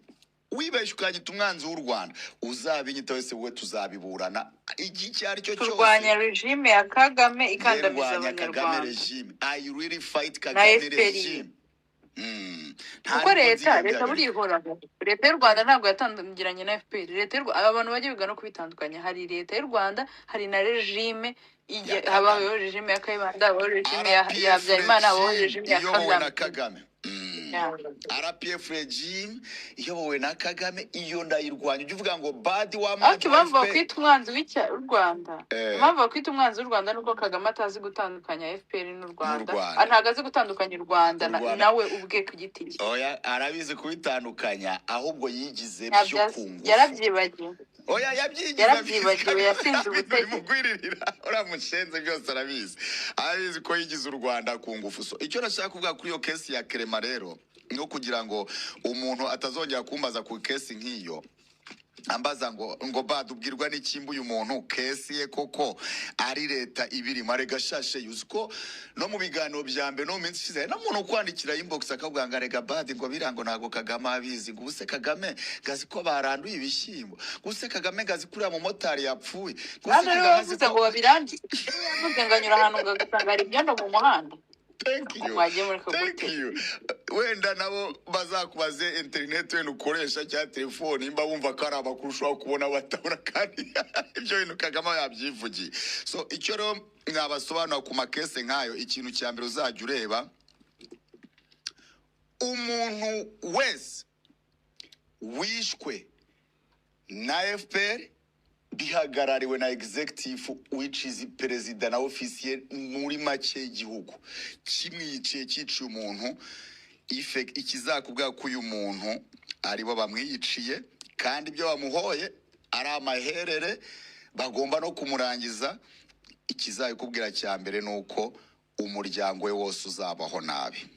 wibeshye ukanyita umwanzi w'u Rwanda uzabinyita wese wowe tuzabiburana iki ari cyo cyose turwanya regime ya Kagame ikandamiza abanyarwanda I really fight Kagame regime kuko leta burihoraho leta y'u Rwanda ntabwo yatandukanye na FPR leta abantu bagiye biga no kubitandukanya hari leta y'u Rwanda hari na regime habaho regime ya Kayibanda habaho regime ya Habyarimana habaho regime ya Kagame RPF regime iyobowe na Kagame iyo ndayirwanya ujye uvuga ngo badi w'amazi impamvu bakwita umwanzi w'u Rwanda impamvu bakwita umwanzi w'u Rwanda nuko Kagame atazi gutandukanya FPR n'u Rwanda ntabwo azi gutandukanya u Rwanda nawe ubwe ku giti cye oya arabizi kubitandukanya ahubwo yigize byo kungu yarabyibagiwe oya yarabyibagiwe yasinze ubutegetsi uramushenze byose arabizi ko yigize u Rwanda ku ngufu so icyo nashaka kuvuga kuri iyo case ya Clement rero no kugira ngo umuntu atazongera kumbaza ku case nk'iyo ambaza ngo badubwirwa n'ikimbu uyu muntu case ye koko ari leta ibiri mare gashashe yuzuko no mu biganiro bya mbere no minsi ishize no muntu kwandikira inbox akavuga ngo arega badi ngo birango nago Kagame abizi ngo ubuse Kagame gazi ko baranduye ibishyimbo guse Kagame gazi kuri mu motari yapfuye guse Kagame ngo babirandi yavuze nganyura ahantu ngagasanga ari byondo mu muhanda Thank you. Wenda nabo bazakubaze internet wenda ukoresha cya telefone imba wumva ko ari amakuru ushobora kubona batabona kandi ibyo bintu Kagame yabyivugiye so icyo rero mwabasobanura ku makese nk'ayo ikintu cya mbere uzajya ureba umuntu wese wishwe na FPR bihagarariwe na executive which is perezida na officier muri make y'igihugu kimwiciye ciciye umuntu ikizakubwa ko uyu muntu aribo bamwiyiciye kandi ibyo bamuhoye ari amaherere bagomba no kumurangiza. Ikizabikubwira cya mbere ni uko umuryango we wose uzabaho nabi.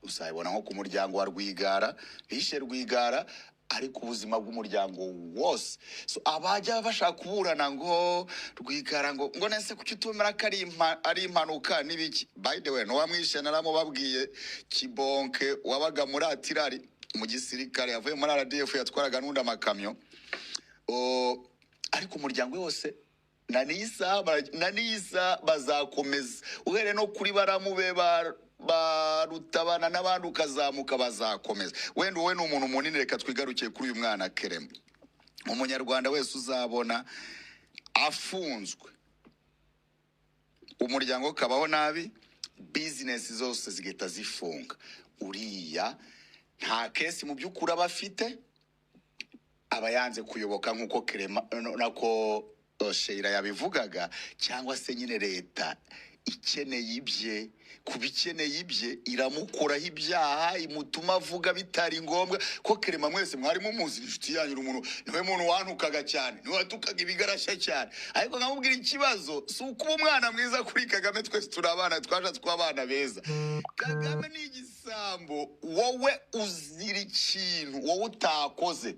Uzabibona nko ku muryango wa Rwigara, bishe Rwigara, ariko ubuzima bw'umuryango wose. So abajya bashaka kuburana ngo Rwigara ngo nese kuki utumira ko ari impanuka n'ibiki. By the way, no wamwishe naramubabwiye Kibonke wabaga muri Atirari mu gisirikare, yavuye muri RDF yatwaraga n'undi amakamyo. Ariko umuryango wose na nisa bazakomeza, uhere no kuri baramube barutabana n'abandi ukazamuka bazakomeza. Wenda wowe ni umuntu munini, reka twigarukiye kuri uyu mwana Kerema. Umunyarwanda wese uzabona afunzwe, umuryango kabaho nabi, business zose zigeta zifunga, uriya nta kesi mu by'ukuri abafite, aba yanze kuyoboka nk'uko Kerema nako Sheila yabivugaga, cyangwa se nyine leta ikeneye ibye, kubikeneye ibye iramukoraho ibyaha imutuma avuga bitari ngombwa. Ko Kerema mwese mwari mumuzi, inshuti yanyu, umuntu niwe muntu wantukaga cyane, niwe watukaga ibigarashya cyane, ariko nkamubwira ikibazo si ukuba umwana mwiza kuri Kagame. Twese turabana, twashatse kuba abana beza. Kagame ni igisambo. Wowe uzira ikintu wowe utakoze,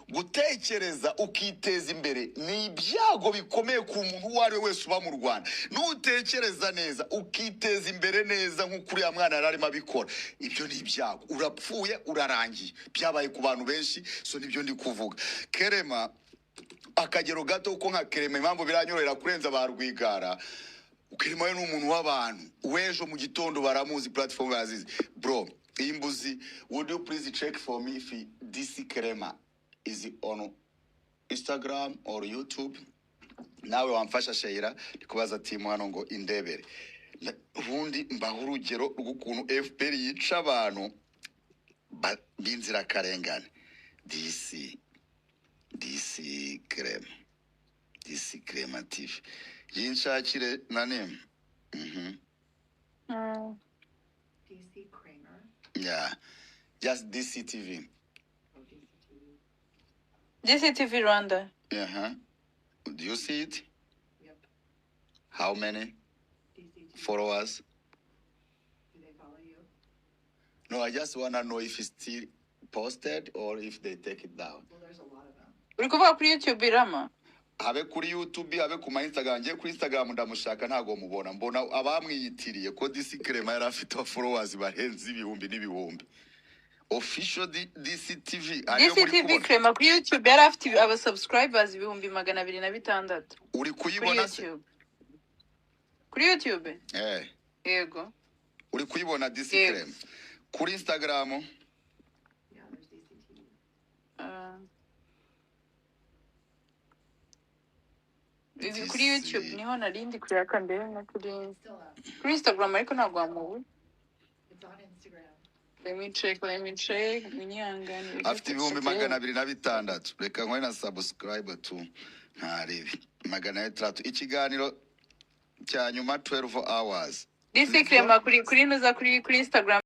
gutekereza ukiteza imbere ni ibyago bikomeye ku muntu uwo ari we wese uba mu Rwanda. Nutekereza neza ukiteza imbere neza nk'uko uriya mwana yararimo abikora, ibyo ni ibyago, urapfuye urarangiye. Byabaye ku bantu benshi, so nibyo ndi kuvuga. Kerema akagero gato uko nka Kerema impamvu biranyorera kurenza ba Rwigara, Kerema we ni umuntu w'abantu, wejo mu gitondo baramuzi, platform barazizi. Bro, imbuzi, would you please check for me if DC Kerema is on Instagram or YouTube? Nawe wamfasha Sheila ndikubaza timu hano ngo indebere. Ubundi mbaho urugero rw'ukuntu FPR yica abantu binzira karengane. DC Kerema, DC Kerema TV yinshakire nane. DC Kramer. Yeah, just DC TV. Oh, DC TV. DCTV Rwanda. Do you see it? Yep. How many DC TV. followers? Do they follow you? No, I just wanna know if it's still posted or if they take it down. Well, there's a lot of them. Uri kuvuga kuri YouTube Rama? Habe kuri YouTube, habe ku Instagram. Ngiye kuri Instagram ndamushaka ntago mubona. Mbona abamwiyitiriye ko DC Kerema yari afite followers bahenze ibihumbi n'ibihumbi. Official DCTV ariyo muri DCTV kubona. Kerema kuri YouTube yari afite aba subscribers ibihumbi 226. Uri Kuri kuyibona se? YouTube. Kuri YouTube? Yego. Uri kuyibona DC Yes. Kerema. Kuri Instagram Yeah, there's DC TV. Kuri YouTube niho narindi kureka mbere no kuri Still up. kuri Instagram ariko ntabwo wamuwe. It's on Instagram. Let me check. Munyangane. afite ibihumbi 226. Reka nkore na subscribe tu ntarebe 300. Ikiganiro cya nyuma 12 hours. DC Kerema kuri Instagram